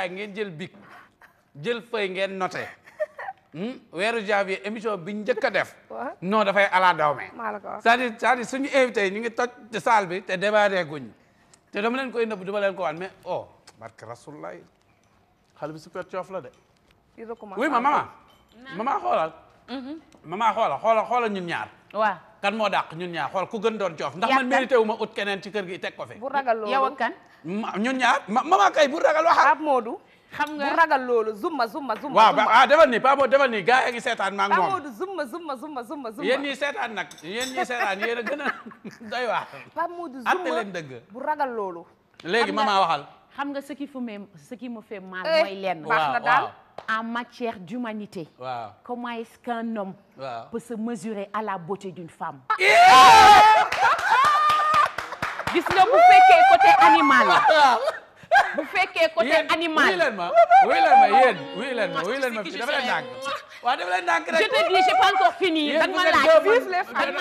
gars yi ngeen jël bic jël feuille ngeen noté weeru janvier émission bi njëkk a def. non dafay ala dawme. c'est-à-dire suñu invité yi ñu ngi toj ci salle bi te démarré guñ te dama leen koy nëbb dama leen ko wan mais oh barke rasulullah xale bi super coof la de. oui mama xoolal. mama xoolal ñun ñaar. waaw kan moo dàq ñun ñaar xool ku gën doon coof ndax man mérité wu ma ut keneen ci kër gi teg ko fi. bu ragal loolu yow ak kan. ñun ñaar mama kay bu ragal waxal. Pape Modou. xam nga bu ragal loolu zumma. waaw defal nii Pape Modou defal nii gars yi ngi seetaan maa ngi moom. Pape Modou zumma. yéen ñii seetaan nag yéen a gën a doy waar. Pape Modou atte leen dëgg. bu ragal loolu. léegi mama waxal. xam nga ce qui me fait mal mooy lenn. baax na daal. En matière d'humanité, comment est-ce qu'un homme peut se mesurer à la beauté d'une femme? Gis nga bu fekkee côté animal la. Bu fekkee côté animal. wuy leen ma fii dafa leen ndànk. waaw dafa leen ndànk rek. Je te dis, j'ai pas encore fini. Yéen vous êtes vive les femmes.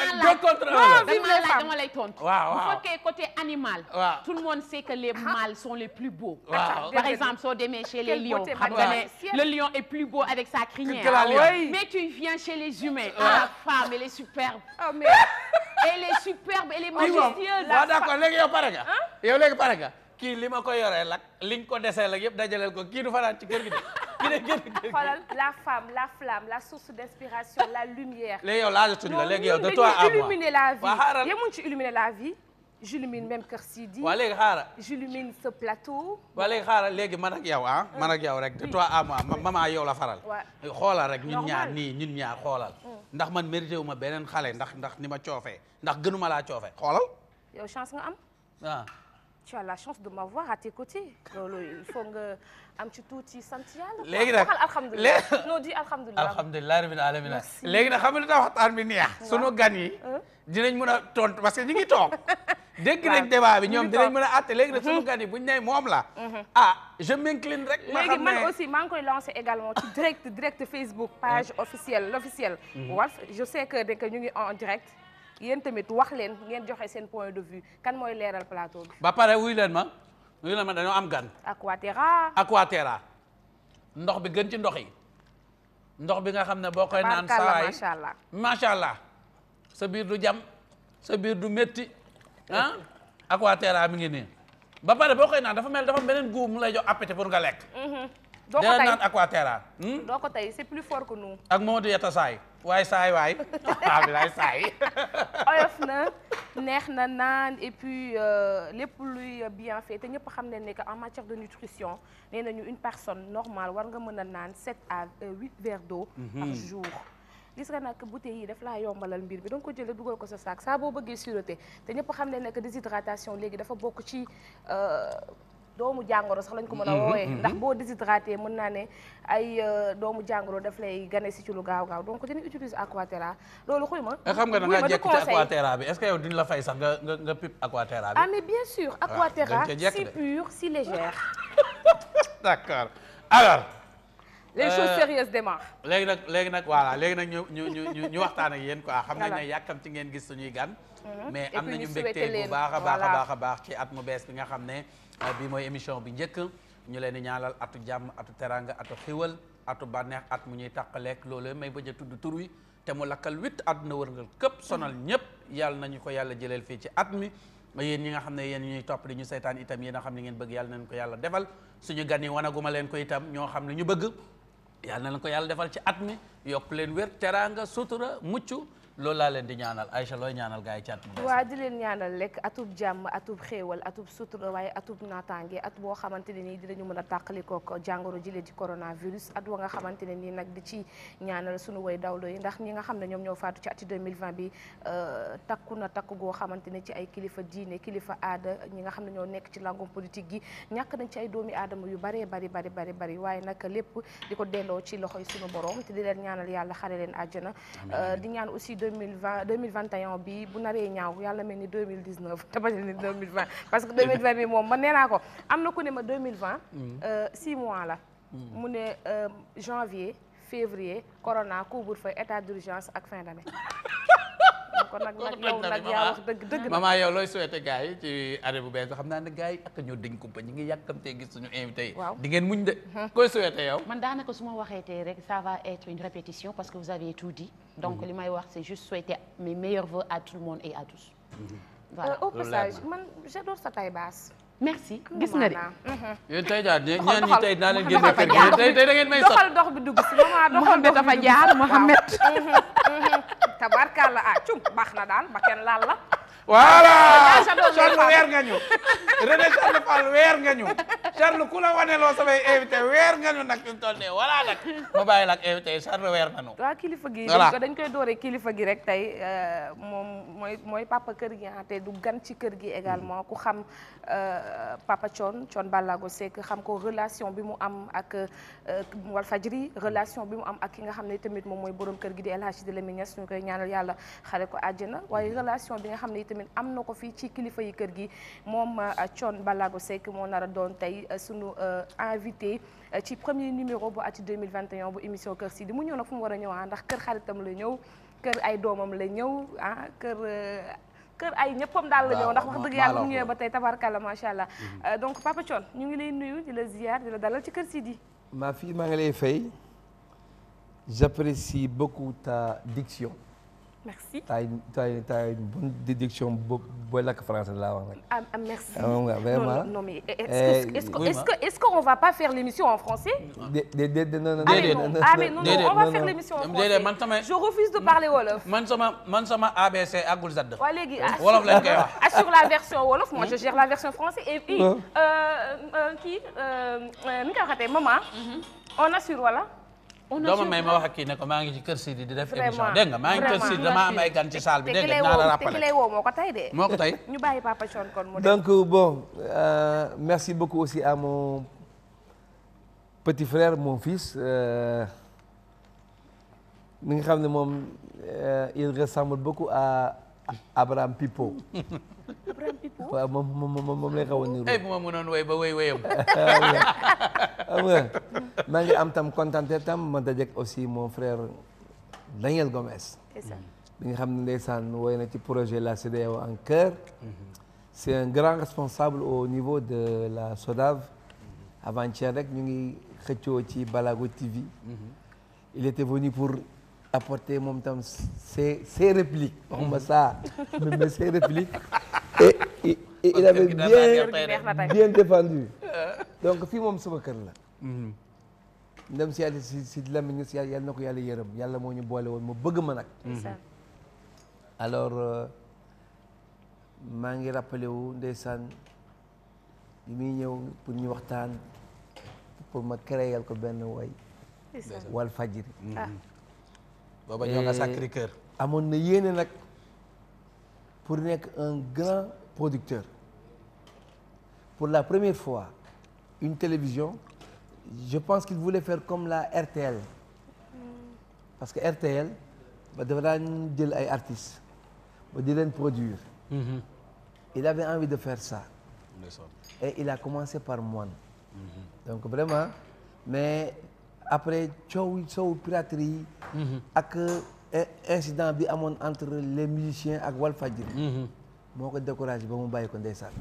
dama lay tontu. waaw bu fekkee côté animal. Tout le monde sait que les mâles sont les plus beaux. Par exemple, soo demee chez les lions, xam nga ne le lion est plus beau avec sa crinière. Mais tu viens chez les humains, la femme, elle est superbe. Elle est superbe, elle est majestueuse. waaw d'accord léegi yow pare nga. yow léegi pare nga. kii li ma ko yoree lak liñ ko desee lak yëpp dajaleel ko kii du fanaan ci kër gi de kii de kër gi. xoolal la femme la flamme la source d'inspiration la lumière. léegi yow laajatuñ la léegi yow de toi à moi illuminer la vie. waaw xaaral yemuñ ci illuminer la vie. j'illumine même Kër Sidi. waaw léegi xaaral. j'illumine ce plateau. waaw léegi xaaral léegi man ak yow man ak yow rek de toi à moi maman yow la faral. xoolal rek ñun ñaar nii ñun ñaar xoolal. ndax man mérité wu ma beneen xale ndax ni ma coofee ndax gënuma laa coofee xoolal. yow chance nga am. waaw. tu as la chance de m'avoir à tes côtés. loolu il faut nga am ci tuuti sant yàlla. léegi nag alhamdulilah non di alhamdulilah. alhamdulilah rabbil alamin léegi nag xam nga li tax waxtaan bi neex. sunu gan yi. dinañ mën a tontu parce que ñu ngi toog. dégg nañ débat bi ñoom dinañ mën a àtte léegi nag sunu gan yi buñ ne moom la. je m'incline rek. ma xam ne léegi man aussi maa ngi koy lancer également ci direct Facebook page officielle l'officiel. Walf je sais que ñu ngi en direct. yéen tamit wax leen ngeen joxe seen point de vue kan mooy leeral plateau bi. ba pare wuy leen ma dañoo am gan. Aquaterra. ndox bi gën ci ndox yi. ndox bi nga xam ne boo koy naan sawaay macha allah sa biir du jam sa biir du métti Aquaterra mi ngi nii. ba pare boo koy naan dafa mel dafa beneen goût mu lay jox appétit pour nga lekk. doo ko tey naan Aquaterra. doo ko tey c'est plus fort que nous. ak Mamadou Yatta saay waay bilaay saay. oyof na neex na naan et puis lépp luy bienfait te ñëpp xam ne que en matière de nutrition nee nañu une personne normale war nga mën a naan 7 à 8 verres d'eau par jour. gis nga nag bouteille yi daf laa yombalal mbir bi da nga ko jëlee dugal ko sa saak saa boo bëggee sûreté te ñëpp xam ne que déshydratation léegi dafa bokk ci. doomu jàngoro sax lañ ko mën a woowee ndax boo déshydraté mën naa ne ay doomu jàngoro daf lay gane si ci lu gaaw donc dina utiliser Aquaterra loolu xuy ma xam nga da nga jekk ci Aquaterra bi est-ce que yow duñ la fay sax nga pip Aquaterra bi mais bien sûr Aquaterra si pure si légère d'accord alors les choses sérieuses démarrent léegi nag voilà léegi nag ñu waxtaan ak yéen quoi xam nañ ne yàkkam ci ngeen gis suñuy gan mais am nañu mbégte bu baax a baax ci at mu bees bi nga xam ne bi mooy émission bi njëkk ñu leen di ñaanal atu jàmm atu teranga atu xiwal atu bànneex at mu ñuy tàqaleek loolu may bañ a tudd tur wi te mu lakkal 8 àdduna wërngal këpp sonal ñëpp yàlla nañu ko yàlla jëleel fii ci at mi yéen ñi nga xam ne yéen ñuy topp di ñu seetaan itam yéen a xam ne ngeen bëgg yàlla nañ ko yàlla defal suñu gan yi wanaguma leen ko itam ñoo xam ne ñu bëgg yàlla nañ ko yàlla defal ci at mi yokk leen wér teranga sutura mucc loolu laa leen di ñaanal Aïcha looy ñaanal gars yi ci at mi waa di leen ñaanal lekk atub jàmm atub xéewal atub sutura waaye atub naataange at boo xamante ne nii dinañu mën a tàqalikook jàngoro jile ci coronavirus at wa nga xamante ne nii nag di ci ñaanal sunu way dawlo yi ndax ñi nga xam ne ñoom ñoo faatu ci ati 2020 bi takku na takku goo xamante ne ci ay kilifa diine kilifa aada ñi nga xam ne ñoo nekk ci langum politique gi ñàkk nañ ci ay doomi aadama yu bari waaye nag lépp di ko delloo ci loxoy sunu borom te di leen ñaanal yàlla xare leen àjjana di ñaan aussi 2021 bi bu naree ñaaw yàlla mel ni 2019 te bañ ni 2020 parce que 2020 bi moom man nee naa ko am na ku ne ma 2020 6 mois la mu ne janvier février corona couvre-feu état d'urgence ak fin d'année kon nag yow nag yaa wax dëgg maman yow looy souhaité gars yi ci année bu bees bi xam naa ne gars yi ak ñoo dañ kumpa ñi ngi yàkkamtee gis suñu invité yi di ngeen muñ de koy souhaité yow man daanaka su ma waxee tey rek ça va être une répétition parce que vous avez tout dit donc li may wax c'est juste souhaiter mes meilleurs vœux à tout le monde et à tous voilà au passage man j'adore sa taille basse merci gis nga de yéen tey jaar ñaan ñi tey naa leen génne kër gi tey da ngeen may sot dox bi dugg si Mohamed dafa jaar Mohamed tabarkalla cum baax na daal ba kenn laal la voilà Charles weer nga ñu René Charles Fall weer nga ñu Charles ku la waneloo samay invité weer nga ñu nag fi mu toll nii voilà nag ma bàyyi la ak invité Charles weer nga ñu waaw kilifa gi dañ koy dooree kilifa gi rek tey moom mooy papa kër gi te du gan ci kër gi également ku xam papa Thione Ballago Seck xam ko relation bi mu am ak Walfadjri relation bi mu am ak ki nga xam ne tamit moom mooy borom kër gi di El Hadji Lamine Niass ñu koy ñaanal yàlla xare ko àjjana waaye relation bi nga xam ne tamit am na ko fii ci kilifa yi kër gi moom Thione Ballago Seck moo nar a doon tey sunu invité ci premier numéro bu ati 2021 bu émission Kër Sidi mu ñëw nag fu mu war a ñëw ndax kër xaritam la ñëw kër ay doomam la ñëw kër ay ñëppam daal la ñëw ndax wax dëgg yàlla mu ñëwee ba tey tabarkalla macha allah donc papa Thione ñu ngi lay nuyu di la ziar di la dalal ci Kër Sidi. ma fille maa ngi lay fay j'apprécie beaucoup ta diction. merci. t'as une bonne diction booy lakk français laa wax nag. ah merci. vraiment non mais est-ce qu'on va pas faire l'émission en français? non on va faire l'émission en français. man sama je refuse de parler wolof. man sama ABC agul zadd. waaw léegi wolof lañ koy wax. assure la version wolof moi je gère la version français et puis kii ni nga ko waxatee maman. on assure wala. dooma may ma wax ak kii ne ko maa ngi ci Kër Sidi di def émission dégg nga maa ngi Kër Sidi damaa am ay gan ci salle bi dégg nga naa la rappelé te ki lay woo moo ko tey de. moo ko tey ñu bàyyi papa Thione kon mu donc bon merci beaucoup aussi à mon petit frère mon fils mi nga xam ne moom il ressemble beaucoup à Abraham Pipo. Abraham Pipo waaw moom lay xaw a niru. bu ma mënoon wéy ba wéyam. xam nga maa ngi am tam contenté tam ma dajeek aussi mon frère Daniel Gomes. bi nga xam ne ndeysaan woy na ci projet la CEDEAO en cœur. c'est un grand responsable au niveau de la SODAV. avant-hier rek ñu ngi xëccoo ci Balago TV. il était venu pour apporter moom tam ses répliques. waxuma ça mais ses répliques. et il avait bien défendu. donc fii moom sama kër la. ndem si yàlla si Lamine si yàlla na ko yàlla yërëm yàlla moo ñu boole woon mu bëgg ma nag. alors maa ngi rappelé wu ndeysaan bi muy ñëw pour ñu waxtaan pour ma créer ko benn woy. Walfadjri. booba ñoo nga Sacré-Cœur. amoon na yéene nag pour nekk un grand producteur. pour la première fois une télévision je pense qu'il voulait faire comme la RTL parce que RTL ba dafa daan jël ay artistes ba di leen produire. il avait envie de faire ça. et il a commencé par Moine. donc vraiment mais après coow piraterie yi. ak incident bi amoon entre les musiciens ak Walfadjri. moo ko découragé ba mu bàyyi ko ndeysaan.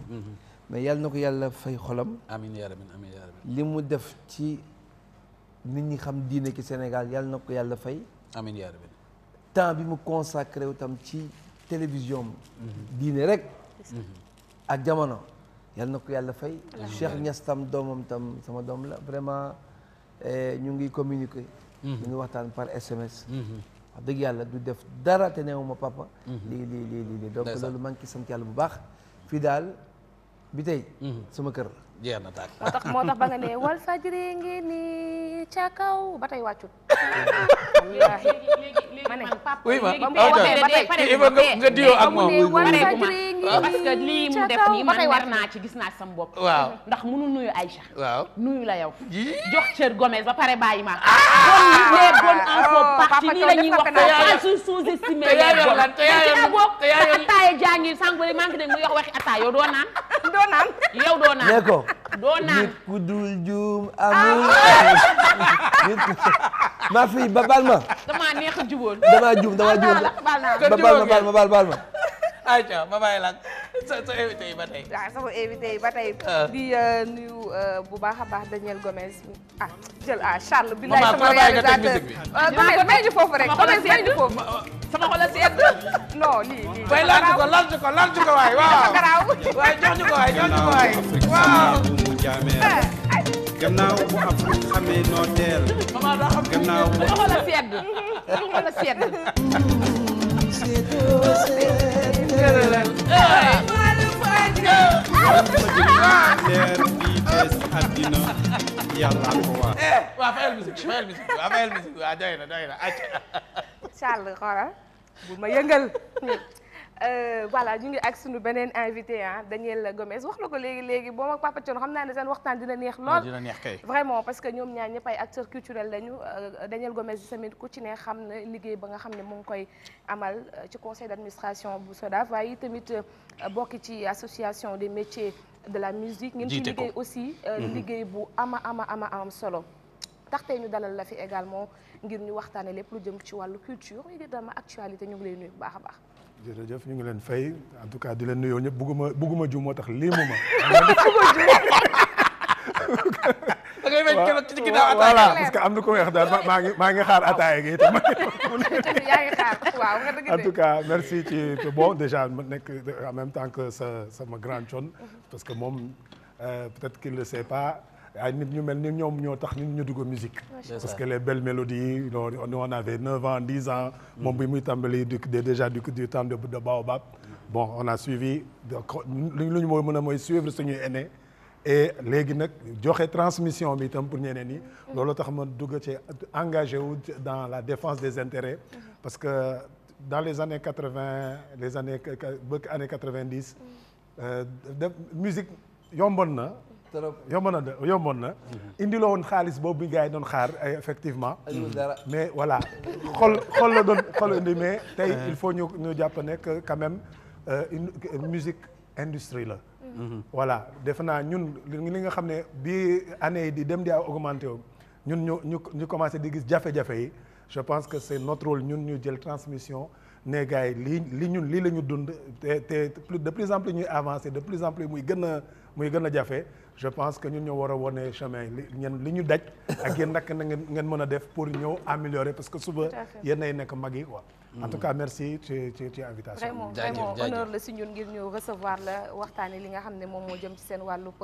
mais yàlla na ko yàlla fay xolam. amiin yaa rabbi amiin yaa rabbi. li mu def ci nit ñi xam diine ci Sénégal yàlla na ko yàlla fay. amiin yaa rabbi. temps bi mu consacré wu tam ci télévision diine rek. ak jamono yàlla na ko yàlla fay. Cheikh Niass tam doomam tam sama doom la vraiment ñu ngi communiquer. ñu ngi waxtaan par SMS. wax dëgg yàlla du def dara te neewuma papa. lii donc loolu maa ngi ciy sant yàlla bu baax fii daal. bi tey sama kër la. jeex na tàkk. moo tax ba nga ne Walfadjri ngi nii ca kaw ba tey wàccut. léegi man papa léegi nga diyo ak moom. parce que lii mu def nii man mer naa ci gis naa ci sama bopp. waaw ndax mënu nuyu Aïcha. waaw nuyu la yow. jox cër Gomez ba pare bàyyi ma. les bonnes infos parti nii la ñuy wax ko sous-estimé. te yaa yor lan te yaa yor ataaya jàngi sànq ba maa ngi dégg muy wax waxi ataaya yow doo naan. doo naan yow doo naan. ne ko doo naan nit ku dul juum amul. ma fille ba bal ma. damaa neex a jubóo woon. damaa juum baal ma. ayca ma bàyyi la sa invité yi ba tey. waaw sama invité yi ba tey. di nuyu bu baax a baax Daniel Gomez Charles. bi lay sama réalisateur Gomez may ñu foofu rek. Gomez may ñu foofu. sama xol a sedd. non lii. waaye laal ci ko waay waaw. waaye jox ñu ko waay waaw. gannaaw bu Afrique xamee noo teel. gannaaw bu sama xol a sedd. sama xol a sedd. leer bii fees àddina yàlla ko waa. waaw fayal musique waaw doy na. Charles xoolal bu ma yëngal. voilà ñu ngi ak sunu beneen invité Daniel Gomez wax la ko léegi boo ak Papa Thione xam naa ne seen waxtaan dina neex lool. dina neex kay. vraiment parce que ñoom ñaar ñëpp ay acteurs culturels lañu Daniel Gomez tamit ku ci ne xam na liggéey ba nga xam ne mu ngi koy amal ci conseil d'administration bu SODAV waaye tamit bokk ci association des métiers de la musique. ngeen ci liggéey aussi liggéey bu am solo. tax tey ñu dalal la fi également ngir ñu waxtaane lépp lu jëm ci wàllu culture et dama actualité ñu ngi lay nuyu bu baax a baax. jërëjëf ñu ngi leen fay en tout cas di leen nuyoo ñëpp bugguma ju moo tax lii mu ma. da ngay bañ keroog ci ginnaaw voilà parce que am na ko wax daal maa ngi xaar ataaya gi itam. yaa ngi xaar waaw nga dëgg en tout cas merci ci bon déjà ma nekk en même temps que sama grand Thione parce que moom peut-être qu'il ne sait pas. ay nit ñu mel ni ñoom ñoo tax nit ñu dugg musique parce que les belles mélodies on avait 9 ans 10 ans moom bi muy tàmbali déjà du temps de Baobab bon on a suivi lu ñu mën a mooy suivre suñuy aîné et léegi nag joxe transmission bi itam pour ñeneen ñi loolu tax ma dugg ci engagé wu dans la défense des intérêts parce que dans les années 80 les années 90 musique yomboon na indiloo woon xaalis boobu gars yi doon xaar effectivement mais voilà xol la doon indi mais tey il faut ñu jàpp ne que quand même une musique industrie la voilà defe naa ñun li nga xam ne bi année yi di dem di augmenté wu ñun ñu commencé di gis jafe-jafe yi je pense que c'est notre rôle ñun ñu jël transmission ne gars yi lii la ñu dund te de plus en plus ñuy avancer de plus en plus muy gën a jafe je pense que ñun ñoo war a wone chemin li ñu daj ak yéen naka na ngeen mën a def pour ñëw améliorer parce que suba yéen ay nekk mag yi quoi en tout cas merci ci invitation vraiment honneur la si ñun ngir ñu recevoir la waxtaane li nga xam ne moom moo jëm ci seen wàllub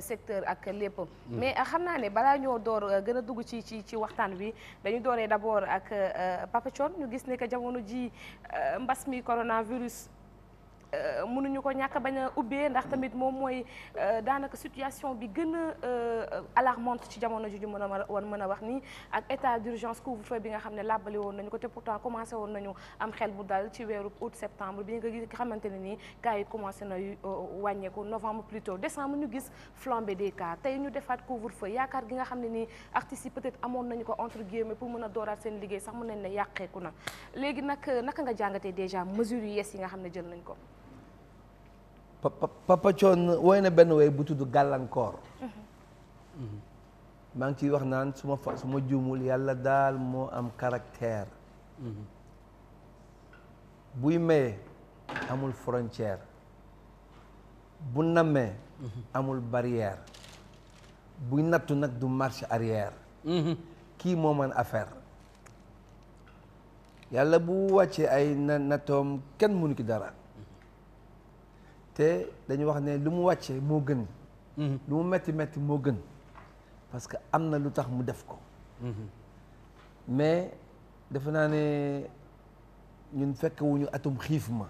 secteur ak lépp mais xam naa ne balaa ñoo door gën a dugg ci waxtaan bi dañu dooree d'abord ak Papa Thione ñu gis ne que jamono ji mbas mi coronavirus mënuñu ko ñàkk bañ a ubbee ndax tamit moom mooy daanaka situation bi gën a alarmante ci jamono ji ñu mën a wax nii ak état d'urgence couvre-feu bi nga xam ne làbbali woon nañu ko te pourtant commencé woon nañu am xel bu dal ci weeru août septembre bi nga xamante ne nii cas yi commencé na wàññeeku novembre plutôt décembre ñu gis flambée des cas tey ñu defaat couvre-feu yaakaar gi nga xam ne nii artistes yi peut-être amoon nañu ko entre guillemets pour mën a dooraat seen liggéey sax mën nañ ne yàqeeku na léegi nag naka nga jàngatee déjà mesures yu yees yi nga xam ne jël nañ ko. Papa Thione woy na benn woy bu tudd gàllankoor maa ngi ciy wax naan su ma juumul yàlla daal moo am caractère buy maye amul frontière bu nammee amul barrière buy nattu nag du marche arrière kii moo mën affaire yàlla bu wàccee ay nattoom kenn mënu ki dara te dañu wax ne lu mu wàccee moo gën lu mu metti moo gën parce que am na lu tax mu def ko mais defe naa ne ñun fekk wuñu atum xiif ma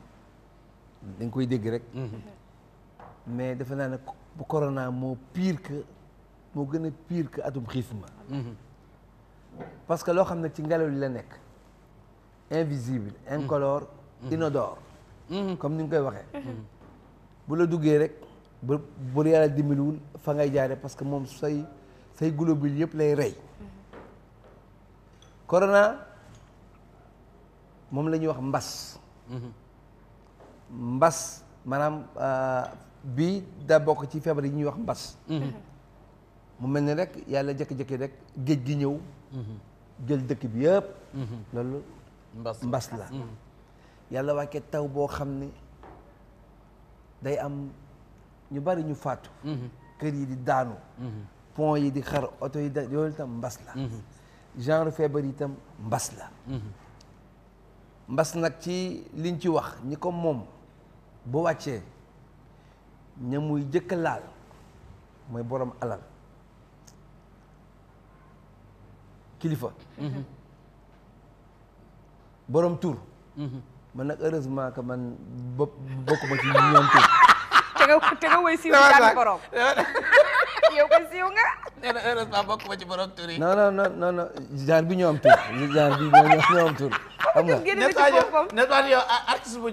dañ koy dégg rek mais defe naa ne bu corona moo gën a pire que atum xiif ma parce que loo xam ne ci ngelaw li la nekk invisible incolore inodore comme ni nga koy waxee bu la duggee rek bu yàlla dimbaliwul fa ngay jaare parce que moom say globule yëpp lay rey corona moom la ñuy wax mbas maanaam bii daa bokk ci feebar yi ñuy wax mbas mu mel ni rek yàlla jékki-jékki rek géej gi ñëw jël dëkk bi yëpp loolu mbas la yàlla wàcce taw boo xam ne day am ñu bari ñu faatu kër yi di daanu pont yi di xar oto yi yooyu itam mbas la genre feebar yi itam mbas la mbas nag ci liñ ci wax ñi ko moom bu wàccee ña muy jëkk laal mooy borom alal kilifa borom tur man nag heureusement que man bokkuma ci ñoom tur te nga woy siiw jàpp borom yow ko siiw nga nee na heureusement bokkuma ci borom tur yi non genre bi ñoo am tur genre bi ñoo am tur xam nga n'est-ce pas yow artiste bu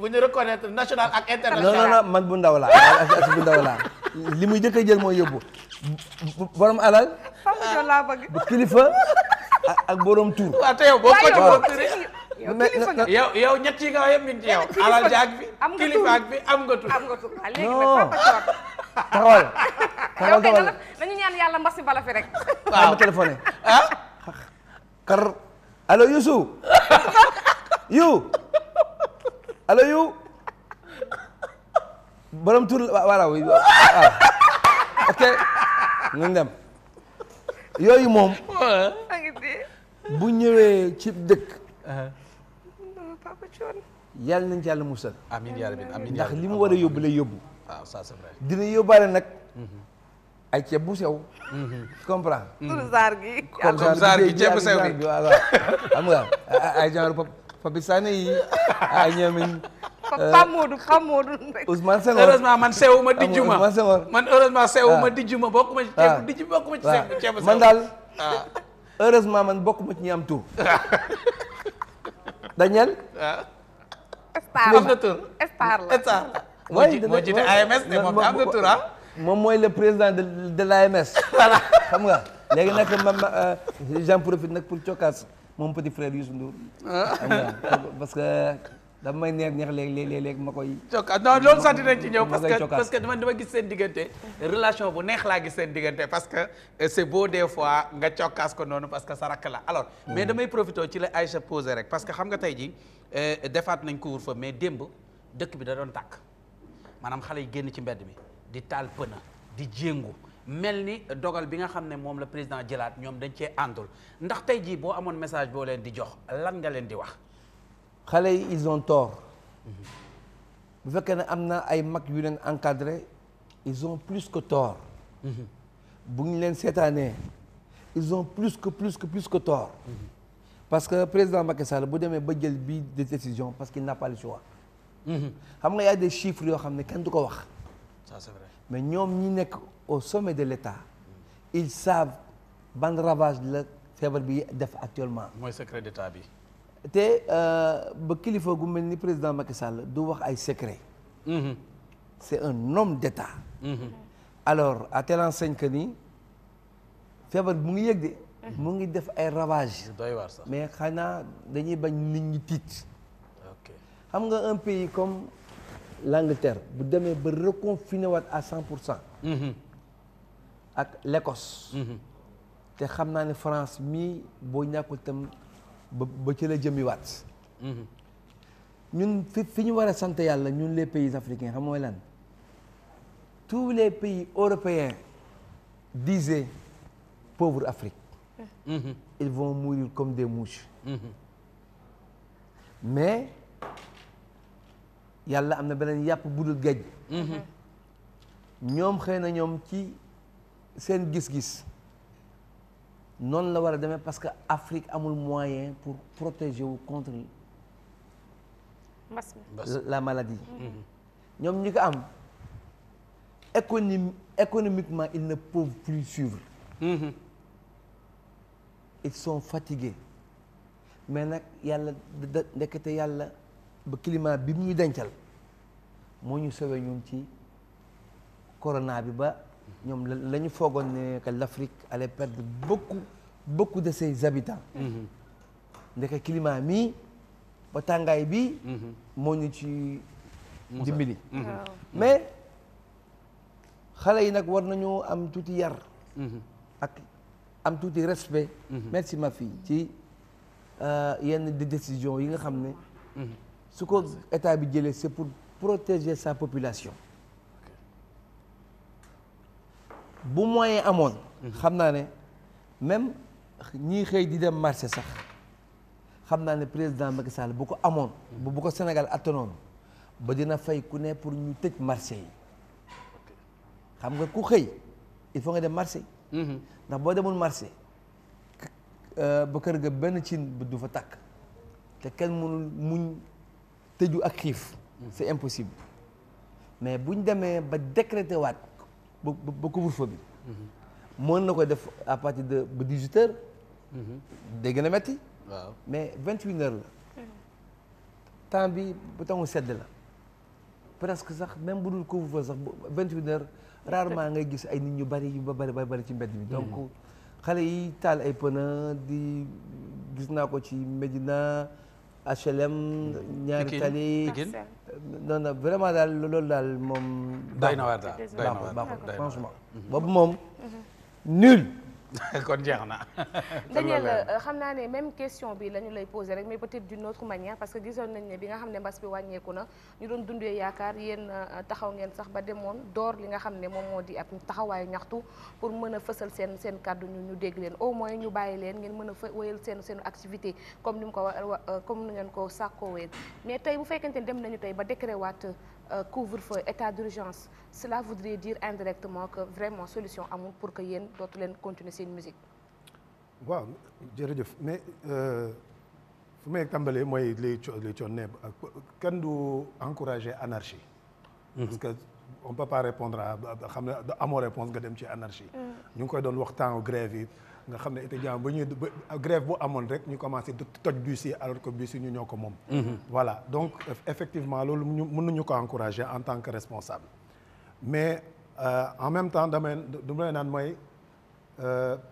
ñu reconnaître national ak international non man bu ndaw laa artiste bu ndaw laa li muy jëkk a jël mooy yóbbu borom alal laa bëgg bu kilifa ak borom tur waaw te yow bokkoo ci borom tur yi yow ñett yi nga yëpp mi ngi ci yow alal jaag bi kilifa ak bi am nga tur léegi nag Papa Thione taxawal dañu ñaan yàlla mbas mi bala fi rek waaw ma téléphoné kar allo Youssou allo yu borom tur voilà ok ñu dem yooyu moom bu ñëwee ci dëkk Papa Thione yàlla nañ ci yàlla musal amiin yaa rabbi amiin ndax li mu war a yóbbu lay yóbbu waaw ça c'est vrai dina yóbbaale nag ay ceeb bu sew comprends saar gi comme saar gi ceeb bu sew bi waaw xam nga ay genre Papi Sané yi ay ñoomin Pam Modou Ousmane Senghor heureusement man sewuma dijjuma Ousmane Senghor man heureusement sewuma dijjuma bokkuma ci ceeb dijj bokkuma ci ceeb bu sew man daal heureusement man bokkuma ci ñi am tur Daniel star am na tur star la moo jiite AMS te moom am na tur moom mooy le président de l'AMS voilà xam nga léegi nag j'en profite nag pour cokkaas mon petit frère Youssou Ndour xam nga parce que dama may neex léeg-léeg ma koy cokkaas non loolu sant nañ ci ñëw parce que dama gis seen diggante relation bu neex laa gis seen diggante parce que c'est beau des fois nga cokkaas ko noonu parce que sa rakk la alors mais damay profité ci la Aïcha posé rek parce que xam nga tey ji defaat nañ couvre-feu mais démb dëkk bi da doon tàkk maanaam xale yi génn ci mbedd mi di taal pëna di jéngu mel ni dogal bi nga xam ne moom la président jëlaat ñoom dañ cee àndul ndax tey jii boo amoon message boo leen di jox lan nga leen di wax xale yi ils ont tort bu fekkee ne am na ay mag yu leen encadré ils ont plus que tort bu ñu leen seetaanee ils ont plus que tort parce que président Macky Sall bu demee ba jël bii de décision parce qu'il n'a pas le choix xam nga y a des chiffres yoo xam ne kenn du ko wax ça c'est vrai mais ñoom ñi nekk au sommet de l'État ils savent ban ravage la feebar bi def actuellement mooy secret d'État bi te ba kilifa gu mel ni président Macky Sall du wax ay secret c'est un homme d'État alors à telle enseigne que ni feebar bi mu ngi yëg de mu ngi def ay ravages doy waar sax mais xanaa dañuy bañ nit ñi tiit ok xam nga un pays comme l'Angleterre bu demee ba reconfiné waat à 100% ak l'Écosse te xam naa ne France mii boo ñàkkul tam ba ci la jëmi waat ñun fi ñu war a sant yàlla ñun les pays africains xam mooy lan tous les pays européens disaient pauvre Afrique ils vont mourir comme des mouches mais yàlla am na beneen yàpp budul géej ñoom xëy na ñoom ci seen gis-gis noonu la war a demee parce que Afrique amul moyen pour protéger wu contre la maladie ñoom ñi ko am économiquement ils ne peuvent plus suivre ils sont fatigués mais nag yàlla ndekete yàlla ba climat bi mu ñu dencal moo ñu sauvé ñun ci corona bi ba ñoom la ñu foogoon ne que l'Afrique allait perdre beaucoup de ses habitants ndeke climat mi ba tàngaay bi moo ñu ci dimbali mais xale yi nag war nañu am tuuti yar ak am tuuti respect merci ma fille ci yenn décisions yi nga xam ne su ko état bi jëlee c'est pour protéger sa population bu moyen amoon xam naa ne même ñii xëy di dem marché sax xam naa ne président Macky Sall bu ko amoon bu ko Sénégal attanoon ba dina fay ku ne pour ñu tëj marché yi xam nga ku xëy il faut nga dem marché ndax boo demul marché ba kër ga benn cin du fa tàkk te kenn mënul muñ tëju ak xiif c'est impossible mais buñ demee ba décréter waat ba couvre-feu bi mën na ko def à partir de ba 18 heures day gën a metti waaw mais 28 heures la temps bi bu tamu sedd la presque sax même bu dul couvre-feu sax 28 heures rarement ngay gis ay nit ñu bari yu bari ci mbedd bi donc xale yi taal ay pneu di gis naa ko ci Médina HLM ñaari tali non vraiment daal loolu daal moom doy na waar daal baaxul franchement boobu moom nul kon jeex na. Daniel xam naa ne même question bi la ñu lay poser rek mais peut-être d'une autre manière parce que gisoon nañ ne bi nga xam ne mbas bi wàññeeku na ñu doon dundee yaakaar yéen taxaw ngeen sax ba demoon door li nga xam ne moom moo di ab taxawaayu ñaxtu pour mën a fësal seen kàddu ñu dégg leen au moins ñu bàyyi leen ngeen mën a wéyal seen activité comme ni mu ko comme ni ngeen ko sàkkoowee mais tey bu fekkente ne dem nañu tey ba décret waat couvre-feu état d'urgence cela voudrait dire indirectement que vraiment solution amul pour que yéen dootu leen continuer seen musique. waaw jërëjëf mais fu may tàmbalee mooy li coon ne kenn du encourager anarchie. parce que on peut pas répondre à xam ne amoo réponse nga dem ci anarchie. ñu ngi koy doon waxtaan grève yi nga xam ne étudiant ba ñuy grève bu amoon rek ñu commencé di toj bus yi alors que bus yi ñu ñoo ko moom. voilà donc effectivement loolu mën nañu ko encourager en tant que responsable. mais en même temps du ma naan mooy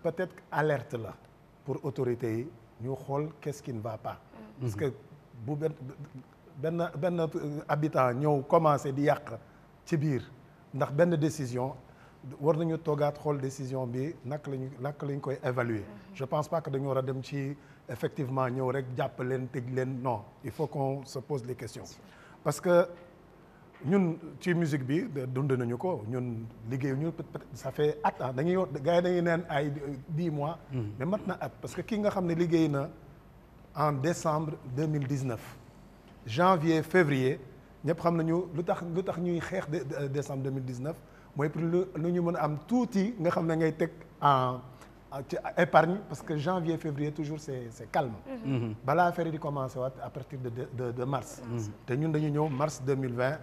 peut-être alerte la pour autorités yi ñu xool qu'est-ce qui ne va pas. parce que bu benn habitant ñëw commencé di yàq ci biir ndax benn décision war nañu toogaat xool décision bi naka lañ koy évaluer. je pense pas que dañu war a dem ci effectivement ñëw rek jàpp leen tëj leen non il faut qu'on se pose les questions parce que ñun ci musique bi dund nañu ko ñun liggéey ñu ça fait at dañuy gars yi dañuy neen ay 10 mois. mais mat na at parce que ki nga xam ne liggéey na en décembre 2019 janvier février ñëpp xam nañu lu tax ñuy xeex décembre 2019 mooy pour lu ñu mën a am tuuti nga xam ne ngay teg en ci épargne parce que janvier février toujours c'est calme. balaa affaire yi di commencer waat à partir de mars. te ñun dañu ñëw mars 2020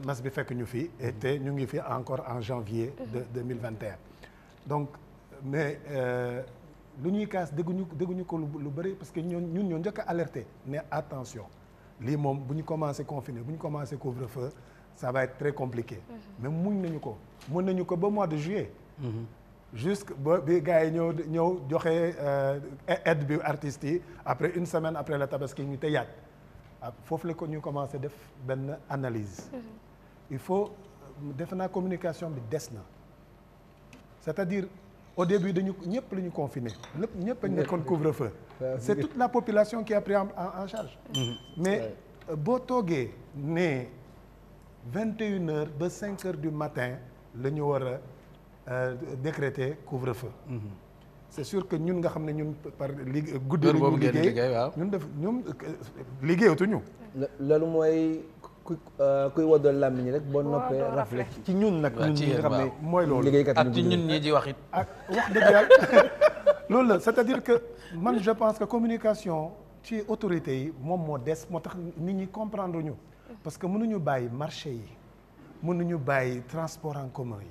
mars bi fekk ñu fi et te ñu ngi fi encore en janvier 2021 donc mais lu ñuy kaas dégguñu ko lu bëri parce que ñun ñoo njëkk a alerté ne attention lii moom bu ñu commencé confiner bu ñu commencé couvre-feu ça va être très compliqué. mais mun nañu ko ba mois de juillet. jusque ba bi gars yi ñëw joxe aide bi artistes yi après une semaine après la tabaski ñu tëjaat foofu la ko ñu commencé def benn analyse. il faut defe naa communication bi des na c'est-à-dire au début ñëpp la ñu confiné ñëpp a nekkoon couvre-feu. c'est toute la population qui a pris en charge. mais boo toogee ne 21h ba 5h du matin la ñu war a décréter couvre-feu. c'est sûr que ñun nga xam ne ñun par guddi la ñu liggéey ñun liggéeyatuñu. loolu mooy kuy woddal làmmiñ rek boo noppee rafle ci ñun nag. ñun ñi nga xam ne mooy loolu liggéeykat ak ci ñun ñi di wax it. ak wax dëgg yàlla loolu la c'est-à-dire que man je pense que communication ci autorités yi moom moo des moo tax nit ñi comprendre ñu. parce que mënuñu bàyyi marché yi mënuñu bàyyi transport en commun yi.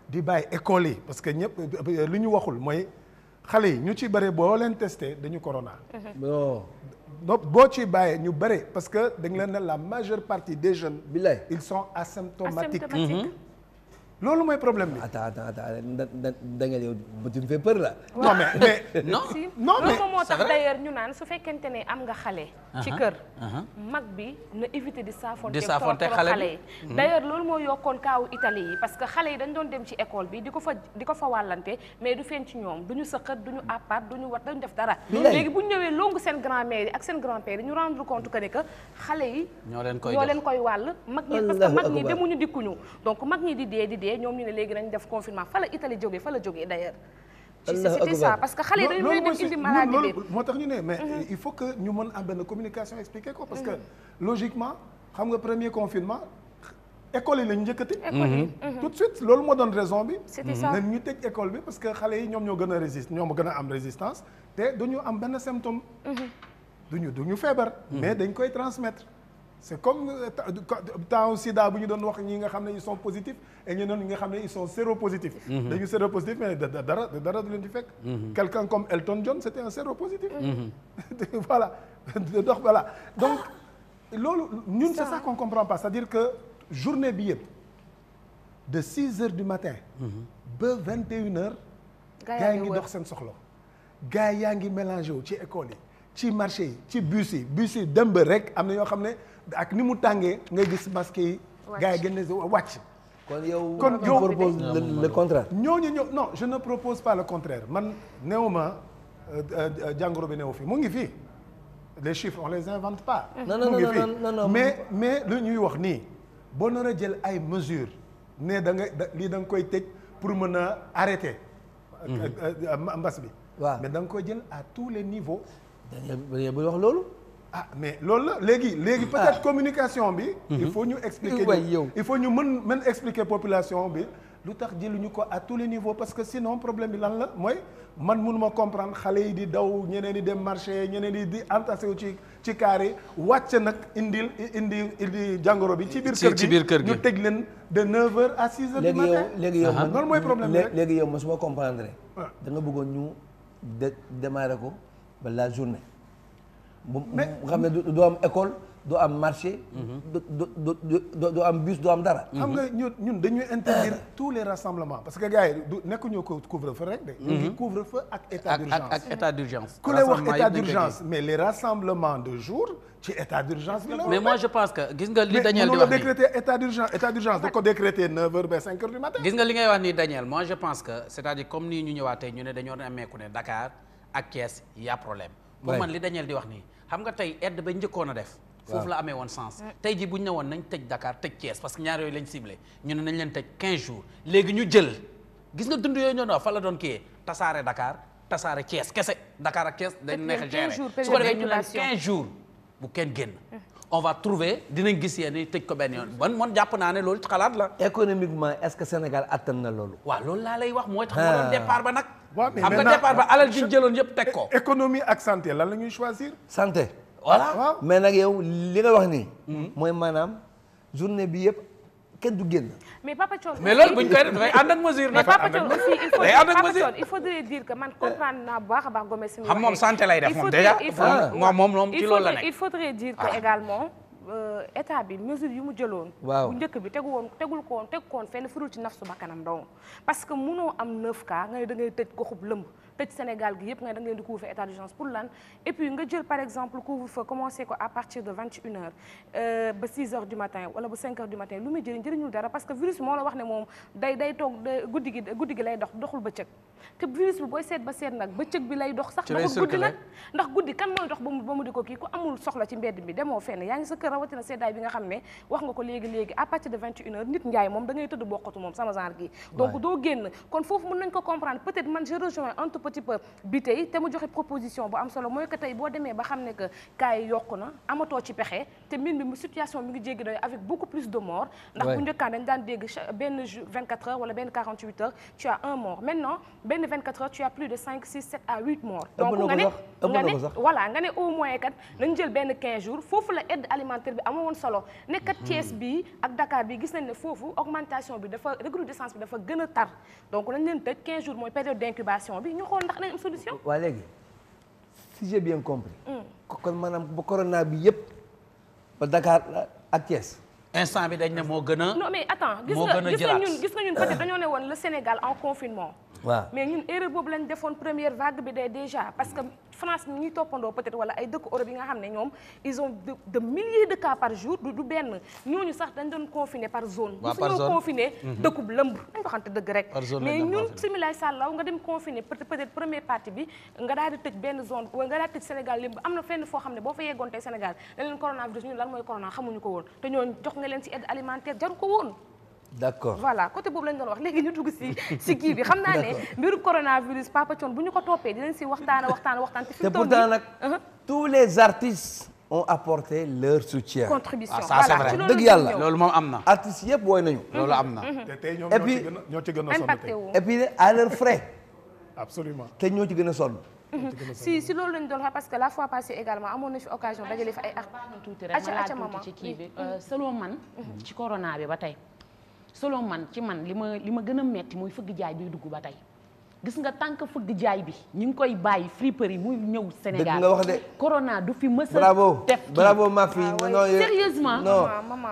di bàyyi école yi parce que ñëpp li ñu waxul mooy xale yi ñu ci bëre boo leen testé dañu corona. non. donc boo ci bàyyee ñu bëre parce que dañ leen ne la majeure partie des jeunes. bilaay ils sont asymptomatiques. loolu mooy problème bi. attends da nga yow tu me fais peur là. non mais non mais loolu moo tax d'ailleurs ñu naan su fekkente ne am nga xale. ci kër. mag bi na éviter di saafonte xale yi. d'ailleurs loolu moo yokkoon kaawu Italie yi parce que xale yi dañ doon dem ci école bi di ko fa wàllante mais du feeñ ci ñoom duñu sëqat duñu àppaat duñu wat duñu def dara. léegi bu ñu ñëwee longu seen grand-mère yi ak seen grand-père yi ñu rendre compte que ne que xale yi. ñoo leen koy wàll mag ñi parce que mag ñi demuñu dikkuñu donc mag ñi di dee ñoom ñu ne léegi nañ def confinement fa la Italie jógee d'ailleurs c'était ça parce que xale yi dañu mën a dem indi maladie bi moo tax ñu ne mais il faut que ñu mën am benn communication expliquer ko parce que logiquement xam nga premier confinement école yi la ñu njëkkati tout de suite loolu moo doon raison bi c'était ça ñu tëj école bi parce que xale yi ñoom ñoo gën a résister ñoom gën a am résistance te duñu am benn symptôme duñu feebar mais dañ koy transmettre c'est comme temps sida bu ñu doon wax ñi nga xam ne ils sont positifs et ñi nga xam ne ils sont séropositifs dañu séropositif mais dara du leen di fekk quelqu'un comme Elton John c'était un séropositif voilà donc loolu ñun c'est ça qu'on comprend pas c'est-à-dire que journée bi yëpp de 6 heures du matin ba 21 heures gars yi ngi dox seen soxla gars yaa ngi mélangé wu ci école yi ci marché yi ci bus yi dem ba rek am na yoo xam ne ak ni mu tàngee ngay gis masque yi gars yi gën a wàcc kon yow propose le contraire ñooñu non je ne propose pas le contraire man néewuma jàngoro bi néew fii mu ngi fii les chiffres on les invente pas mu ngi fii mais lu ñuy wax nii boo nar a jël ay mesures ne da nga lii da nga koy tëj pour mën a arrêter mbas bi waaw mais da nga koy jël à tous les niveaux bu wax loolu mais loolu la léegi peut-être communication bi il faut ñu expliquer il faut ñu mën expliquer population bi lu tax jëluñu ko à tous les niveaux parce que sinon problème bi lan la mooy man mënuma comprendre xale yi di daw ñeneen di dem marché ñeneen di entassé wu ci kaar yi wàcc nag indi jàngoro bi ci biir kër gi ñu tëj leen de 9h à 6h du matin léegi yow loolu mooy problème bi rek léegi yow ma su ma comprendre da nga bëggoon ñu démarrer ko ba la journée bu xam ne du am école du am marché du am bus du am dara xam nga ñun dañuy interdire tous les rassemblements parce que gars yi nekkuñu ko couvre-feu rek de ñu ngi couvre-feu ak état d'urgence ku lay wax état d'urgence mais les rassemblements de jour ci état d'urgence bi la mais moi je pense que gis nga li Daniel di wax nii décréter état d'urgence da ko décréter 9h ba 5h du matin gis nga li ngay wax nii Daniel moi je pense que c'est-à-dire comme nii ñu ñëwaatee ñu ne dañoo nemmeeku ne Dakar ak Thiès y a problème pour man li Daniel di wax nii xam nga tey aide ba njëkkoon a def foofu la amee woon sens tey ji bu ñu ne woon nañ tëj Dakar tëj Thiès parce que ñaar yooyu lañ ciblé ñu ne nañ leen tëj 15 jours léegi ñu jël gis nga dund yooyu ñoo fa la doon kii tasaare Dakar tasaare Thiès kese Dakar ak Thiès dañ neex a gérer su ko defee ñu leen 15 jours bu kenn génn on va trouver dinañ gis yéen ni tëj ko benn yoon man jàpp naa ne loolu xalaat la économiquement est-ce que Sénégal attan na loolu waaw loolu laa lay wax mooy tax moo doon départ ba nag xam nga départ ba alal ji jëloon yëpp teg ko économie ak santé lan la ñuy choisir santé voilà mais nag yow li nga wax nii mooy maanaam journée bi yëpp kenn du génn mais Papa Thione mais loolu buñ koy def dafay ànd ak mesure mais Papa Thione aussi il faudrait dire que man comprendre naa bu baax a baax Gomes si xam moom santé lay def moom déjà moom ci loolu la nekk il faudrait dire que également état bi mesure yu mu jëloon bu njëkk bi tegul ko woon fenn furul ci naf su bakkanam donc parce que munoo am 9 cas nga ne da ngay tëj ko xub lëmb tëj Sénégal gi yëpp nga da ngeen di couvre-feu état d'urgence pour lan et puis nga jël par exemple couvre-feu commencé ko à partir de 21h ba 6h du matin wala ba 5h du matin lu muy jëriñul dara parce que virus bi moo la wax ne moom day toog guddi gi lay doxul bëccëg te virus bi booy seet ba seet nag bëccëg bi lay dox sax doxul guddi nag ndax guddi kan mooy dox ba mu di ko kii ku amul soxla ci mbedd bi demoo fenn yaa ngi sa kër rawatina seddaay bi nga xam ne wax nga ko léegi à partir de 21h nit njaay moom da ngay tëdd bokkatu moom sama genre gi donc doo génn kon foofu mën nañ ko comprendre peut-être man je rejoins un tout petit peu bi tey te mu joxe proposition bu am solo mooy que tey boo demee ba xam ne que cas yi yokku na amatoo ci pexe te mbir mi situation mi ngi jéggi doy avec beaucoup plus de morts ndax bu njëkkaan dañ daan dégg benn 24 heures wala benn 48 heures tu as un mort maintenant benn 24 heures tu as plus de 5 6 7 à 8 morts donc nga ne au moins kat nañ jël benn 15 jours foofu la aide alimentaire bi amoo woon solo nekkat Thiès bi ak Dakar bi gis nañ ne foofu augmentation bi dafa recrudescence bi dafa gën a tar donc nañ leen tëj 15 jours mooy période d'incubation bi ñu xool ndax nañ am solution. waaw léegi si j'ai bien compris. kon maanaam ba corona bi yëpp ba Dakar ak Thiès instant bi dañ ne moo gën a. non mais attends gis nga ñun peut-être dañoo ne woon le Sénégal en confinement. waaw mais ñun erreur boobu lañ defoon première vague bi déjà parce que France ñuy toppandoo peut-être wala ay dëkk Europe yi nga xam ne ñoom ils ont de milliers de cas par jour du benn ñooñu sax dañ doon confiné par zone. waaw par zone su ñoo confiné dëkkub lëmb dañ ko xamante dëgg rek. mais ñun similay sàllaw nga dem confiné peut-être première partie bi nga daal di tëj benn zone wala nga daal di tëj Sénégal lépp am na fenn foo xam ne boo fa yeggoon tey Sénégal dañ leen coronavirus ñun lan mooy corona xamuñu ko woon te ñooñu jox nga leen ci aide alimentaire jaru ko woon. d'accord voilà côté boobu lañ doon wax léegi ñu dugg si kii bi xam naa ne mbiru coronavirus Papa Thione bu ñu ko toppee dinañ si waxtaan te pourtant nag tous les artistes ont apporté leur soutien. contribution ça c'est vrai dëgg yàlla loolu moom am na. artistes yëpp wooy nañu. loolu am na. te tey ñoom ñoo ci gën a sonn impacté wu et puis à leurs frais. absolument te ñoo ci gën a sonn. si loolu lañ doon wax parce que la fois passée également amoon na fi occasion dajale fi ay tuuti rek ma laaj tuuti ci kii bi selon man ci corona bi ba tey selon man ci man li ma gën a metti mooy fëgg jaay biy dugg ba tey gis nga tant que fëgg jaay bi ñu ngi koy bàyyi friperie muy ñëw Sénégal. dëgg nga wax de. corona du fi mës a bravo def kii bravo ma fille. non sérieusement non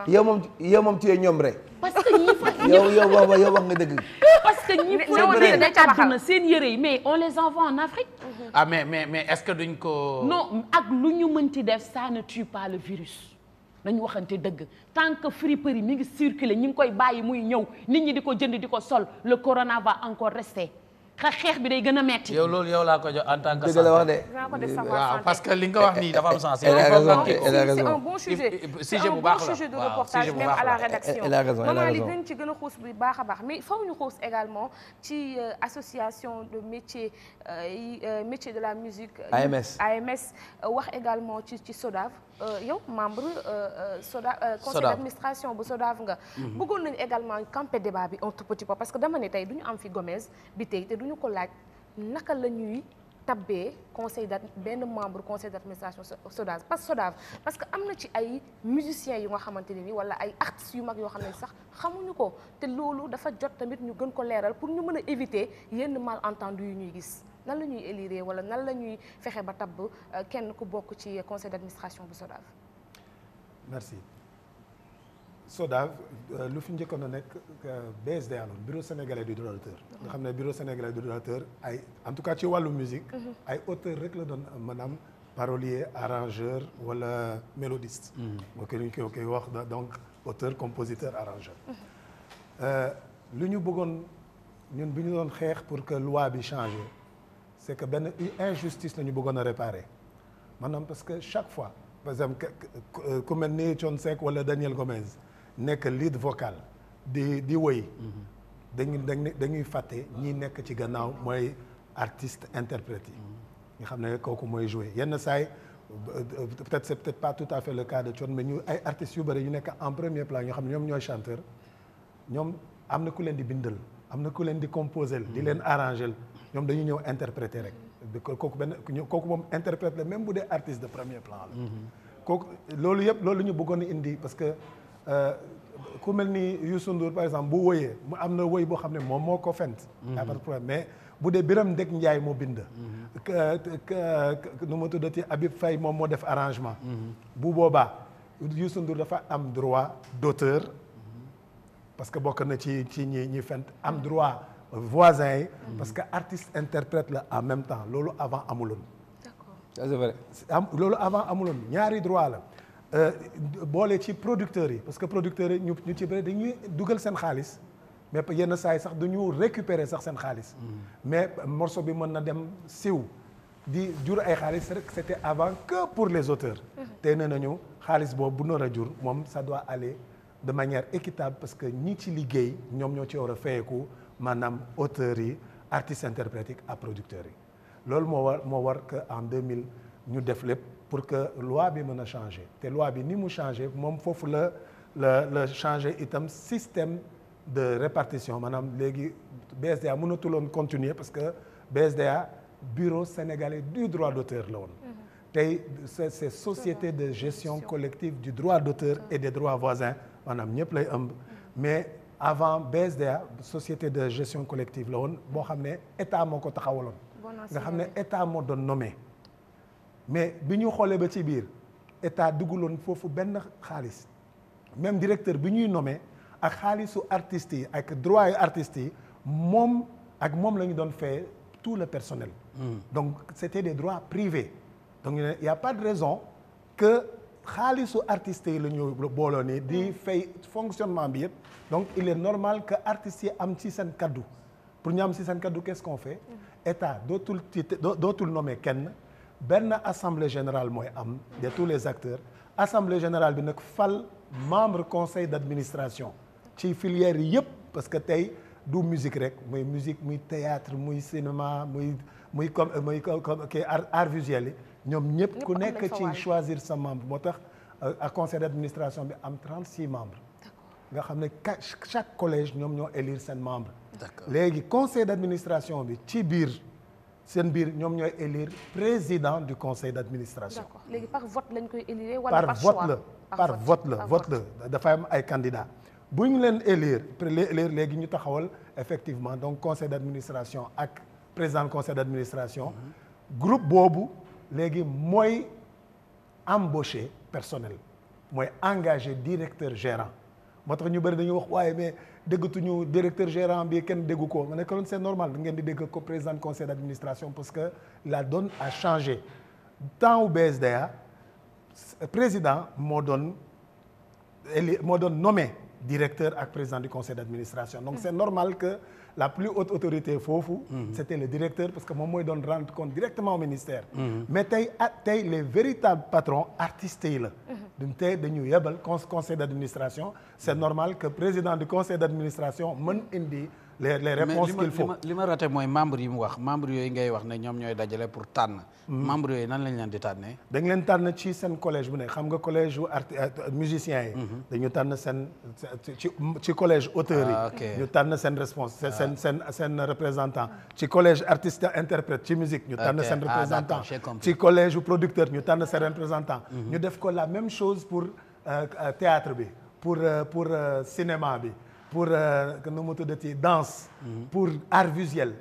yow moom tu es ñoom rek. parce que ñi fa yow wax nga dëgg. parce que ñi fa àdduna seen yëre yi mais on les envoie en Afrique. ah mais est-ce que duñ ko. non ak lu ñu mënti def ça ne tue pas le virus. nañu waxante dëgg tant que friperie mi ngi circuler ñi ngi koy bàyyi muy ñëw nit ñi di ko jënd di ko sol le corona va encore rester xeex bi day gën a metti. yow loolu yow laa ko jox en tant que. dëgg la wax de. waaw parce que li nga wax nii dafa am sens. c'est un bon sujet. sujet bu baax la sujet de reportage même à la rédaction. elle a raison maman li gën ci gën a xuus bu baax a baax mais faw ñu xuus également ci association de métier métier de la musique. AMS wax également ci SODAV yow membre conseil d'administration bu SODAV nga. bëggoon nañu également camper débat bi un tout petit peu parce que dama ne tey du ñu am fi Gomez bi tey te duñu ko laaj naka la ñuy tabbee benn membre conseil d'administration SODAV parce que am na ci ay musiciens yu nga xamante ne ni wala ay artistes yu mag yoo xam ne sax xamuñu ko te loolu dafa jot tamit ñu gën ko leeral pour ñu mën a éviter yenn malentendus yu ñuy gis nan la ñuy élire wala nan la ñuy fexe ba tabb kenn ku bokk ci conseil d'administration bu SODAV. merci. SODAV lu fi njëkkoon a nekk BSDA loon bureau sénégalais du droit d'auteur nga xam ne bureau sénégalais du droit d'auteur ay en tout cas ci wàllu musique ay auteur rek la doon maanaam parolier arrangeur wala mélodiste moo koy wax donc auteur compositeur arrangeur lu ñu bëggoon ñun bi ñu doon xeex pour que loi bi changé c'est que benn injustice la ñu bëggoon a réparer maanaam parce que chaque fois par exemple ku mel ni Thione Seck wala Daniel Gomez nekk lead vocal di woy dañuy fàtte ñi nekk ci gannaaw mooy artiste interprète yi nga xam ne kooku mooy jouer yenn saay peut-être c'est peut-être pas tout à fait le cas de Thione mais ñu ay artistes yu bëri yu nekk en premier plan ñoo xam ne ñoom ñooy chanteur ñoom am na ku leen di bindal am na ku leen di composer di leen arranger ñoom dañuy ñëw interpréter rek kooku moom interprète la même bu dee artiste de premier plan la kooku loolu yëpp loolu ñu bëggoon a indi parce que ku mel ni Youssou Ndour par exemple bu woyee mu am na woy boo xam ne moom moo ko fent pas de problème mais bu dee Biram Ndek Njaay moo bind nu ma tuddati Habib Faye moom moo def arrangement bu boobaa Youssou Ndour dafa am droit d'auteur parce que bokk na ci ñi fent am droit voisins yi parce que artiste interprète la en même temps loolu avant amuloon ça c'est vrai loolu avant amuloon ñaari droit la boole ci producteurs yi parce que producteurs yi ñu ci bëri dañuy dugal seen xaalis mais yenn saa yi sax duñu récupérer sax seen xaalis mais morceau bi mën na dem siw di jur ay xaalis rek c'était avant que pour les auteurs tey nee nañu xaalis boobu bu nar a jur moom ça doit aller de manière équitable parce que ñi ci liggéey ñoom ñoo ci war a fayeeku maanaam auteurs yi artistes interprètes yi ak producteurs yi loolu moo war que en 2000 ñu def lépp pour que loi bi mën a changer te loi bi ni mu changer moom foofu la changer itam système de répartition maanaam léegi BSDA mënatuloon continuer parce que BSDA bureau sénégalais du droit d'auteur la woon tey c'est société de gestion collective du droit d'auteur et des droits voisins maanaam ñëpp lay ëmb mais avant BSDA société de gestion collective la woon boo xam ne état moo ko taxawaloon nga xam ne état moo doon nommé mais bi ñu xoolee ba ci biir état dugguloon foofu benn xaalis même directeur bi ñuy nommé ak xaalisu artistes yi ak droit yu artistes yi moom la ñu doon fay tout le personnel. Donc c'était des droits privés. Donc il y a pas de raison que xaalisu artistes yi la ñu booloo nii di fay fonctionnement bi yëpp. Donc il est normal que artistes yi am ci seen kaddu pour ñu am ci seen kaddu qu'est-ce qu'on fait? État dootul nommer kenn benn assemblée générale mooy am de tous les acteurs assemblée générale bi nag fal membre conseil d'administration ci filière yi yëpp parce que tey du musique rek muy musique muy théâtre muy cinéma muy art visuel yi ñoom ñëpp ku nekk ci choisir sa membre moo tax à conseil d'administration bi am 36 membres nga xam ne chaque collège ñoom ñoo élire seen membre léegi conseil d'administration bi ci biir seen biir ñoom ñooy élire président du conseil d'administration. D'accord léegi par vote lañ koy élire wala par choix par vote la dafa am ay candidats bu ñu leen élire léegi ñu taxawal effectivement donc conseil d'administration ak président du conseil d'administration groupe boobu léegi mooy embaucher personnel mooy engager directeur gérant moo tax ñu bëri dañuy wax waaye mais déggatuñu directeur gérant bi kenn déggu ko ma ne ko c'est normal ngeen di dégg ko président du conseil d'administration parce que la donne a changé temps au BSDA président moo doon nommé directeur ak président du conseil d'administration donc c'est normal que la plus haute autorité foofu c'était le directeur parce que moom mooy doon rendre compte directement au ministère mais tey les véritables patrons artistes yi la tey dañu yebal conseil d'administration c'est normal que président du conseil d'administration mën indi les réponses qu'il faut li ma raté mooy membre yi mu wax membre yooyu ngay wax ne ñoom ñooy dajale pour tànn membre yooyu nan lañ leen di tànnee dañ leen tànn ci seen collège bu ne xam nga collège u musiciens yi dañu tànn seen ci collège auteurs yi ñu tànn seen seen représentant ci collège artiste interprète ci musique ñu tànn seen représentant ci collège u producteur ñu tànn seen représentant ñu def ko la même chose pour théâtre bi pour cinéma bi pour nu mu tuddati danse pour art visuel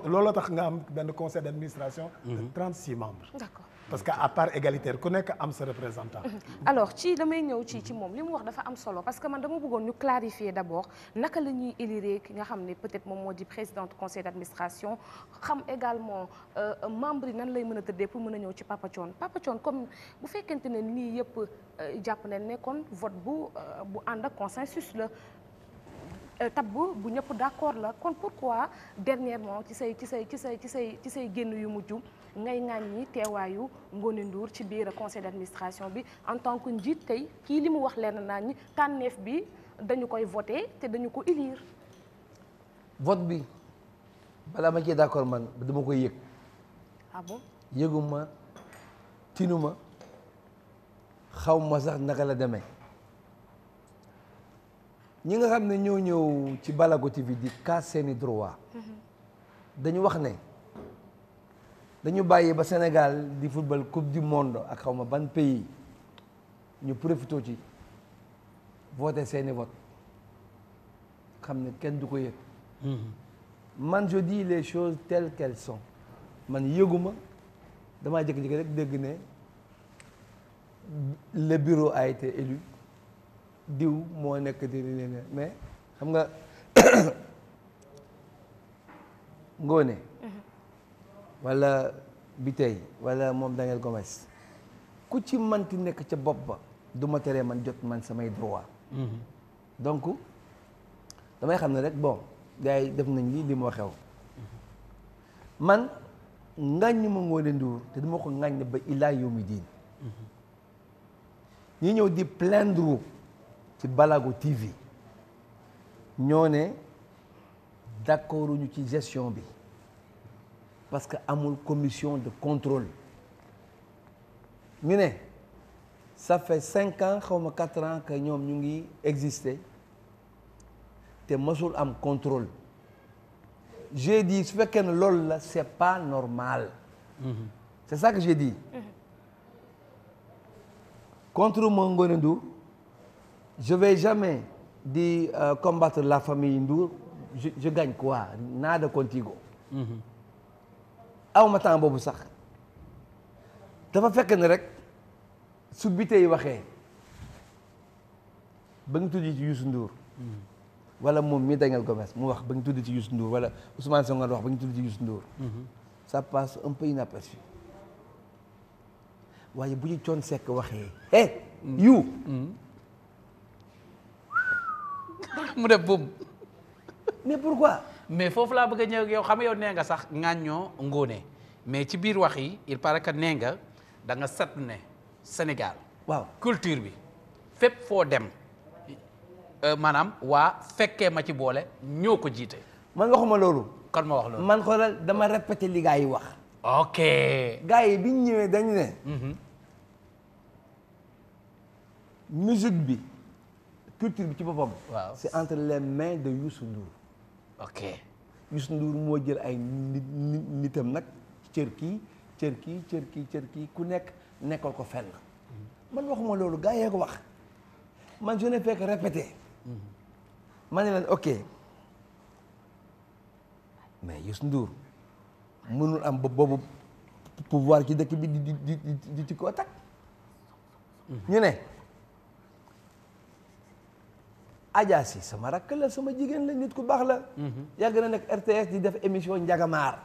looloo tax nga am benn conseil d'administration de 36 membres. D'accord. Parce que à part égalitaire ku nekk am sa représentant. alors ci damay ñëw ci moom li mu wax dafa am solo parce que man dama bëggoon ñu clarifier d'abord naka la ñuy élire ki nga xam ne peut-être moom moo di président du conseil d'administration xam également membre yi nan lay mën a tëddee pour mën a ñëw ci Papa Thione comme bu fekkente ne nii yëpp jàpp nañ ne kon vote bu ànd ak consensus la. tab bu ñëpp d'accord la kon pourquoi dernièrement ci say génn yu mujj ngay ŋàññi teewaayu Ngoné Ndour ci biir conseil d'administration bi en tant que njiit tey kii li mu wax leen naa ñi tànneef bi dañu koy voter te dañu ko élire. vote bi balaa ma cee d'accord man dama koy yëg. ah bon yëguma tinuma xawma sax naka la demee. ñi nga xam ne ñoo ñëw ci Balago TV di kaas seeni droit dañu wax ne dañu bàyyi ba Sénégal di football coupe du monde ak xawma ban pays ñu profité ci voter seeni vote xam ne kenn du ko yëg man je dis les choses telles qu'elles sont man yëguma damaa jékki-jékki rek dégg ne le bureau a été élu diw moo nekk di mais xam nga Ngoné wala Biteye wala moom Daniel Gomes ku ci manti nekk ca bopp ba du ma teree man jot man samay droit donc damay xam ne rek bon gars yi def nañ li moo xew man ŋàññ ma Ngoné Ndour te dama ko ŋàññ ba ilaa yawmi diin ñi ñëw di plaindre ci Balago TV ñoo ne d'accord ñu ci gestion bi parce que amul commission de contrôle ñu ne ça fait 5 ans xawma 4 ans que ñoom ñu ngi exister te mësul am contrôle j'ai dit su fekkee ne loolu la c'est pas normal c'est ça que j'ai dit contre moi Ngoné Ndour je vais jamais di combattre la famille Ndour je gagne quoi nada contigo aw ma temps boobu sax dafa fekk ne rek su Biteye waxee ba nga tudd ci Youssou Ndour wala moom mi Daniel Gomes mu wax ba nga tudd ci Youssou Ndour wala Ousmane Senghor wax ba nga tudd ci Youssou Ndour ça passe un peu inaperçu waaye bu ñu Thione Seck waxee you mu def buum mais pourquoi mais foofu laa bëgg a ñëw yow xam yow nee nga sax ŋàññoo ngóone mais ci biir wax yi il paraît que nee nga da nga seetlu ne Sénégal waaw culture bi fépp foo dem maanaam waa fekkee ma ci boole ñoo ko jiite. man waxuma loolu. kan ma wax loolu. man xoolal dama répété li gars yi wax. ok. gars yi bi ñu ñëwee dañu ne. musique bi culture bi ci boppam. waaw c'est entre les mains de Youssou Ndour. ok. Youssou Ndour moo jël ay nitam nag cër kii ku nekk nekkal ko fenn. man waxuma loolu gars yee ko wax man je ne fais que répéter. ma ne leen ok mais Youssou Ndour mënul am boobu pouvoir ci dëkk bi di ci ko attaque. ñu ne Adja si sama rakk la sama jigéen la nit ku baax la. yàgg na nekk RTS di def émission Njagamaar.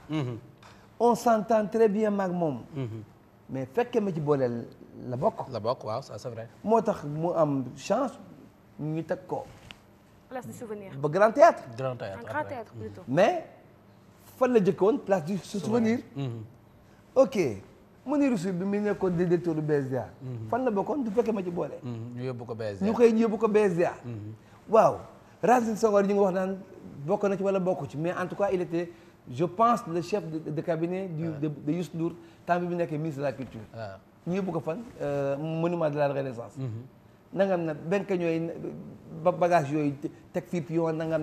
on s'entend très bien maag moom. mais fekkee ma ci booleel la bokk. la bokk waaw ça c'est vrai. moo tax mu am chance ñu teg ko. place du souvenir. ba Grand Théâtre. Grand Théâtre un Grand Théâtre plutôt. mais fan la jëkkoon place du souvenir. ok Mounirou Sy bi mu nekkoon directeur du BSDA. fan la bokkoon du fekkee ma ci boole. ñu yóbbu ko BSDA. ñu koy yóbbu ko BSDA. waaw Racine Senghor ñu ngi wax naan bokk na ci wala bokku ci mais en tout cas il était je pense le chef de cabinet de Youssou Ndour temps bi mu nekkee ministre de la culture. waaw ñu yóbbu ko fan monument de la Renaissance. nangam na benn ñooy bagage yooyu teg fii pion nangam.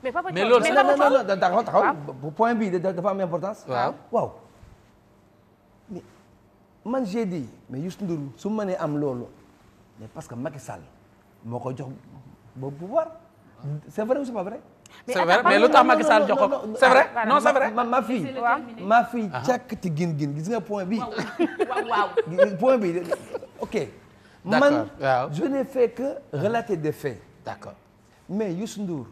mais Papa mais loolu non taxaw point bii dafa am importance. waaw mais man j'ai dit mais Youssou Ndour su ma mënee am loolu mais parce que Macky Sall moo ko jox boobu pouvoir c'est vrai ou c'est pas vrai. c'est vrai mais lu tax Macky Sall jox ko c'est vrai non c'est vrai. ma fille càkkati gin gis nga point bi. waaw point bi ok. man je n'ai fait que relater des faits. d'accord mais Youssou Ndour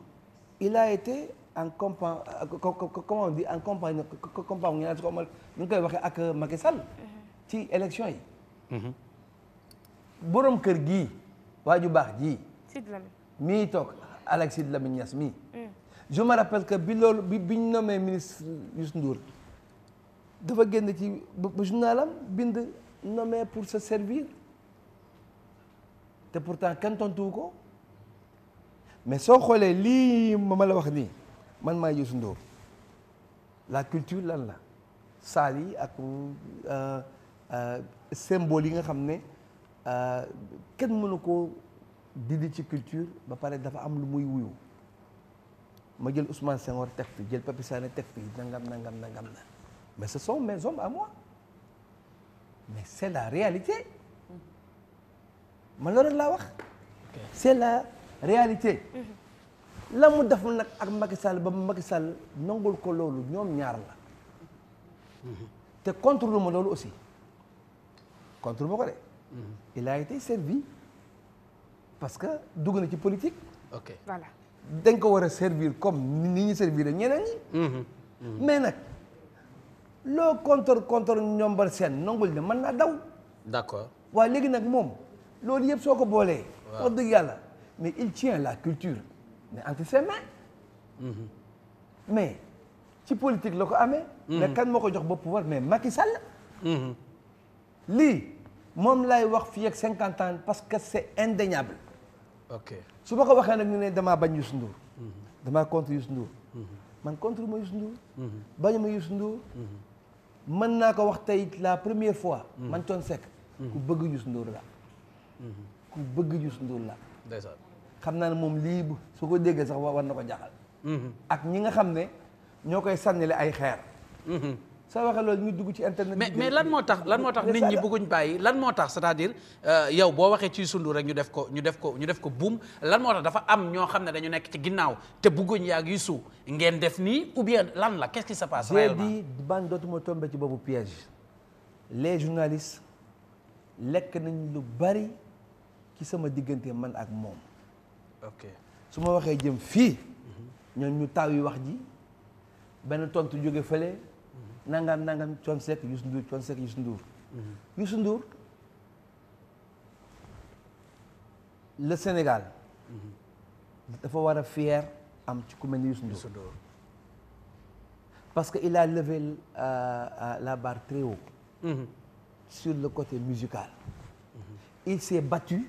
il a été en comment on dit en compagnie ñu koy waxee ak Macky Sall ci élection yi. borom kër gii waa ju baax ji. mii toog Alex Sidy Lamine Niass mii. je me rappelle que bi ñu nommé ministre Youssou Ndour dafa génn ci ba journalam bind nommé pour se servir. te pourtant kenn tontuwu ko mais soo xoolee lii ma la wax nii man maa Youssou Ndour la culture lan la saal yi ak symbole yi nga xam ne kenn mënu koo dindi ci culture ba pare dafa am lu muy wuyu ma jël Ousmane Senghor teg fi jël Papi Sané teg fi nangam na mais ce sont mes hommes à moi mais c'est la réalité man loolu laa wax c'est la réalité la mu def nag ak Macky Sall ba Macky Sall nangul ko loolu ñoom ñaar la te contre lu ma loolu aussi contre ma ko de il a été servi parce que dugg na ci politique ok voilà dañ ko war a servir comme ni ñu servir ñeneen ñi mais nag loo contre ñombal seen nangul ne mën naa daw d'accord waaw léegi nag moom loolu yëpp soo ko boolee. wax dëgg yàlla mais il tient la culture mais entre ses mains. mais ci politique la ko amee. mais kan moo ko jox ba pouvoir mais Macky Sall. lii moom lay wax fii ak 50 ans parce que c'est indéniable. ok su ma ko waxee nag ñu ne damaa bañ Youssou Ndour. damaa contre Youssou Ndour. man contre ma Youssou Ndour. bañu ma Youssou Ndour. mën naa ko wax tey la première fois. man Thione Seck. ku bëgg Youssou Ndour la. ku bëgg Youssou Ndour la. ndeysaan xam naa ne moom lii su ko déggee sax war na ko jaxal. ak ñi nga xam ne ñoo koy sànnile ay xeer. soo waxee loolu ñu dugg ci internet. mais lan moo tax nit ñi bëgguñ bàyyi lan moo tax c'est-à-dire yow boo waxee ci Youssou Ndour rek ñu def ko buum lan moo tax dafa am ñoo xam ne dañu nekk ci ginnaaw te bëgguñ yaag Youssou ngeen def nii ou bien lan la qu'est-ce qui se passe réellement. j'ai dit ban dootuma tombé ci boobu piège les journalistes lekk nañ lu bari ci sama diggante man ak moom ok su ma waxee jëm fii ñoom ñu taw yi wax ji benn tontu jóge fële nangam Thione Seck Youssou Ndour Thione Seck Youssou Ndour Youssou Ndour le Sénégal dafa war a fier am ci ku mel ni Youssou Ndour parce que il a levé la barre très haut sur le côté musical il s'est battu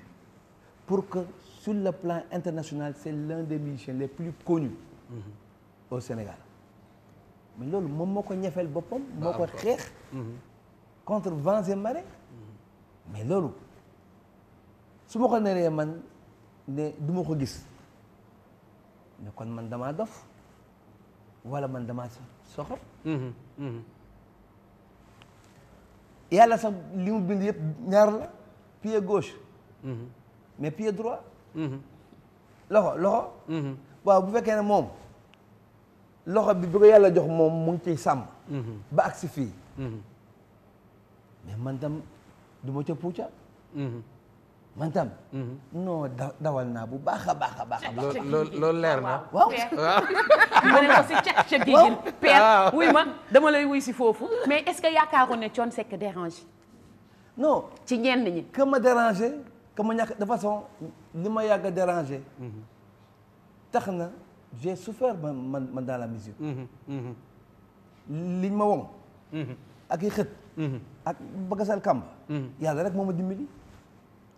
pour que sur le plan international c'est l'un des musiciens les plus connus au Sénégal mais loolu moom moo ko ñefeel boppam moo ko xeex contre vents et marées mais loolu su ma ko neree man ne du ma ko gis ne kon man damaa dof wala man damaa soxor yàlla sax li mu bind yëpp ñaar la pied gauche mais pied droit loxo waaw bu fekkee ne moom loxo bi ko yàlla jox moom mu ngi ciy sàmm ba agsi fii mais man tam du ma ca puuca man tam non dawal naa bu baax a baax a baax loolu leer na waaw ma ne ko si ca géejin père wuy ma dama lay wuy si foofu mais est-ce que yaakaaroon ne Thione Seck dérange non ci ñenn ñi que ma déranger que ma ñàkk de façon li ma yàgg a déranger tax na j'ai souffert man dans la musique liñ ma woŋ ak i xët ak bagasal kàmb yàlla rek moo ma dimbali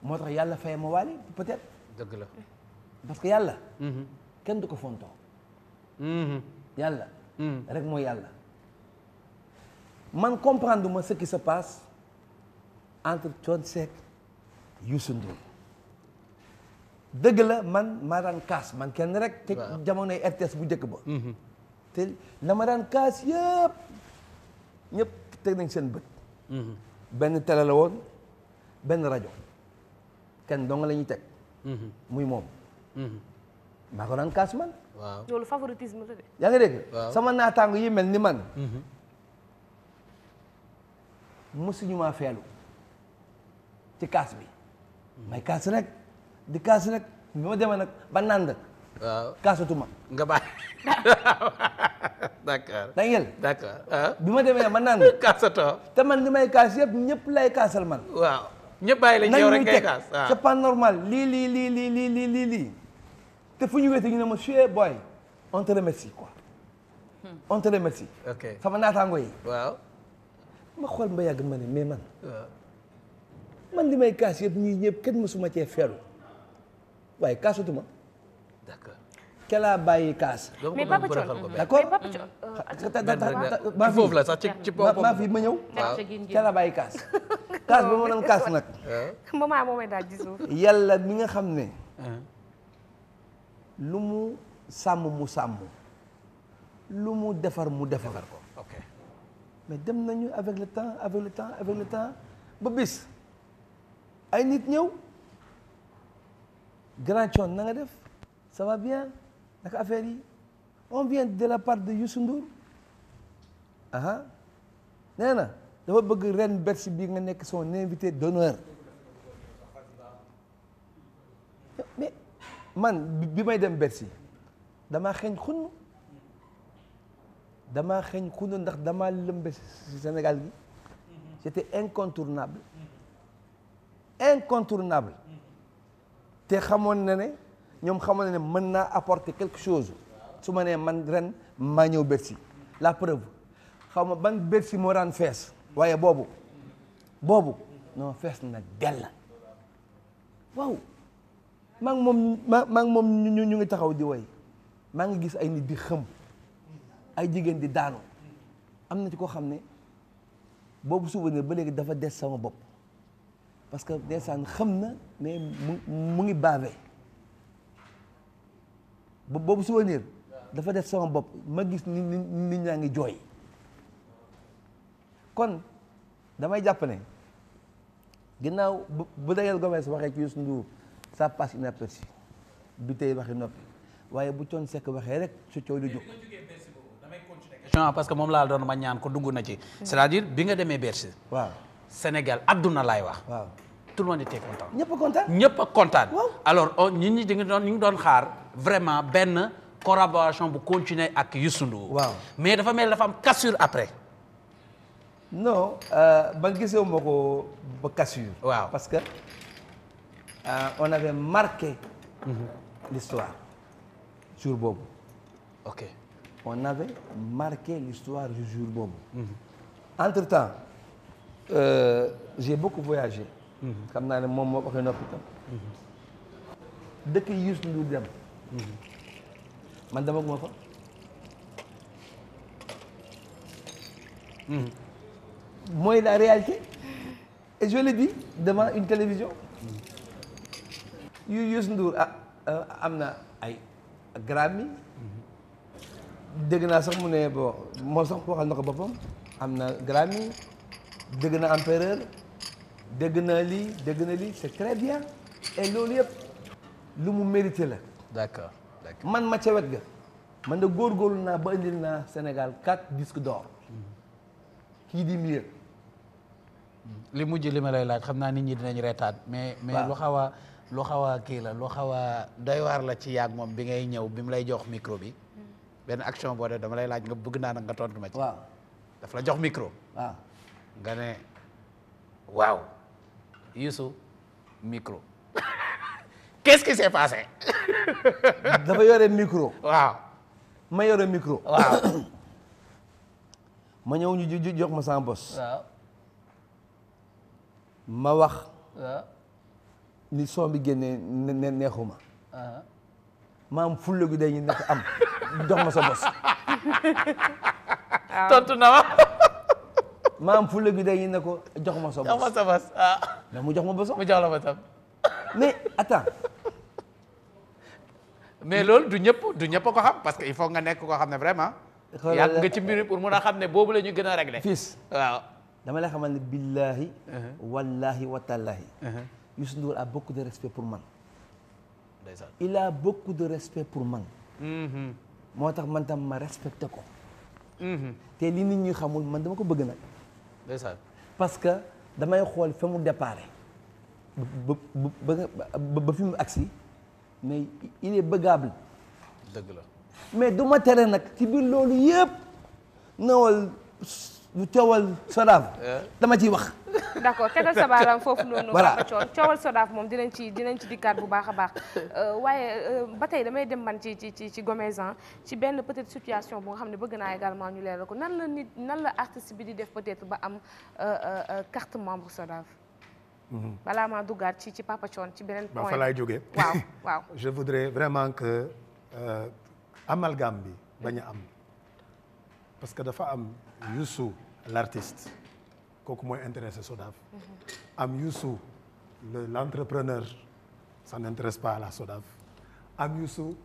moo tax yàlla fay ma waali peut-être dëgg la parce que yàlla kenn du ko fontoo yàlla rek mooy yàlla man comprendre ma ce qui se passe entre Thione Seck Youssou Ndour dëgg la man maa daan kaas man kenn rek te jamonoy RTS bu njëkk ba te la ma daan kaas yëpp ñëpp teg nañ seen bët benn télé la woon benn rajo kenn dong la ñuy teg muy moom maa ko daan kaas man waaw loolu favoritisme la de. yaa ngi dégg sama naataango yi mel ni man mosuñu maa feelu ci kaas bi may kaas rek di kaas rek bi ma demee nag ba nand waaw kaasatuma nga bàyyi d'accord da ngeen d'accord bi ma demee ba nand kaasatoo te man li may kaas yëpp ñëpp lay kaasal man waaw ñëpp bàyyi lañ yow rek ngay kaas waaw c'est pas normal lii te fu ñu wéete ñu ne ma chie boy on te remercie quoi on te remercie ok sama naataango yi waaw ma xool ba yàgg ma ne mais man waaw man li may kaas yëpp ñii ñëpp kenn mësuma cee feelu waaye kaasatuma d'accord ke laa bàyyi kaas mais Papa Thione d'accord mais Papa Thione maa foofu la sax ci boppam maa fi ma ñëw ke laa bàyyi kaas kaas ba ma doon kaas nag maman moomay daal di suuf yàlla mi nga xam ne lu mu sàmm mu sàmm lu mu defar mu defar ko ok mais dem nañu avec le temps ba bis ay nit ñëw grand Thione na nga def ça va bien naka affaire yi on vient de la part de Youssou Ndour aha nee na dafa bëgg ren Bercy bi nga nekk son invité d'honneur mais man bi may dem Bercy damaa xeeñ xunn ndax damaa lëmbe ci Sénégal gi c'était incontournable te xamoon na ne ñoom xamoon na ne mën naa apporter quelque chose su ma nee man ren maa ñëw Bercy la preuve xaw ma ban Bercy moo daan fees waaye boobu non fees na dell waaw maa ngi moom ñu ngi taxaw di woy maa ngi gis ay nit di xëm ay jigéen di daanu am na ci koo xam ne boobu souvenir ba léegi dafa des sama bopp parce que ndeysaan xam na mais mu ngi baave boobu souvenir dafa des sama bopp ma gis nit ñaa ngi jooy kon damay jàpp ne ginnaaw bu Daniel Gomes waxee ci Youssou Ndour ça passe inaperçu bi tey waxi noppi waaye bu Thione Seck waxee rek su coow di jóg parce que moom laa doon ma ñaan ko dugg na ci c'est-à-dire bi nga demee Bercy waaw Sénégal adduna laay wax waaw tout le monde était content. ñëpp a kontaan. ñëpp a kontaan. waaw alors nit ñi ñu ngi doon xaar vraiment benn collaboration bu continuer ak Youssou Ndour. waaw mais dafa mel dafa am cassure après. non ba gisee ma ko ba cassure. waaw parce que on avait marqué. l'histoire jour boobu. ok on avait marqué l'histoire du jour boobu. entre-temps j'ai beaucoup voyagé. xam naa ne moom moo waxee noppi tam. dëkk yi Youssou Ndour dem. man demaguma fa. mooy la réalité. et je le dis devant une télévision. Youssou Ndour am na ay Grammy. dégg naa sax mu ne bon moom sax waxal na ko boppam am na Grammy dégg na Empereur dégg na lii c'est très bien et loolu yëpp lu mu mérité la. d'accord man ma ca wet ga man de góorgóorlu naa ba indil naa Sénégal 4 disques d'or kii di mieux. li mujj li ma lay laaj xam naa nit ñi dinañ reetaat mais lu xaw a kii la lu xaw a doy waar la ci yaag moom bi ngay ñëw bi mu lay jox micro bi. benn action boo def dama lay laaj nga bëgg naa nag nga tontu ma ci. waaw daf la jox micro. waaw nga ne waaw Youssou micro. qu'est-ce qui s'est passé. dafa yore micro. waaw. ma yore micro. waaw. ma ñëw ñu jox ma sama bos. waaw. ma wax. waaw. ni son bi génnee neexuma. ma am fulla gi dañuy nekk am jox ma sa bos. tontu na ma. ma am fulla gi dañuy ne ko jox ma sa bos. jox ma sa bos mais mu jox ma bosam. mu jox la bosam. mais attends. mais loolu du ñëpp ko xam parce que il faut nga nekk koo xam ne vraiment. yàgg nga ci mbir pour mun a xam ne boobu la ñu gën a régler. fils waaw. dama lay xamal ne billahi. wallahi wa tallahi. Youssou Ndour a beaucoup de respect pour man. il a beaucoup de respect pour man. moo tax man tam ma respecté ko. te li nit ñi xamul man dama ko bëgg nag. ndeysaan. parce que damay xool fa mu déparé ba fi mu agsi mais il est bëggable. dëgg la. mais du ma tere nag ci biir loolu yëpp nawal lu coowal Sodav dama ciy wax. d'accord tegal sa baaraam foofu noonu. voilà Papa coowal Sodav moom dinañ ci dikkaat bu baax a baax waaye ba tey damay dem man ci Gomezan ci benn peut-être situation bu nga xam ne bëgg naa également ñu leeral ko nan la artiste bi di def peut-être ba am carte membre Sodav. balaa maa duggaat ci Papa Thione ci beneen point. ba fa laay jógee. waaw je voudrais vraiment que amalgame bi bañ a am parce que dafa am Youssou l'artiste kooku mooy intéressé Sodav. am Youssou l'entrepreneur ça n'intéresse pas à la Sodav. am Youssou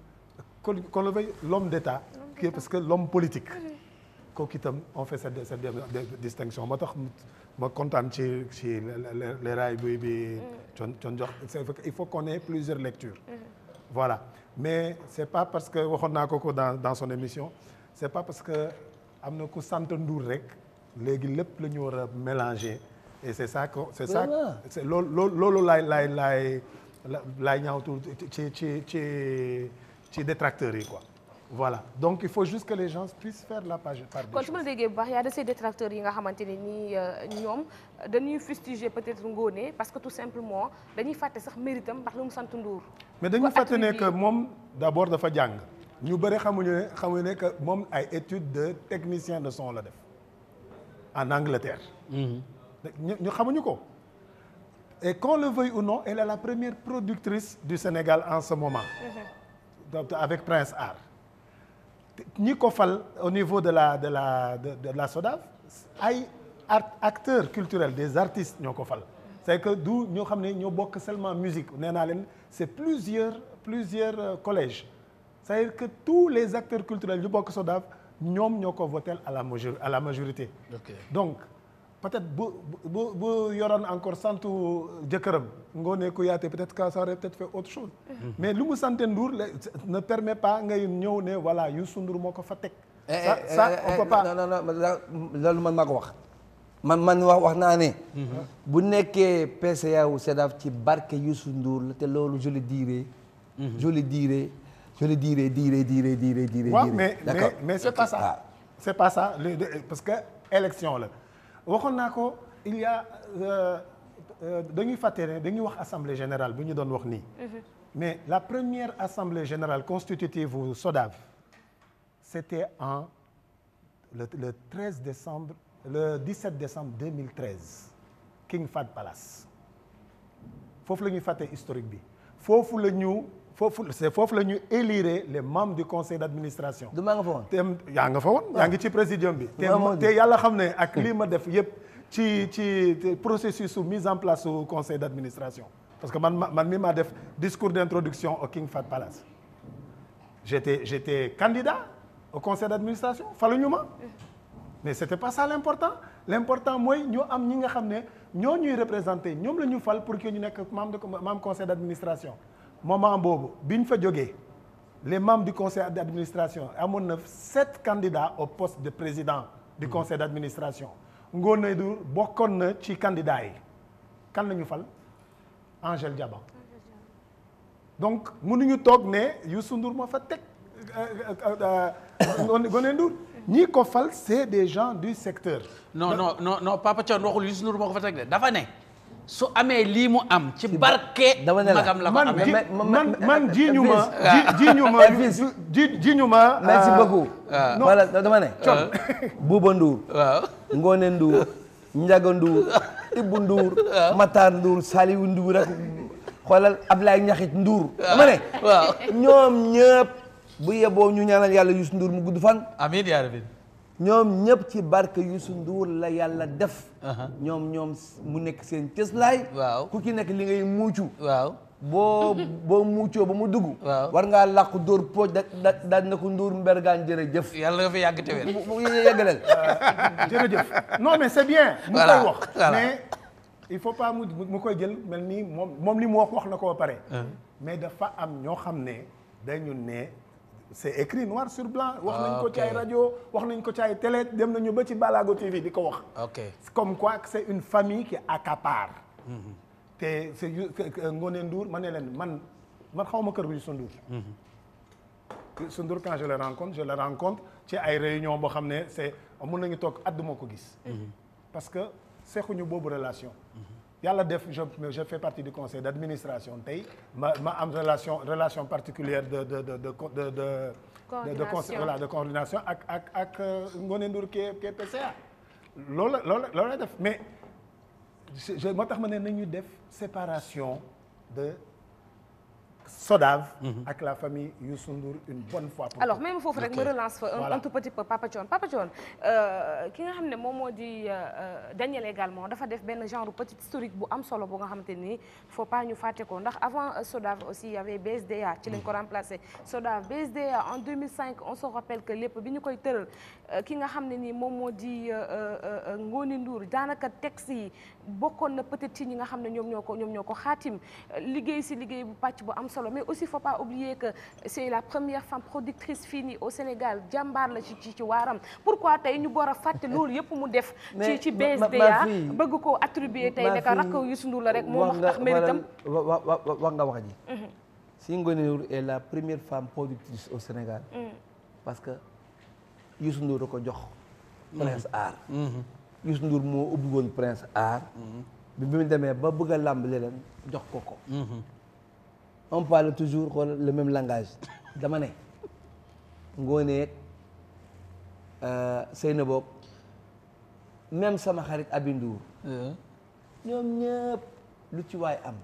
qu'on le veuille l'homme d'État qui est parce que l'homme politique kooku itam on fait cette distinction moo tax ma kontaan ci les rails bi con jox il faut qu'on ait plusieurs lectures. voilà mais c'est pas parce que waxoon naa ko dans son émission c'est pas parce que am na ku sant Ndour rek léegi lépp la ñu war a mélanger et c'est ça que c'est ça c'est loolu laay ñaawtu ci détracteurs yi quoi. voilà donc il faut juste que les gens puissent faire la part des choses. kon su ma déggee bu baax y a de ces détracteurs yi nga xamante ne nii ñoom dañuy fustiger peut-être Ngoné parce que tout simplement dañuy fàtte sax méritam ndax lu mu sant Ndour. mais dañuy fàtte ne que moom d'abord dafa jàng. ñu bëri xamuñu ne que moom ay études de technicien de son la def en Angleterre. ñu xamuñu ko. et qu'on le veuille ou non elle est la première productrice du Sénégal en ce moment. avec Prince Art. ñi ko fal au niveau de la Sodav ay acteurs culturels des artistes ñoo ko fal c'est que du ñoo xam ne ñoo bokk seulement musique nee naa leen c'est plusieurs collèges c'est-à-dire que tous les acteurs culturels yu bokk Sodav ñoom ñoo ko voté à la majorité. Okay. donc peut-être bu yoroon encore santu jëkkëram Ngoné Kouyaté peut-être que ça aurait peut-être fait autre chose. mais lu mu sant Ndour ne permet pas ngay ñëw ne voilà Youssou Ndour moo ko fa teg. ça on peut pas non loolu man maa ko wax. man wax naa ne. bu nekkee PCA wu SEDAF ci barke Youssou Ndour la te loolu je le dirai. waaw mais c'est pas ça. c'est pas ça parce que élection la waxoon naa ko il y a dañuy fàtte ne dañuy wax assemblée générale bu ñu doon wax nii. mais la première assemblée générale constitutive au SODAV c'était le 13 décembre le 17 décembre 2013 King Fahd Palace foofu la ñuy fàtte historique bi foofu la ñu élire les membres du conseil d'administration. du maa nga fa woon. yaa nga fa woon. yaa ngi ci présidium bi. te yàlla xam ne ak lii ma def yëpp ci processus su mise en place su conseil d'administration. parce que man mi maa def discours d'introduction au King Fahd Palace. j'étais candidat au conseil d'administration faluñu ma. mais c'était pas ça l'important mooy ñu am ñi nga xam ne ñoo ñuy représenter ñoom la ñu fal pour que ñu nekk membre conseil d'administration. moment boobu bi ñu fa jógee les membres du conseil d'administration amoon na 7 candidats au poste de président du conseil d'administration Ngoné Ndour bokkoon na ci candidats yi kan la ñu fal Angèle Diaba donc mënuñu toog ne Youssou Ndour moo fa teg Ngoné Ndour ñi ko fal c'est des gens du secteur. non Papa Thione waxul Youssou Ndour moo ko fa teg de dafa ne. su amee lii mu am ci barke. magam la ko amee man jiiñu ma. merci beaucoup. voilà dama ne. Bouba Ndour. waaw Ngoné Ndour. Ndiaga Ndour. Ibou Ndour. Matar Ndour Saliou Ndour ak xoolal Ablaye Ñaxit Ndour. dama ne. waaw ñoom ñëpp bu yeboo ñu ñaanal yàlla Youssou Ndour mu gudd fan. amiin yaa rabbi. ñoom ñëpp ci barke Youssou Ndour la yàlla def. ñoom mu nekk seen cëslaay. waaw ku ci nekk li ngay muucu. waaw boo muucoo ba mu dugg. waaw war ngaa làqu dóor pooj daal na ko Ndour Mbergane jërëjëf. yàlla nga fi yàgg te wér. mu yeggaleel. jërëjëf non mais c'est bien. mu koy wax mais il faut pas mu koy jël mel ni moom li mu wax na ko ba pare. mais dafa am ñoo xam ne dañu ne. c'est écrit noir sur blanc. wax nañ ko ci ay rajo wax nañ ko ci ay télé dem nañu ba ci Balago TV di ko wax. ok comme quoi que c'est une famille qui accapare. te c'est Ngoné Ndour ma ne leen man xaw ma kër bu Youssou Ndour. Youssou Ndour quand je le rencontre ci ay réunion boo xam ne c'est mën nañu toog at du ma ko gis. parce que seexuñu boobu relation. yàlla def je fais partie du conseil d'administration tey ma am relation particulière de coordination ak Ngoné Ndour qui est PCA loolu la def mais moo tax ma ne nañu def séparation de SODAV ak la famille Youssou Ndour une bonne fois pour alors même foofu rek ma relance fa un tout petit peu Papa Thione ki nga xam ne moom moo di Daniel également dafa def benn genre petit historique bu am solo bu nga xamante ni faut pas ñu fàtte ko ndax avant SODAV aussi il y avait BSDA ci lañ ko remplacé SODAV BSDA en 2005 on se rappelle que lépp bi ñu koy tëral ki nga xam ne ni moom moo di Ngoné Ndour daanaka texte yi bokkoon na peut-être ci ñi nga xam ne ñoom ñoo ko xaatim liggéey bu pàcc bu am solo mais aussi faut pas oublier que c'est la première femme productrice fii nii au Sénégal jàmbaar la ci waaram pourquoi tey ñu boor a fàtte loolu yëpp mu def ci BSDA bëgg koo attribuer tey neka rakk Youssou Ndour la rek moo tax méritam wax nga wax ji si Ngoné Ndour est la première femme productrice au Sénégal parce que Youssou Ndour da ko jox Prince Art Youssou Ndour moo ubbi woon Prince Art bi mu demee ba bëgg a làmb leen jox ko on parle toujours le même langage dama ne Ngoné Seyna boog même sama xarit Abi Ndour ñoom ñëpp lu ci waay am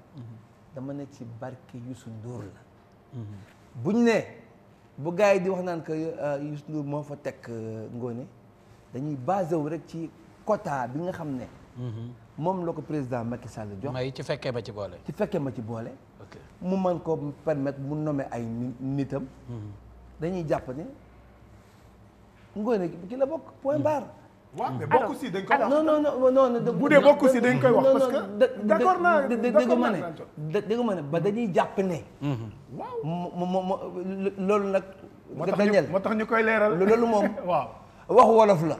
dama ne ci barke Youssou Ndour la buñ ne bu gars yi di wax naan que Youssou Ndour moo fa teg Ngoné dañuy basé wu rek ci quota bi nga xam ne moom la ko président Macky Sall jox may ci fekkee ma ci boole mu mën ko permettre mu nommer ay nitam dañuy jàpp ne Ngoné ki la bokk point barre waaw mais bokk si dañ koy wax non bu dee bokk si dañ koy wax parce que d'accord naa dégg ma ne ba dañuy jàpp ne waaw loolu nag moo tax ñu koy leeral loolu moom waaw waxu wolof la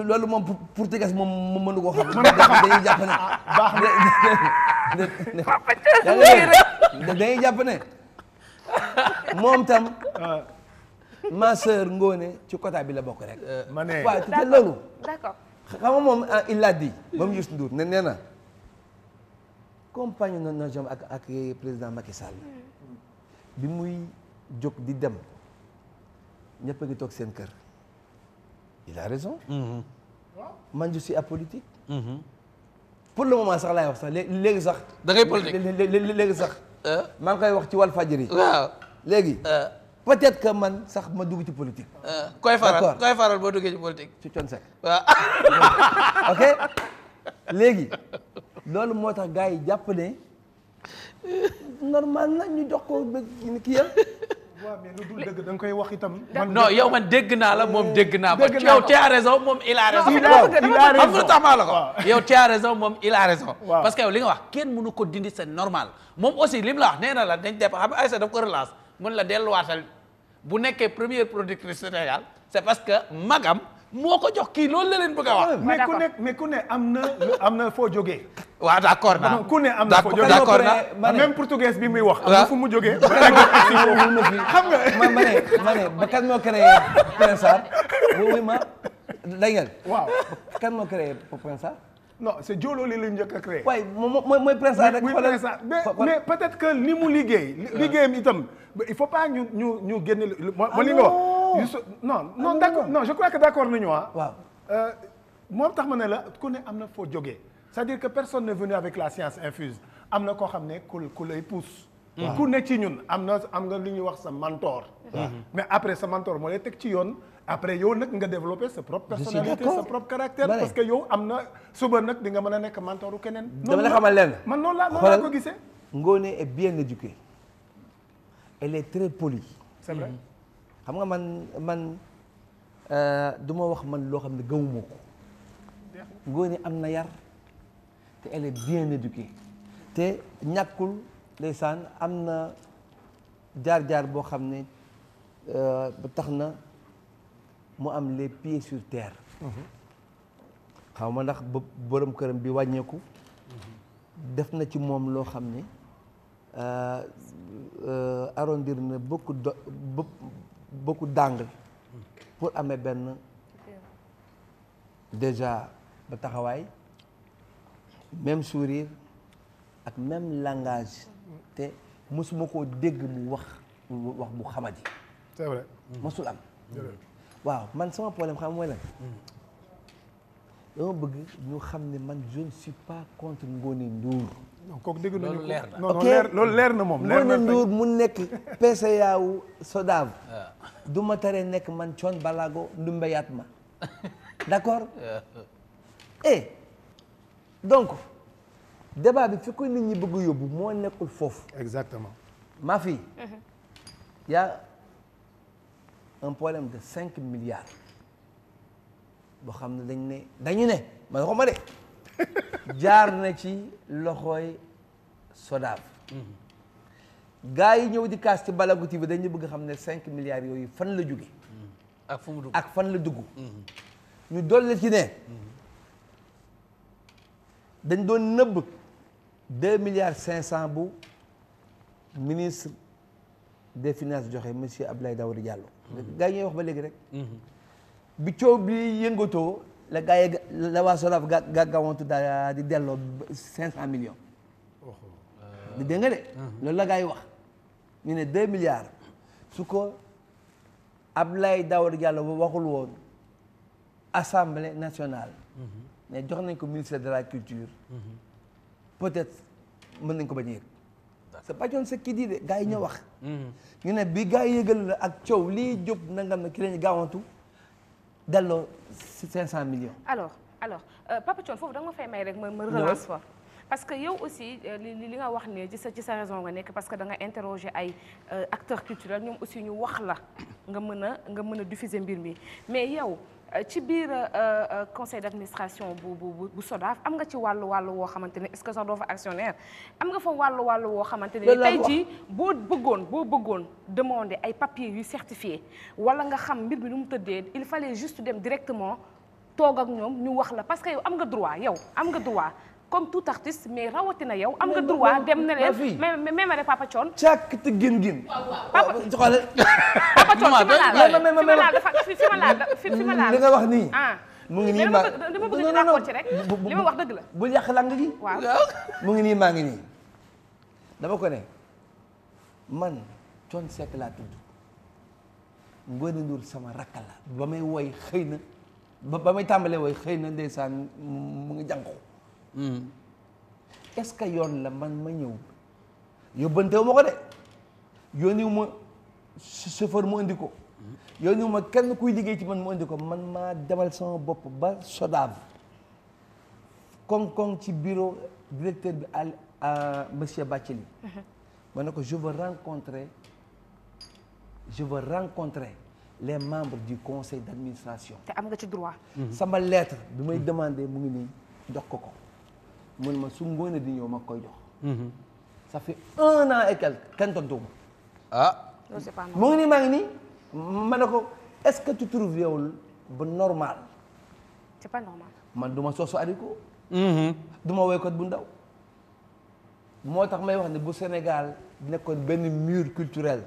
loolu moom portugais moom mënu koo xam dañuy jàpp ne baax na dañuy jàpp ne moom tam ma sœur Ngoné ci côté bi la bokk rek ma ne waaw te loolu d'accord xam nga moom il l'a dit moom Youssou Ndour ne nee na compagnie na jom ak président Macky Sall bi muy jóg di dem ñëpp a ngi toog seen kër il a raison man je suis apolitique pour le moment sax laay wax sax léegi sax da ngay politique léegi sax maa ngi koy wax ci Walfadjri waaw léegi peut-être que man sax ma dugg ci politique koy faral boo duggee ci politique ci Thione Seck waaw ok léegi loolu moo tax gars yi jàpp ne normal na ñu jox ko kii yam waaw mais lu dul dëgg da nga koy wax itam. non yow man dégg naa la moom dégg naa ko. yow tu as raison moom il a raison. xam nga tax maa la ko. yow tu as raison moom il a raison. waaw parce que yow li nga wax kenn mënu ko dindi c'est normal moom aussi li mu la wax nee na la dañ def xam nga Aïssa daf ko relance mën la delluwaatal bu nekkee première productrice Sénégal c'est parce que magam moo ko jox kii loolu la leen bëgg a wax. mais ku ne am na foo jógee. waaw d'accord naa ku ne am na foo jógee d'accord naa même portugais bi muy wax. am na fu mu jógee. xam nga ma ne ba kan moo créé Prince Art oui ma day ngeen. waaw kan moo créé Prince Art. non c'est Jolo li ñu njëkk a créé. waaye mooy Prince Art rek. mais peut-être que ni mu liggéeyam itam il faut pas ñu génne li nga wax. non d'accord non je crois que d'accord nañu waaw moom tax ma ne la ku ne am na foo jógee c'est-à-dire que personne n'est venu avec la science infuse am na koo xam ne ku lay pousse. ku ne ci ñun am nga li ñuy wax sa mentor. mais après sa mentor moo lay teg ci yoon. après yow nag nga développer sa propre personnalité sa propre caractère. parce que yow am na suba nag di nga mën a nekk mentoru keneen. dama la xamal leen man noonu laa ko gisee. Ngoné est bien éduquée. elle est très polie. c'est vrai. xam nga man du ma wax man loo xam ne gëwuma ko. Ngoné am na yar te elle est bien éduquée te ñàkkul ndeysaan am na jaar-jaar boo xam ne ba tax na mu am les pieds sur terre. xaw ma ndax borom këram bi wàññeeku. def na ci moom loo xam ne arrondir na beaucoup d'angles pour amee benn déjà ba taxawaay même sourire ak même langage te mosuma koo dégg mu wax bu xamadi. c'est vrai. mosul am. waaw man sama problème xam mooy lan. dama bëgg ñu xam ne man je ne suis pas contre Ngoné Ndour. non kooku dégg nañu ko leer na. non loolu leer na moom. Ngoné Ndour mu nekk PCA wu SODAV. du ma tere nekk man Thione Ballago Ndoumbé Yatma d'accord. donc débat bi fi ko nit ñi bëgg yóbbu moo nekkul foofu. exactement. ma fille. y a un problème de 5 milliards. boo xam ne dañu ne man waxuma de jaar na ci loxooy SODAV. gars yi ñëw di kaas ci Balago TV dañu bëgg xam ne 5 milliards yooyu fan la jóge ak fu mu dugg ak fan la dugg. ñu dolli ci ne. dañ doon nëbb 2 milliards 500 bu ministre des finances joxe monsieur Abdoulaye Daouda Diallo. gars yi ñuy wax ba léegi rek. bi coow bi yëngatoo la gars yi la waa SODAV gaawantu daal di delloo 500 millions. di dégg nga de. loolu la gars yi wax ñu ne 2 milliards su ko Abdoulaye Daouda Diallo waxul woon assemblée nationale. mais jox nañ ko ministère de la culture. peut-être mën nañ ko bañ a yëg. c'est pas Thione Seck qui dit de gars yi ñoo wax. ñu ne bi gars yi yëgal la ak coow lii jóg nangam na ki lañu gaawantu delloo 500 millions. alors Papa Thione foofu da nga ma fay may rek ma relance fa parce que yow aussi li nga wax ne ci sa raison nga nekk parce que da nga interroger ay acteurs culturels ñoom aussi ñu wax la nga mën a diffuser mbir mi mais yow ci biir conseil d'administration bu SODAV am nga ci wàllu woo xamante ne est-ce que sax doo fa actionnaire am nga fa wàllu woo xamante ne tey jii boo bëggoon demander ay papiers yu certifié wala nga xam mbir bi nu mu tëddee il fallait juste dem directement toog ak ñoom ñu wax la parce que yow am nga droit comme tout artiste mais rawatina yow am nga droit dem ne leen mais ma rek Papa Thione càkk te gin Papa Thione fi ma laal li nga wax nii mu ngi nii dama bëgg ñu d'accord ci rek li ma wax dëgg la bul yàq lang gi waaw mu ngi nii maa ngi nii dama ko ne man Thione Seck laa tudd Ngoné Ndour sama rakk la ba may woy xëy na ba may tàmbalee woy xëy na ndeysaan mu ngi jànku est-ce que yoon la man ma ñëw yóbbantewu ma ko de yónniwu ma chauffeur mu indi ko yónniwu ma kenn kuy liggéey ci man mu indi ko man maa demal sama bopp ba SODAV koŋ ci bureau directeur bi à monsieur Bathily ma ne ko je veux rencontrer les membres du conseil d'administration. te am nga ci droit. sama lettre bi may demander mu ngi nii jox ko mun ma su Ngoné di ñëw ma koy jox. ça fait 1 an et quelque kenn tontu ma. mu ngi nii maa ngi nii ma ne ko est-ce que tu trouves yow ba normal. c'est pas normal. man du ma soosu ariko. du ma woykat bu ndaw. moo tax may wax ne bu Sénégal nekkoon benn mur culturel.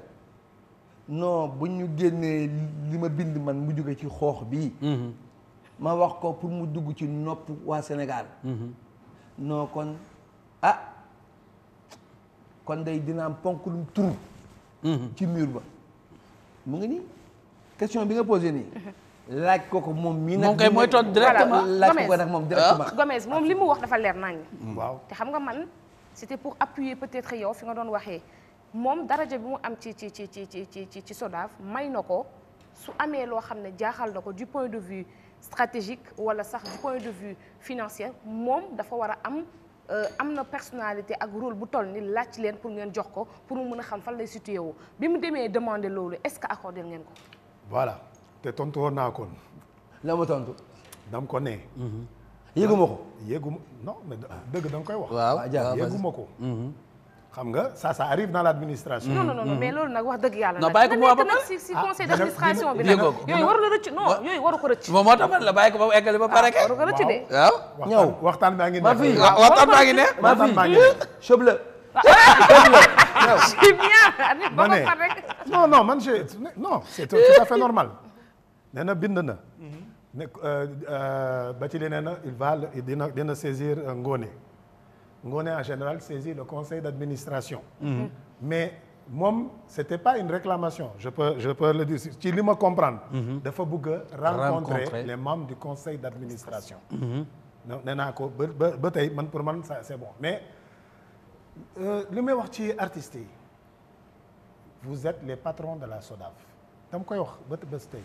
non bu ñu génnee li ma bind man mu jóge ci xoox bii ma wax ko pour mu dugg ci nopp waa Sénégal non kon day dina am ponk lu tur ci mur ba mu ngi nii question bi nga posé nii laaj ko moom mii nag moom kay mooy toog directement laaj ko nag moom directement Gomes moom li mu wax dafa leer nañ waaw te xam nga man c'était pour appuyer peut-être yow fi nga doon waxee moom daraja bi mu am ci SODAV may na ko su amee loo xam ne jaaxal na ko du point de vue stratégique wala sax du point de vue financier moom dafa war a am na personnalité ak rôle bu toll ni laaj leen pour ngeen jox ko pour mu mën a xam fan lay situé woo bi mu demee demander loolu est-ce que accordé ngeen ko. voilà te tontu woon naa ko. la ma tontu. dam ko ne. yëguma ko. yëguma non mais dëgg da nga koy wax. waaw yëguma ko. xam nga ça arrive dans l'administration. non mais loolu nag wax dëgg yàlla. non bàyyi ko mu wax ba pare si conseil d'administration bi nag yooyu waru la rëcc non yooyu waru ko rëcc. moom moo tax man la bàyyi ko ba mu eggali ba pare kay. waru ko rëcc de. waaw ñëw waxtaan baa ngi ne. ma fii waxtaan baa ngi ne. waxtaan baa ngi ne. choble. c'est bien. ma ne non man non c'est tout à fait normal. nee na bind na. ne Bathily nee na il va dina saisir Ngoné. Ngoné en général saisit le conseil d'administration. Mais moom c'était pas une réclamation je peux le dire ci li ma comprendre. dafa bëgg a rencontrer les membres du conseil d'administration. nee naa ko ba tey man pour man ça c'est bon mais li may wax ci artistes yi vous êtes les patrons de la SODAV dama koy wax ba tey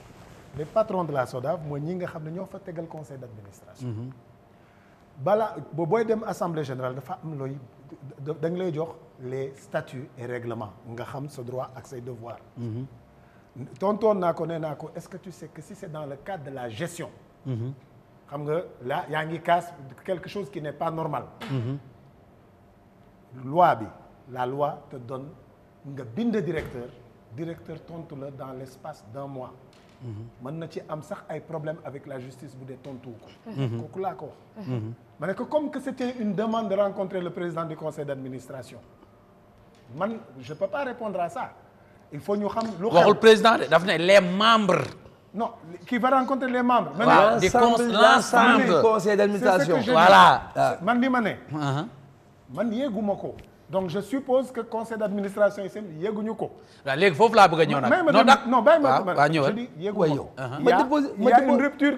les patrons de la SODAV mooy ñi nga xam ne ñoo fa tegal conseil d'administration. bala booy dem assemblée générale dafa am looy da nga lay jox les statuts et règlements nga xam sa droit ak say devoirs. tontoon naa ko nee naa ko est-ce que tu sais que si c'est dans le cadre de la gestion. xam nga là yaa ngi casse quelque chose qui n'est pas normal. loi bi la loi te donne nga bind directeur tontu la dans l'espace d'1 mois. mën na ci am sax ay problème avec la justice bu dee tontu ko. kooku laa ko wax. ma ne que comme que c'était une demande de rencontrer le président du conseil d'administration man je peux pas répondre à ça il faut ñu xam. lu xew waxul président de daf ne les membres. non qui va rencontrer les membres. waaw l'ensemble du conseil d'administration. voilà. man li ma ne. man yéeguma ko. donc je suppose que conseil d'administration yi seen yéeguñu ko. waaw léegi foofu laa bëgg a ñëw nag. non bàyyi ma je dis yéeguma ko. il y a une rupture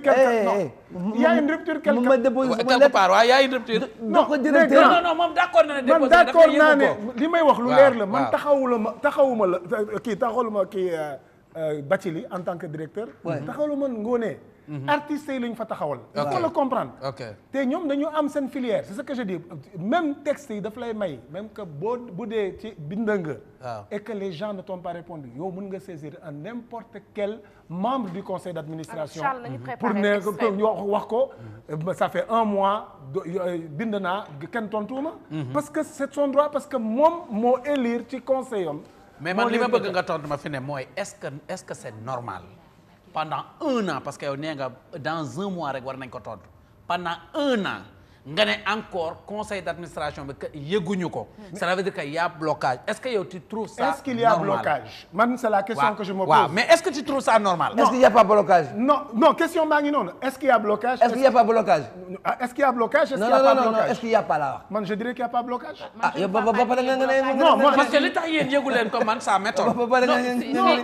il y a une rupture quelque ma déposé quelque part waaw y a une rupture. non non moom d'accord na ne déposé man d'accord naa ne li may wax lu leer la man taxawuma kii Bathily en tant que directeur. taxawalu man Ngoné. artistes yi la ñu fa taxawal. il faut le comprendre. te ñoom dañu am seen filière c'est ce que je dis même texte yi daf lay may même que bu dee ci bind nga. et que les gens ne t'ont pas répondu yow mën nga saisir à n'importe quel membre du conseil d'administration. pour ne wax ko. ça fait 1 mois bind naa kenn tontuuma. parce que c'est son droit parce que moom moo élire ci conseil am. mais man li ma bëgg nga tontu ma fi ne mooy est-ce que c'est normal pendant 1 an parce que yow nee nga dans 1 mois rek war nañ ko tontu pendant 1 an nga ne encore conseil d'administration bi que yëguñu ko. ça veut dire que y a blocage est-ce que yow tu trouves ça normal? Est-ce qu'il y a blocage? man c'est la question que je me pose. waaw mais est-ce que tu trouves ça normal? Est-ce qu'il y a pas blocage? non question baa ngi noonu est-ce qu'il y a blocage? Est-ce qu'il y a pas blocage? Est-ce qu'il y a blocage? Est-ce qu'il y a pas blocage? Est-ce qu'il y a pas là? man je dirais qu'il y a pas blocage. yow ba pare nga ne. non moi parce que li tax yéen yëgu leen ko man ça m'étonne.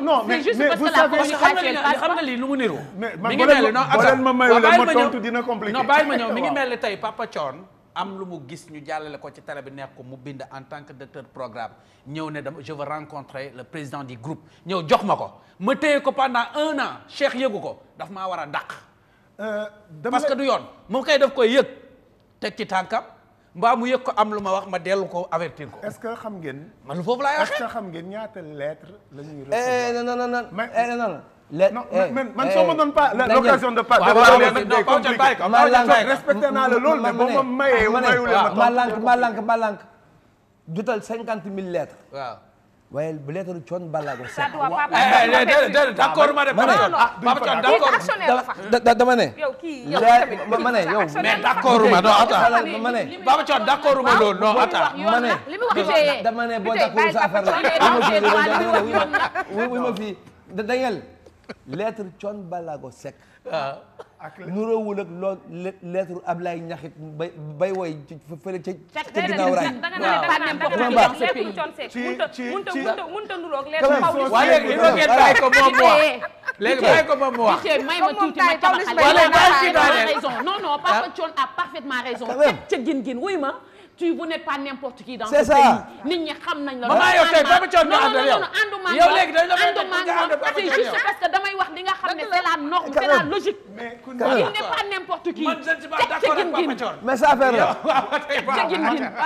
non mais vous savez xam nga lii nu mu niru. mais man boo leen ma mayulee ma tontu dina compliqué. non bàyyi ma ñëw mi ngi mel ni tey Papa Thione am lu mu gis ñu jàllale ko ci télé bi nekk ko mu bind en tant que directeur de programme ñëw ne je veux rencontrer le président du groupe ñëw jox ma ko ma téye ko pendant 1 an Cheikh yëgu ko daf maa war a dàq. parce que du yoon moom kay daf koy yëg teg ci tànkam mbaa mu yëg ko am lu ma wax ma dellu ko avertir ko. est-ce que xam ngeen. man lu foofu laay waxee est-ce que xam ngeen ñaata lettre la ñuy recevoir. non. man soo ma doon pas l'occasion de pas. respecté naa la loolu mais boo ma mayee ma lank jotal 50 000 lettres. waaw. waaye bu lettre Thione Ballago Seck. d'accord ma de Papa Thione d'accord. dama ne. ma ne yow. mais d'accord ma non attends. ma ne. Papa Thione d'accord ma loolu non attends. ma ne dama ne boo d'accord sa affaire la. wi ma fii dangel lettre Thione Ballago Seck. nuroowul ak loolu lettre Ablaye Ñaxit bay woy ci fële ca ginnaaw raay. waaye léegi ngeen bàyyi ko moom mu wax. léegi bàyyi ko moom mu wax. may ma tuuti ma tabaxal raison non Papa Thione a parfaitement raison. ca gin wuy ma. vous n'êtes pas n'importe qui dans ce pays. nit ñi xam nañ la. maman yow tey Papa Thione nga àndal yow. non yow léegi dañ la c'est juste parce que damay wax li nga xam ne c'est la norme c'est la logique. mais il n'est pas n'importe qui. man je ne suis pas d'accord avec Papa Thione. mais ça affaire la.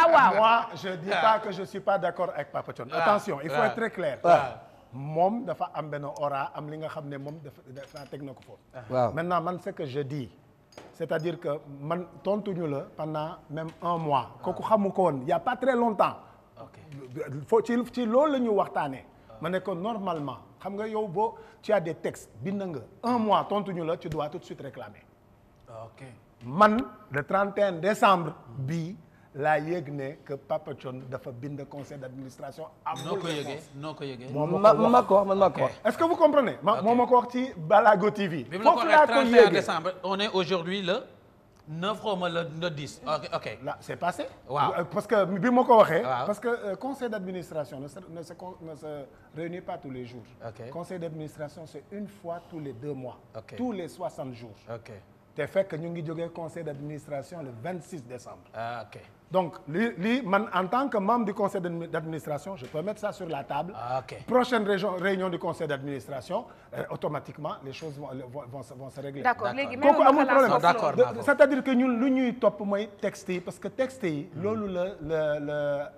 waaw. moi je dis pas que je suis pas d'accord avec Papa Thione. attention il faut être très clair. moom dafa am benn aura am li nga xam ne moom dafa teg na ko foofu. waaw maintenant man ce que je dis. c'est-à-dire que man tontuñu la pendant même 1 mois. kooku xamu ko woon il y a pas très longtemps. foo ci loolu la ñu waxtaanee. ma ne ko normalement xam nga yow boo tu as des textes bind nga 1 mois tontuñu la tu dois tout de suite réclamer. ok man le 31 décembre bii laa yëg ne que Papa Thione dafa bind conseil d'administration. noo ko yëgee noo ko yëgee. man maa ko wax. est-ce que vous comprenez. moo ma ko wax ci Balago TV. foofu laa ko yëgee 31 décembre on est aujourd'hui le 9 xaw ma le 10. ok là c'est passé. waaw parce que bi ma ko waxee. parce que conseil d'administration ne se réunit pas tous les jours. conseil d'administration c'est 1 fois tous les 2 mois. tous les 60 jours. te fekk ñu ngi jógee conseil d'administration le 26 décembre. donc lii man en tant que membre du conseil d'administration je peux mettre ça sur la table. prochaine réunion du conseil d'administration automatiquement les choses vont se régler. d'accord léegi kooku amul problème. d'accord c'est-à-dire que ñun lu ñuy topp mooy texte yi parce que texte yi loolu la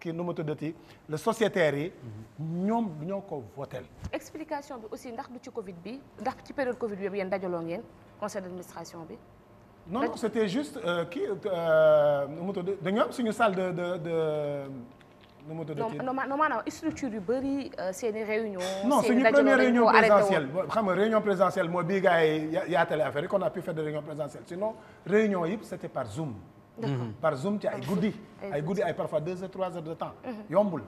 kii nu mu tuddati le sociétaire yi ñoom ñoo ko votel. explication bi aussi ndax du ci Covid bi ndax ci période Covid bi yéen dajaloo ngeen conseil d'administration bi. non c'était juste kii nu mu tudd dañoo am suñu salle de nu mu tudd. non maanaam structure yu bëri seeni réunion. non suñu première réunion présidentielle xam nga réunion présidentielle mooy bii gars yi yaatale affaire yi qu'on a pu faire de réunion présidentielle sinon réunion yëpp c'était par Zoom. par Zoom ci ay guddi ay parfois 2 heures 3 heures de temps. yombul.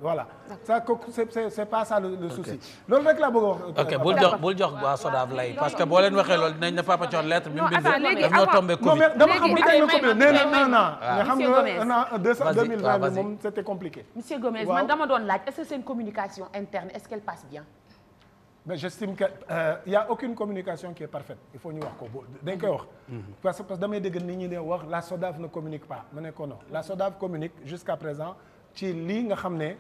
voilà ça c'est pas ça le souci. loolu rek laa bëgg a wax. ok bul jox waa SODAV lay parce que boo leen waxee loolu dinañ ne Papa Thione lettre bi mu bind daf ñoo tombé Covid. non mais dama xam lu teg na Covid nee na 1 an. mais xam nga 1 an 2020 moom c'était compliqué. monsieur Gomez man dama doon laaj est-ce que c'est une communication interne est-ce qu'elle passe bien. mais j'estime que y a aucune communication qui est parfaite il faut ñu wax ko dañ koy wax. parce que damay dégg nit ñi ne wax la SODAV ne communique pas ma ne ko non la SODAV communique jusqu'à présent. ci lii nga xam ne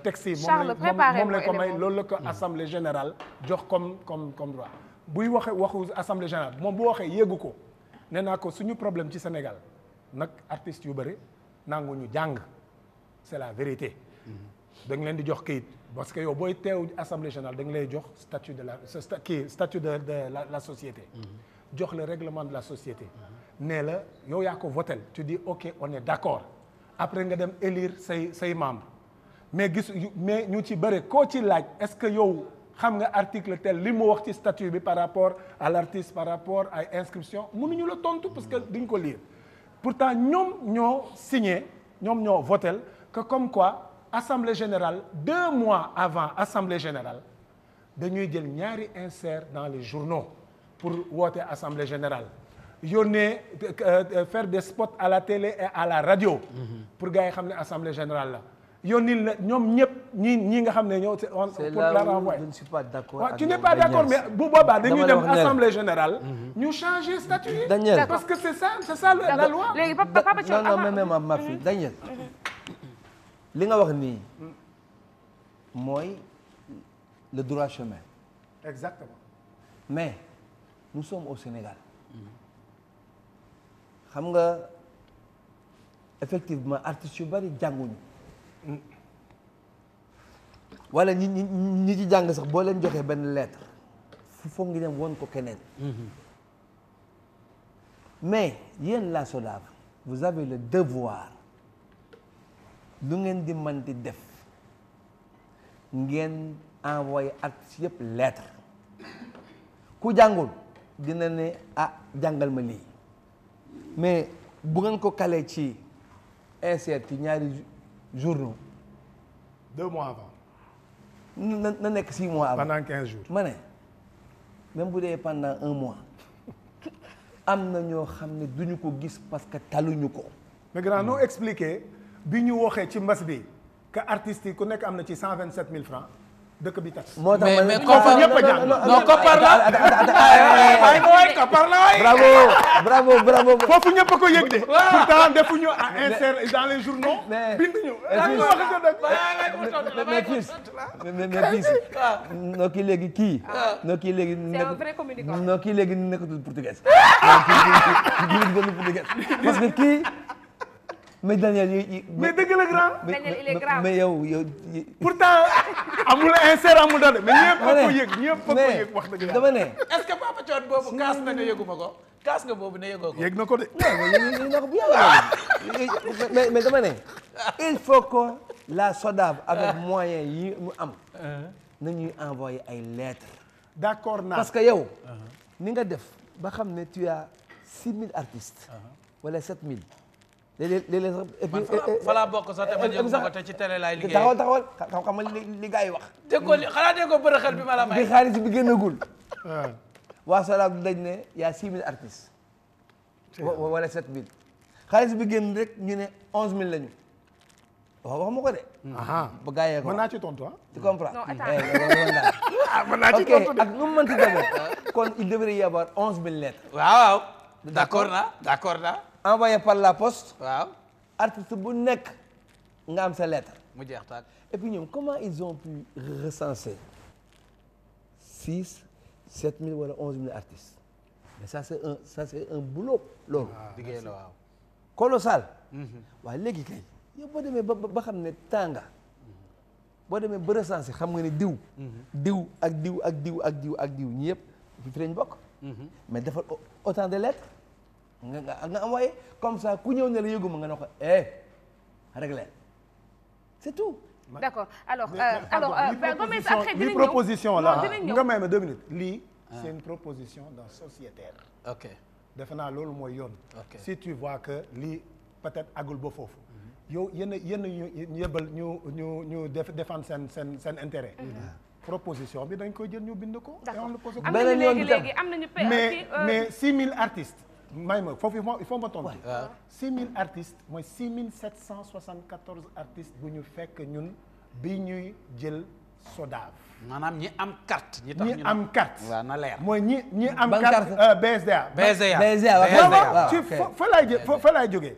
texte yi moom la ko may loolu la ko assemblée générale jox comme droit buy waxu assemblée générale moom bu waxee yéegu ko nee naa ko suñu problème ci Sénégal nag artistes yu bëri nanguñu jàng c'est la vérité da nga leen di jox kayit parce que yow booy teew assemblée générale da nga lay jox statut de la société jox le règlement de la société nee la yow yaa ko votel tu dis ok on est d'accord après nga dem élire say membres mais ñu ci bëri koo ci laaj est-ce que yow xam nga article tel li mu wax ci statut bi par rapport à l'artiste par rapport à inscription mënuñu la tontu parce que duñ ko lire pourtant ñoom ñoo signé ñoom ñoo votel que comme quoi assemblée générale 2 mois avant assemblée générale dañuy jël ñaari insert dans les journaux pour woote assemblée générale yónnee faire des spots à la télé et à la radio pour gars yi xam ne assemblée générale la yónni la ñoom ñëpp ñi nga xam ne ñoo pour la renvoyer. Je ne suis pas d'accord. Ouais, tu n'es pas d'accord mais bu boobaa dañuy dem assemblée générale ñu changer statut Daniel parce que c'est ça la loi. léegi Papa Thione non ma fille Daniel li nga wax nii mooy le droit chemin. Exactement. Mais nous sommes au Sénégal xam nga effectivement artistes yu bari jànguñu wala ñi ci jàng sax boo leen joxee benn lettre foog ngi dem woon ko keneen mais yéen la SODAV vous avez le devoir lu ngeen di mën di def ngeen envoyé artistes yëpp lettre ku jàngul dina ne jàngal ma lii mais bu ngeen ko calee ci insert ci ñaari journaux 2 mois avant. na nekk 6 mois avant. pendant 15 jours. ma ne même bu dee pendant 1 mois am na ñoo xam ne duñu ko gis parce que taluñu ko. mais grand noo expliqué bi ñu waxee ci mbas bi que artistes yi ku nekk am na ci 127 000 francs dëkk bi tas. moo tax mais koppar ñëpp a jàng. non koppar la. koppar la waay. bravo. foofu ñëpp a ko yëg de. pourtant defuñu insert dans les journaux. binduñu. mais fii noo kii léegi kii. noo kii léegi. c'est un vrai communicant. noo kii léegi nekkatul portugais. parce que kii. mais Daniel mais dëgg la grand. Daniel il est grave. mais yow. pourtant amul insert amul dara mais ñëpp a ko yëg ñëpp a ko yëg wax dëgg dama ne. est-ce que Papa Thione boobu kaas na ne yëguma ko kaas nga boobu ne yëgoo ko. yëg na ko de. mais dama ne il faut que la SODAV avec moyens yi mu am. nañuy envoyer ay lettres. d'accord naa parce que yow. ni nga def ba xam ne tu as 6000 artistes. wala 7000. léeg-léeg sax et puis fa laa bokk sax te man yëguma ko te ci télé laay liggéey. taxawal xam nga li gars yi wax. déggoo xanaa déggoo bërëxal bi ma la may. bi xaalis bi génnagul. waa SODAV dañ ne y a 6000 artistes. wala 7000. xaalis bi génn rek ñu ne 11000 lañu. wax ma ko de. ba gars yee ko mën naa ci tontu tu comprends. non mën naa ci tontu de. ak nu mu mënti demee. kon il devrait y avoir 11000 lettres. waaw. d'accord naa. envoyé par la poste. waaw. artiste bu nekk nga am sa lettre. mu jeex taag. et puis ñoom comment ils ont pu recenser 6 7000 wala 11000 artistes mais ça c'est un boulot loolu. liggéey la waaw. colossal. waaw léegi kay yow boo demee ba xam ne tànga boo demee ba recenser xam nga ne diw. diw ak diw ñi yëpp fi lañ bokk. mais defal autant de lettres. nga envoyé comme ça ku ñëw ne la yëguma nga ne ko réglé c'est tout. d'accord alors Gomes après dinañ ñëw proposition là nga may ma 2 minutes lii c'est une proposition d'un sociétaire. ok defe naa loolu mooy yoon. si tu vois que lii peut-être agul ba foofu. yow yéen ñu yëbal ñu défendre seen intérêt. proposition bi dañ koy jël ñu bind ko. d'accord am nañu léegi mais 6000 artistes. may ma foofu il faut ma tontu. 6000 artistes mooy 6774 artistes bu ñu fekk ñun bi ñuy jël SODAV. maanaam ñi am carte. ñi am carte. waaw na leer. mooy ñi am carte BSDA. BSDA fa laay jógee.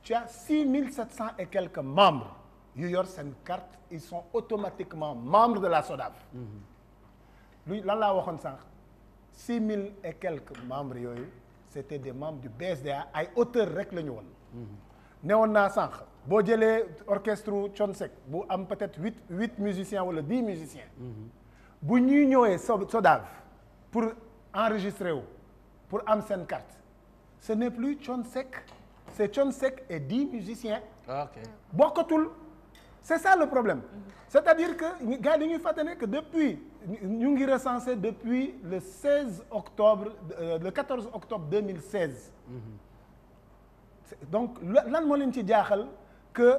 tu as 6700 et quelques membres yu yor seen carte ils sont automatiquement membres de la SODAV. lu lan laa waxoon sànq 6000 et quelques membres yooyu c'était des membres du BSDA ay auteurs rek la ñu woon. newoon naa sànq boo jëlee orchestre Thione Seck bu am peut-être 8 musiciens wala 10 musiciens. bu ñuy ñëwee SODAV pour enregistrer wu pour am seen carte ce n'est plus Thione Seck c'est Thione Seck et 10 musiciens. ok bokkatul. c'est ça le problème. c'est-à-dire que gars yi dañuy fàttali que depuis ñu ngi recensé depuis le 16 octobre le 14 octobre 2016. donc lan moo leen ci jaaxal que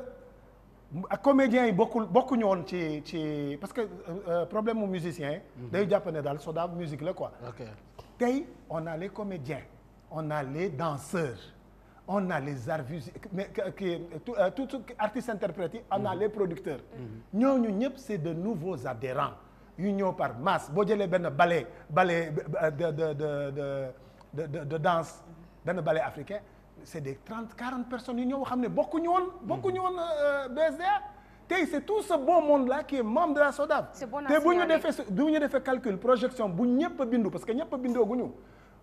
comédiens yi bokkuñu woon ci parce que problème mu musicien yi. day jàpp ne daal SODAV musique la quoi. tey on a les comédiens on a les danseurs. on a les arts mais tout artistes interprètes yi on a les producteurs. ñooñu ñëpp c'est de nouveaux adhérents yu ñëw par masse boo jëlee benn ballet de danse benn ballet africain c'est des 30-40 personnes yu ñëw xam ne bokkuñu woon BSDA. tey c'est tout ce beau monde là qui est membre de la SODAV. te bu ñu defee calcul projection bu ñëpp a bindu parce que ñëpp a bindooguñu.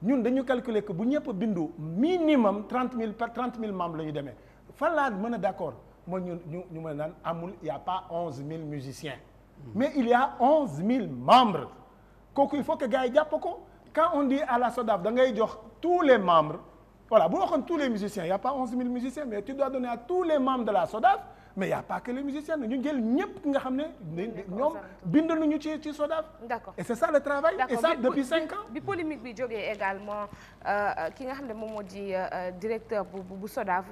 ñun dañu calculer que bu ñëpp bindu minimum 30 000 membres la ñu demee fan laa mën a d'accord mooy ñu mën a naan amul il y a pas 11 000 musiciens. mais il y a 11 000 membres. kooku il faut que gars yi jàpp ko quand on dit à la SODAV da ngay jox tous les membres voilà bu waxoon tous les musiciens il y a pas 11 000 musiciens mais tu dois donner à tous les membres de la SODAV. mais il y a pas que les musiciens ñu jël ñëpp nga xam ne ñoom bind nañu ci SODAV. d'accord et c'est ça le travail. et ça depuis 5 ans. bi polémique bi jógee également ki nga xam ne moom moo di directeur bu SODAV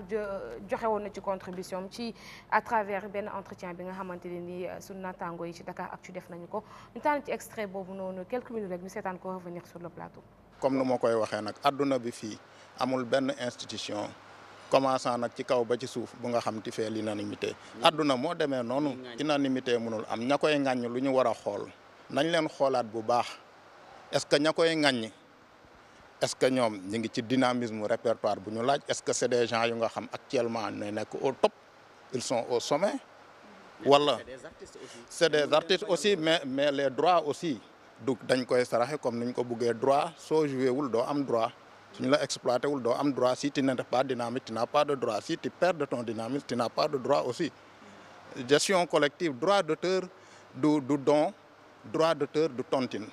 joxe woon na ci contribution ci à travers benn entretien bi nga xamante ne nii sunu naataango yi ci Dakaractu def nañu ko ñu tànn ci extrait boobu noonu quelques minutes rek ñu seetaan ko revenir sur le plateau. comme nu ma koy waxee nag adduna bi fii amul benn institution. commençant nag ci kaw ba ci suuf bu nga xam ti fee l'unanimité adduna moo demee noonu unanimité mënul am ña koy ŋàññ lu ñu war a xool nañ leen xoolaat bu baax est-ce que ña koy ŋàññ est-ce que ñoom ñu ngi ci dynamisme répertoire bu ñu laaj est-ce que c'est des gens yu nga xam actuellement ne nekk au top ils sont au sommet wala c'est des artistes aussi mais les droits aussi du dañ koy saraxe comme niñ ko buggee droit soo joué wul doo am droit suñu la exploité wul doo am droit si tu n'es pas dynamique tu n'as pas de droit si tu perds de ton dynamisme tu n'as pas de droit aussi gestion collective droit d'auteur du don droit d'auteur du tontine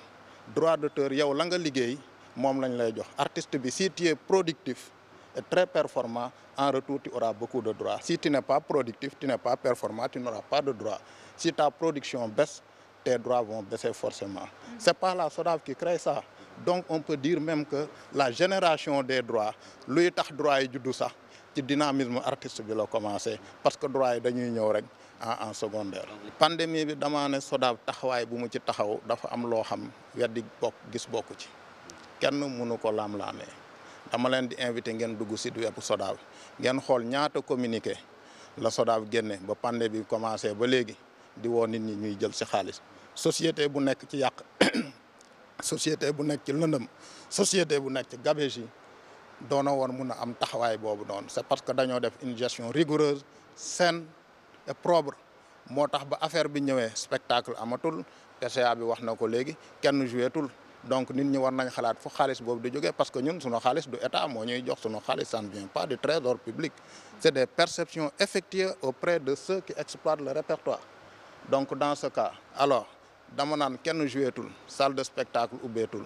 droit d'auteur yow la nga liggéey moom lañ lay jox artiste bi si tu es productif et très performant en retour tu auras beaucoup de droits si tu n'es pas productif tu n'es pas performant tu n'auras pas de droits si ta production baisse tes droits vont baisser forcément c'est pas la SODAV qui crée ça. donc on peut dire même que la génération des droits luy tax droits yi juddu sax ci dynamisme artiste bi la commencé parce que droits yi dañuy ñëw rek en secondaire. pandémie bi damaa ne SODAV taxawaay bu mu ci taxaw dafa am loo xam weddi bokk gis bokku ci kenn mënu ko laam-laamee dama leen di invité ngeen dugg site web SODAV ngeen xool ñaata communiqué la SODAV génne ba pandémie bi commencé ba léegi di woo nit ñi ñuy jël ci xaalis société bu nekk ci yàq. société bu nekk ci lëndëm société bu nekk ci gabegie doona woon mun a am taxawaay boobu noonu c'est parce que dañoo def une gestion rigoureuse saine et propre moo tax ba affaire bi ñëwee spectacle amatul TCA bi wax na ko léegi kenn jouetul donc nit ñi war nañ xalaat fu xaalis boobu di jógee parce que ñun sunu xaalis du état moo ñuy jox sunu xaalis ça ne vient pas du trésor public c'est des perceptions effectuées auprès de ceux qui exploitent le répertoire donc dans ce cas alors dama naan kenn jouetul salle de spectacle ubbeetul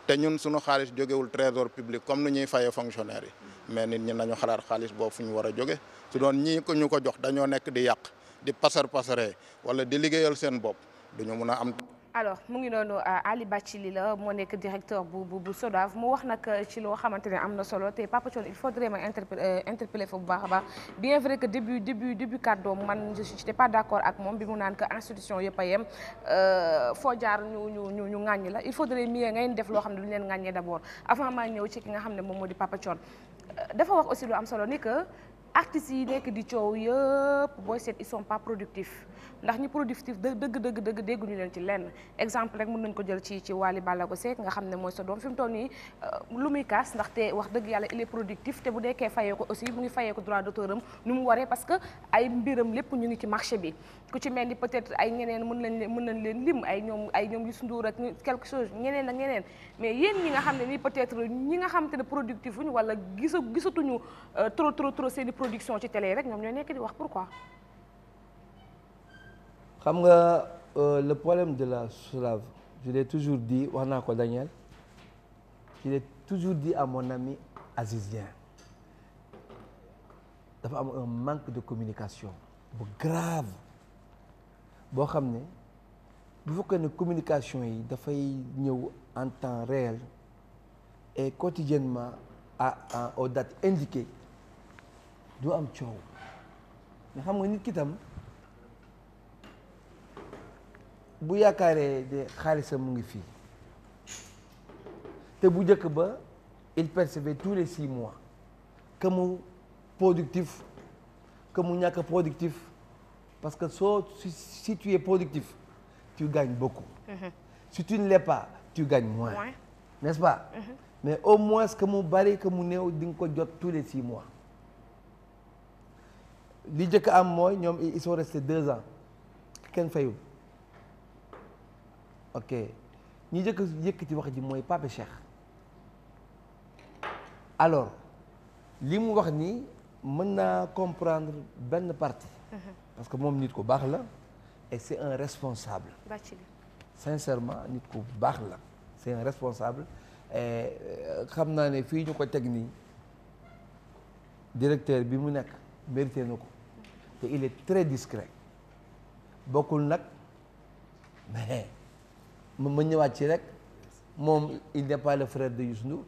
te ñun suñu xaalis jógewul trésor public comme nu ñuy fayee fonctionnaire yi mais nit ñi nañu xalaat xaalis boobu fu ñu war a jóge su doon ñii ko ñu ko jox dañoo nekk di yàq di pasaree wala di liggéeyal seen bopp duñu mun a am. alors mu ngi noonu Ali Bathily la moo nekk directeur bu SODAV mu wax nag ci loo xamante ne am na solo te Papa Thione il faudrait ma interpeller fa bu baax a baax bien vrai que début kàddoom man je n'étais pas d'accord ak moom bi mu naan que institution yëpp a yem foo jaar ñu ŋàññi la il faudrait mieux ngay def loo xam ne duñu leen ŋàññee d'abord avant maa ñëw ci ki nga xam ne moom moo di Papa Thione dafa wax aussi lu am solo ni que artistes yi nekk di coow yëpp booy seet ils sont pas productifs ndax ñi productif dëgg dégguñu leen ci lenn exemple rek mën nañ ko jël ci Wally Ballago Seck nga xam ne mooy sa doom fi mu toll nii lu muy kaas ndaxte wax dëgg yàlla il est productif te bu deekee fayee ko aussi mu ngi fayee ko droit d'auteur am ni mu waree parce que ay mbiram lépp ñu ngi ci marché bi ku ci mel ni peut-être ay ñeneen mën nañ leen lim ay ñoom Youssou Ndour ak quelque chose ñeneen ak ñeneen mais yéen ñi nga xam ne nii peut-être ñi nga xam te ne productif uñu wala gisatuñu trop seeni production ci télé rek ñoom ñooy nekk di wax pourquoi. xam nga le problème de la SODAV je l'ai toujours dit wax naa ko Daniel je l'ai toujours dit à mon ami Aziz Dieng dafa am un manque de communication bu grave boo xam ne bu fekkee ne communication yi dafay ñëw en temps réel et quotidiennement aux dates indiquées du am coow mais xam nga nit ki tam bu yaakaaree de xaalisam mu ngi fii te bu njëkk ba il percevait tous les 6 mois que mu productif que mu ñàkk productif parce que si tu es productif tu gagnes beaucoup. Si tu ne l'es pas tu gagnes moins. N'est-ce pas? Mais au moins que mu bari que mu néew di nga ko jot tous les 6 mois. li njëkk am mooy ñoom ils sont restés 2 ans kenn fayul ok ñi njëkk yëkkati wax ji mooy Pape Cheikh alors li mu wax ni mën naa comprendre benn partie parce que moom nit ku baax la et c'est un responsable sincèrement nit ku baax la c'est un responsable et xam naa ne fii ñu ko teg nii directeur bi mu nekk mérité na ko te il est très discret bokkul nag mais ma ñëwaat ci rek moom il n'est pas le frère de Youssou Ndour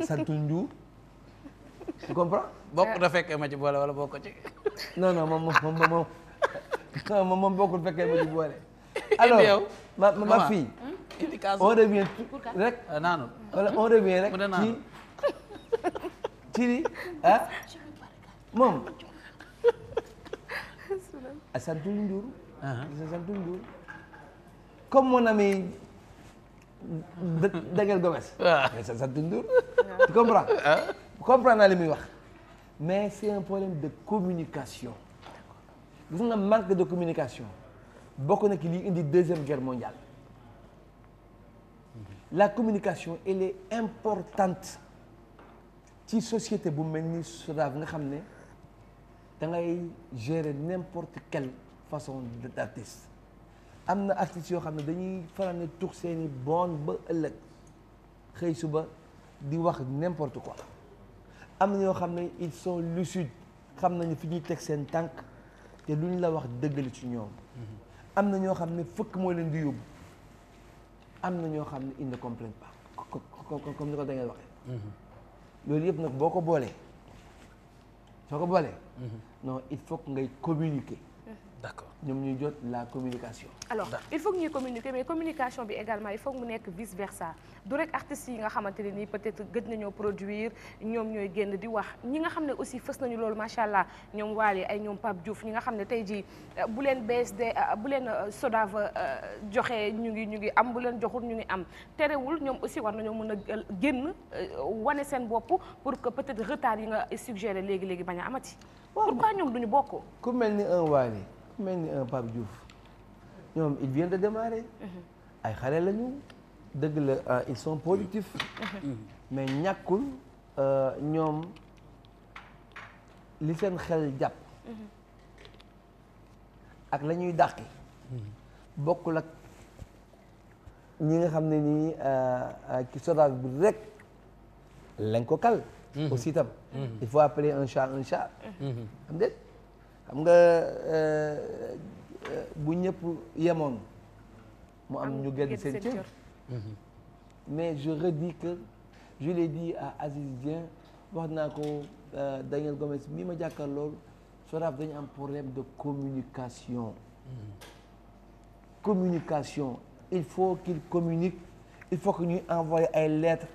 santul Ndour tu comprends. bokk na fekkee ma ci boole wala bokk ci. non moom bokkul fekkee ma ci boole. alors ma fille. on revient rek. naanu. wala on revient rek ci ah moom. santul Ndour. santul Ndour. comme mon ami Daniel Gomes. mais santul Ndour. tu comprends. comprends naa li muy wax mais c'est un problème de communication gis nga manque de communication bokk na ki li indi 2e guerre mondiale la communication elle est importante ci société bu mel ni SODAV nga xam ne da ngay gérer n'importe quelle façon d'artiste am na artistes yoo xam ne dañuy faral di tux seeni bon ba ëllëg xëy suba di wax n'importe quoi am na ñoo xam ne ils sont lucides xam nañu fi ñuy teg seen tànk te lu ñu la wax dëggali ci ñoom am na ñoo xam ne fëkk moo leen di yóbbu am na ñoo xam ne ils ne comprennent pas comme ni ko da ngay waxee loolu yëpp nag boo ko boolee non il faut que ngay communiquer d'accord ñoom ñuy jot la communication. alors il faut que ñuy communiquer mais communication bi également il faut que mu nekk vice versa du rek artistes yi nga xamante ne nii peut-être gëj nañoo produire ñoom ñooy génn di wax ñi nga xam ne aussi fës nañu loolu macha allah ñoom Wally ay ñoom Pape Diouf ñi nga xam ne tey jii bu leen BSD bu leen SODAV joxe ñu ngi am bu leen joxul ñu ngi am terewul ñoom aussi war nañoo mën a génn wane seen bopp pour que peut-être retard yi nga suggéré léegi bañ a amati. pourquoi ñoom duñu bokk. ku mel ni un Wally ku mel ni un Pape Diouf ñoom il vient de démarrer. ay xale lañu dëgg la ils sont productifs. mais ñàkkul ñoom li seen xel jàpp. ak la ñuy dàqi. bokkul ak ñi nga xam ne nii ci SODAV bi rek lañ ko kal. aussi itam. il faut appeler un chat un chat. xam nga xam nga bu ñëpp yemoon mu am ñu gën seen cër. mais je redis que je l'ai dit à Aziz Dieng wax naa ko Daniel Gomes mi ma jàkkaar loolu SODAV dañu am problème de communication. communication il faut qu'il communique il faut que ñuy envoyer ay lettres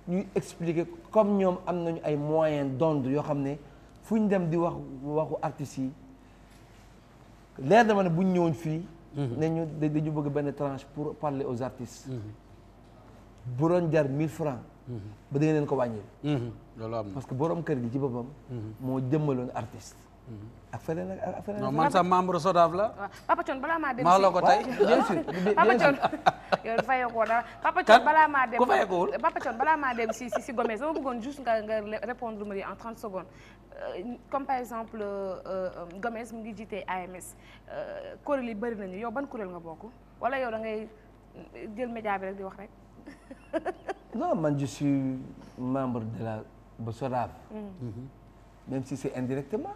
ñuy expliquer comme ñoom am nañu ay moyens d'onde yoo xam ne fu ñu dem di waxu artistes yi leer dama ne bu ñu ñëwoon fii. ne ñu dañu bëgg benn tranche pour parler aux artistes. bu doon jar 1000 francs. ba da ngeen leen ko wàññil. loolu am na parce que borom kër gi ci boppam. moo jëmmaloon artiste. ak feneen ak feneen. non man sax membre SODAV la. waaw Papa Thione balaa maa dem. maa la ko tey bien sûr Papa Thione yow fayoo ko dara. Papa Thione balaa maa dem ku fayeekuwul Papa Thione balaa maa dem si Gomez dama bëggoon juste nga répondre ma en 30 secondes comme par exemple Gomez mu ngi jiite AMS kuréel yi bëri nañu yow ban kuréel nga bokk wala yow da ngay jël média bi rek di wax rek. non man je suis membre de la SODAV. même si c'est indirectement.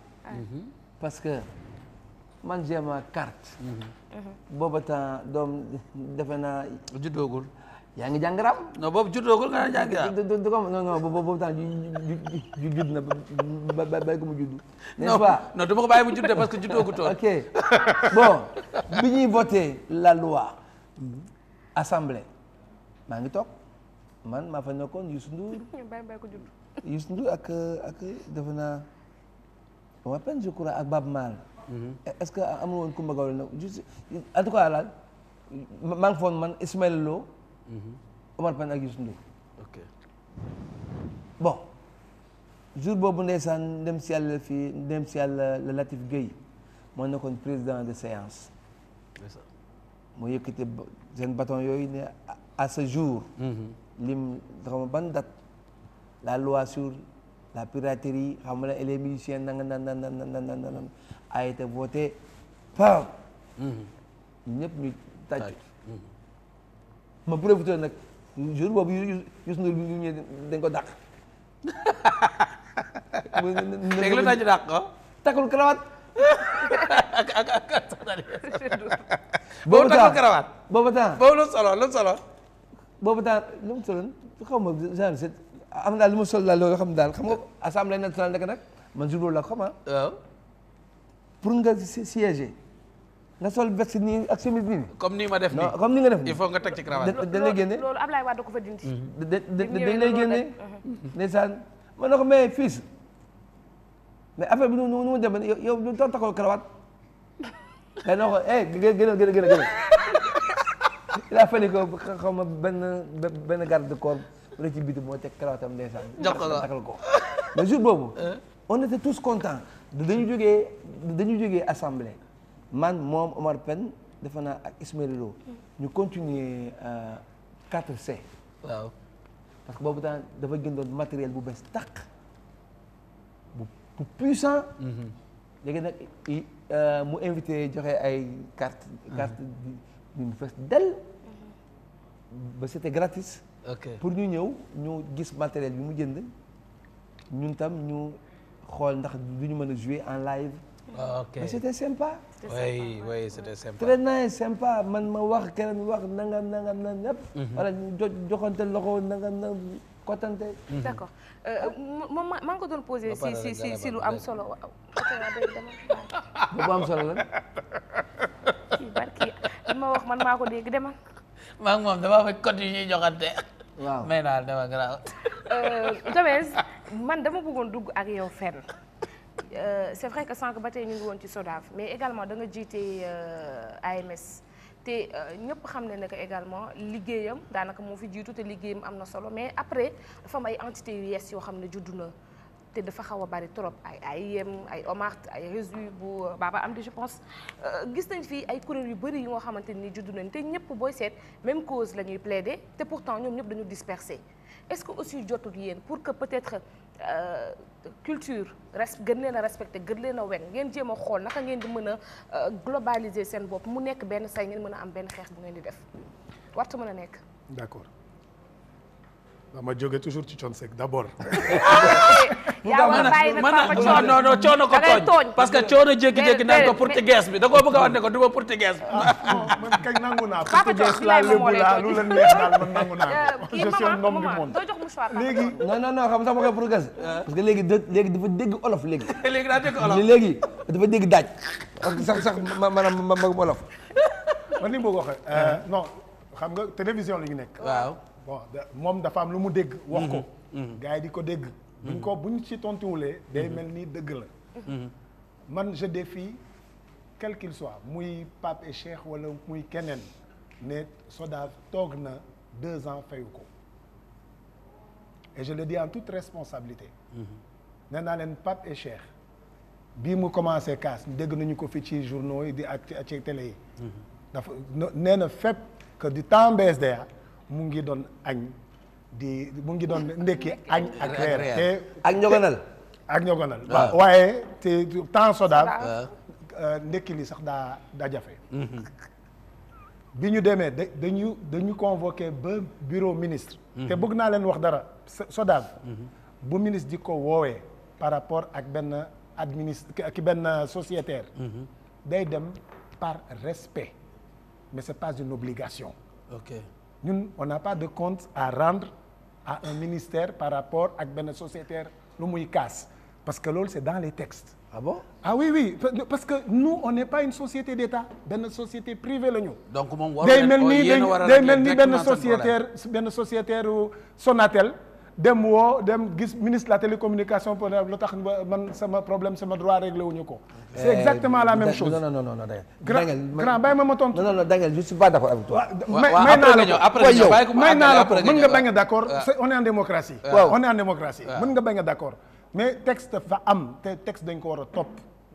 parce que man j'ai ma carte. booba temps doom defe naa. juddoogul. yaa ngi jàng rap. non boobu juddoogul nga jàng rap. non boobu temps ju judd na ba bàyyi ko mu judd. n'est-ce pas non dama ko bàyyi mu juddee parce que juddoogu toon. ok bon bi ñuy voté la loi. assemblée maa ngi toog man maa fa nekkoon Youssou Ndour. bàyyi ko judd. Youssou Ndour ak defe naa à peine je crois ak Bab Mal. est-ce que amul woon Coumba Gawlo nag juste en tout cas laal maa ngi foon man Ismaël Lo. Omar Pène ak Youssou Ndour. ok bon jour boobu ndeysaan ndem si yàlla la Latif Gueye moo nekkoon président de séance. moo yëkkati seen bâton yooyu ne à ce jour. lim xam ban date la loi sur la piraterie xam nga les musiciens nan a été voté par. ñëpp ñu tàcc. ma profité nag jour boobu Youssou Ndour ñu ñëwee dañ ko dàq. léegi lu tax ñu dàq ko. takkul karawaat. boobu takkul karawaat. boobu temps boobu lu solo. boobu temps lu mu soloon xaw ma genre c'est am daal lu ma sol daal loolu xam daal xam nga assemblée nationale nekk nag man jour boobu la xam waaw. pour nga siéger nga sol veste nii ak chemise nii. comme nii ma def nii non comme ni nga def nii. il faut nga teg ci cravate. dañ lay génne loolu Ablaye Wade ko fa dindi. dañ lay génne. ndeysaan ma ne ko mais fils mais affaire bi nu mu demee yow du taxaw karawaat. day na ko gën a il a fallu que xaw ma benn garde de corps bu ne ci biti moo teg karawaatam ndeysaan. jox ko takkal ko mais jour boobu. on était tous contents. dañu jógee assemblée. man moom Omar Pène defe naa ak Ismaël Lo ñu continuer 4C. waaw parce que boobu temps dafa gëndoon matériel bu bees tàq bu puissant. léegi nag mu invité joxe ay carte ñu fees del ba c'était gratis. ok pour ñu ñëw ñu gis matériel bi mu jënd ñun tam ñu xool ndax du ñu mën a jouer en live. ok mais c'était sympa. oui c'était sympa. très nice sympa man ma wax keneen wax nangam ñëpp. wala ñu joxante loxo nangam kottante. d'accord moom maa ngi ko doon posé si lu am solo. bu am solo la. kii barki li ma wax man maa ko dégg demal. maa ngi moom damaa fekk code yi ñuy joxante. waaw may naa dama garaaw. Gomez man dama bëggoon dugg ak yow fenn. C'est vrai que sànq ba tey ñu ngi woon ci SODAV mais également da nga jiite AMS te ñëpp xam ne que également liggéeyam daanaka moo fi jiitu te liggéeyam am na solo mais après dafa am ay entités yu yees yoo xam ne juddu na te dafa xaw a bari trop ay AIM ay OMART ay RESU bu Baba Amdi je pense gis nañ fii ay kuréel yu bëri yu nga xamante ni juddu nañ te ñëpp booy seet même cause la ñuy plaider te pourtant ñoom ñëpp dañu dispersé est-ce que aussi jotul yéen pour que peut-être culture gën leen a respecté gën leen a wen ngeen jéem a xool naka ngeen di mën a globaliser seen bopp mu nekk benn say ngeen mën a am benn xeex bu ngeen di def warta mën a nekk. d'accord dama jóge toujours ci Thione Seck d'abord. yaa war a bàyyi nag Papa Thione non coono ko tooñ parce que coono jékki-jékki naan ko portugais bi da koo bëgg a wax ne ko du ma portugais bi. man kañ nangu naa. Papa Thione laa lébu laa lu la neex daal man nangu naa. kii je suis un homme du maman monde. doo jox mouchoir léegi non xam sax ma koy portugais parce que léegi dafa dégg olof léegi. léegi daa dégg olof léegi dafa dégg daaj parce que sax maanaam ma olof. man ni ma ko waxee non xam nga télévision la ñu nekk. waaw bon moom dafa am lu mu dégg. wax ko. gars yi di ko dégg. buñ ci tontuwulee day mel ni dëgg la. man je défie quel qu'il soit muy Pape et Cheikh wala muy keneen ne SODAV toog na 2 ans fayu ko et je le dis en toute responsabilité. nee naa leen Pape et Cheikh bii mu commencé kaas dégg nañu ko fi ci journaux yi di ak ci télé yi. dafa nee na fépp que du temps BSDA mu ngi doon añ mu ngi doon ndekki añ ak reer te ak ñogonal ak ñogonal waaye te temps SODAV ndekki li sax daa jafe. bi ñu demee dañu convoqué ba bureau ministre. te bëgg naa leen wax dara SODAV. bu ministre di ko woowee par rapport ak benn benn sociétaire. day dem par respect mais c'est pas une obligation. ok ñun on n'a pas de compte à rendre à un ministère par rapport ak benn sociétaire lu muy kaas parce que loolu c'est dans les textes. ah bon ah oui parce que nous on n'est pas une société d'État benn société privée la ñu. donc moom day mel ni benn sociétaire Sonatel dem gis ministre de la télécommunication pour lu tax man sama problème sama droit réglé wuñu ko. c'est exactement la même chose. non grand bàyyi ma tontu. non Daniel je suis pas d'accord avec toi. may naa la ko mën nga bañ a d'accord on est en démocratie. on est en démocratie mën nga bañ a d'accord mais texte fa am te texte dañ ko war a topp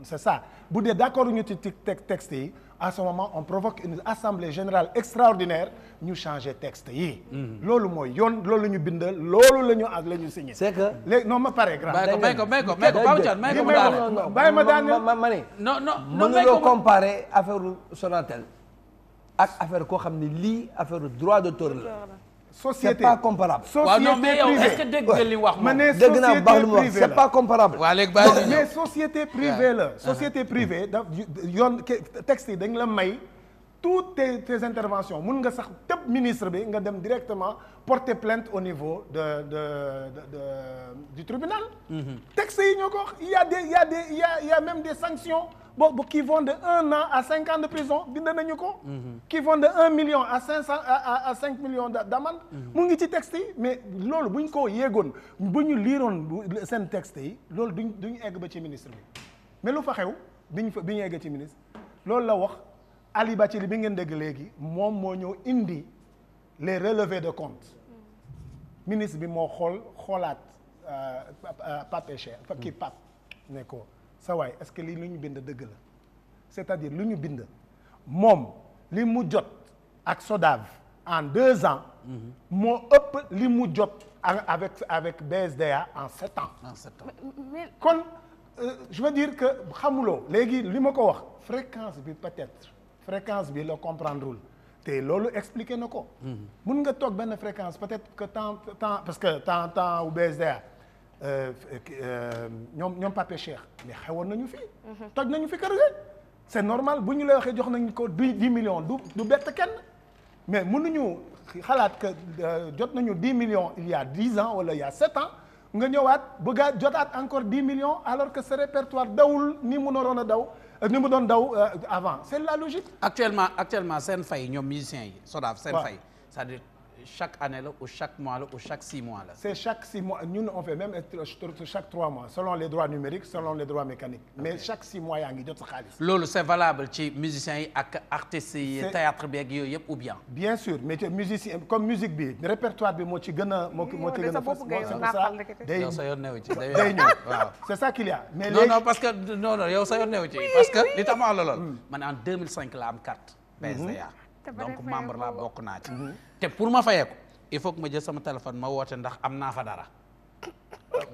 c'est ça bu dee d'accord ñu ci texte yi à ce moment on provoque une assemblée générale extraordinaire ñu changer texte yi. loolu mooy yoon loolu la ñu bind loolu la ñu signé. c'est que léegi non ma pare grand. may ko Pape Thione may ko mu daane. bàyyi ma daane ma ne. non mënuloo comparer affaire Sonatel ak affaire koo xam ne lii affaire droit d'auteur la. société c'est pas comparable. waaw non mais yow est-ce que dégg nga li wax moom. dégg naa baax lu mu wax c'est pas comparable. waaw léegi bàyyi mais société privée la. société privée da yoon texte yi dañ la may toutes tes interventions mun nga sax tëb ministre bi nga dem directement porter plainte au niveau du tribunal. texte yi ñoo ko wax il y a même des sanctions qui vont de 1 an à 5 ans de prison bind nañu ko. qui vont de 1 million à 5 millions d'amende. mu ngi ci texte yi mais loolu bu ñu ko yéegoon bu ñu liiroon seen texte yi loolu duñu egg ba ci ministre bi mais lu fa xew bi ñu egg ci ministre loolu la wax Ali Bathily bi ngeen dégg léegi moom moo ñëw indi les relevés de compte ministre bi moo xoolaat Pape et Cheikh kii Pape ne ko sa waay est-ce que lii lu ñu bind dëgg la c'est-à-dire lu ñu bind moom li mu jot ak SODAV en 2 ans moo ëpp li mu jot avec BSDA en 7 ans. kon je veux dire que xamuloo léegi li ma ko wax fréquence bi peut-être fréquence bi la comprendrewul te loolu expliqué na ko. mun nga toog benn fréquence peut-être que temps parce que temps wu BSDA ñoom Pape Cheikh mais xewoon nañu fi. toj nañu fi kër ga. c'est normal bu ñu la waxee jox nañu ko 10 millions du bett kenn mais mënuñu xalaat que jot nañu 10 millions il y a 10 ans wala il y a 7 ans nga ñëwaat bëgg a jotaat encore 10 millions alors que ce répertoire dawul ni mu naroon a daw ni mu doon daw avant c'est la logique. actuellement seen fay ñoom musiciens yi SODAV seen fay c'est-à-dire chaque année la ou chaque mois la ou chaque 6 mois la. c'est chaque 6 mois ñun on fait même chaque 3 mois selon les droits numériques selon les droits mécaniques. mais chaque 6 mois yaa ngi jot sa xaalis. loolu c'est valable ci musiciens yi ak artistes yi théâtre bi ak yooyu yëpp ou bien. bien sûr mais musicien comme musique bi répertoire bi moo ci gën a moo ci gën a fës c'est ça day yow sa yoon newu ci day ñëw waaw c'est ça qu'il y a. mais non parce que non yow sa yoon newu ci parce que li tax ma la lool. man en 2005 la am carte. BSDA donc membre la bokk naa ci. te pour ma fayee ko il faut que ma jël sama téléphone ma woote ndax am naa fa dara.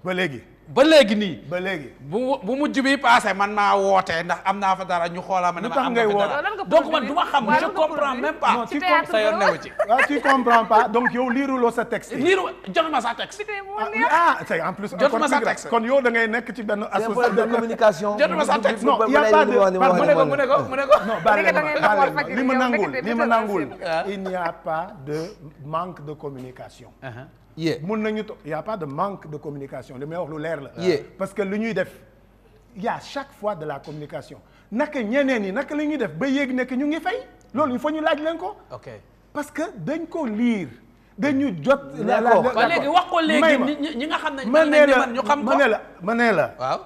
ba léegi nii. ba léegi. bu mujj bi passé man maa woote ndax am naa fa dara ñu xoolaa ma ne ma am na fa dara donc man du ma xam je comprends même pas. non tu sa yoon newu ci. waaw tu comprends pas donc yow liiruloo sa texte. jotuma sa texte. c'est en plus. jotuma sa texte kon yow da ngay nekk ci benn association de communication. jotuma sa texte. non y a pas de mu ne ko. non li ma nangul il n'y a pas de manque de communication. mun nañu y a pas de manque de communication li may wax lu leer la. parce que lu ñuy def y a chaque fois de la communication naka ñeneen ñi naka la ñuy def ba yéeg nekk ñu ngi fay loolu il faut ñu laaj leen ko. ok parce que dañ ko lire dañu jot. léegi wax ko léegi ñi nga xam ne man ñu xam ko ma ne la waaw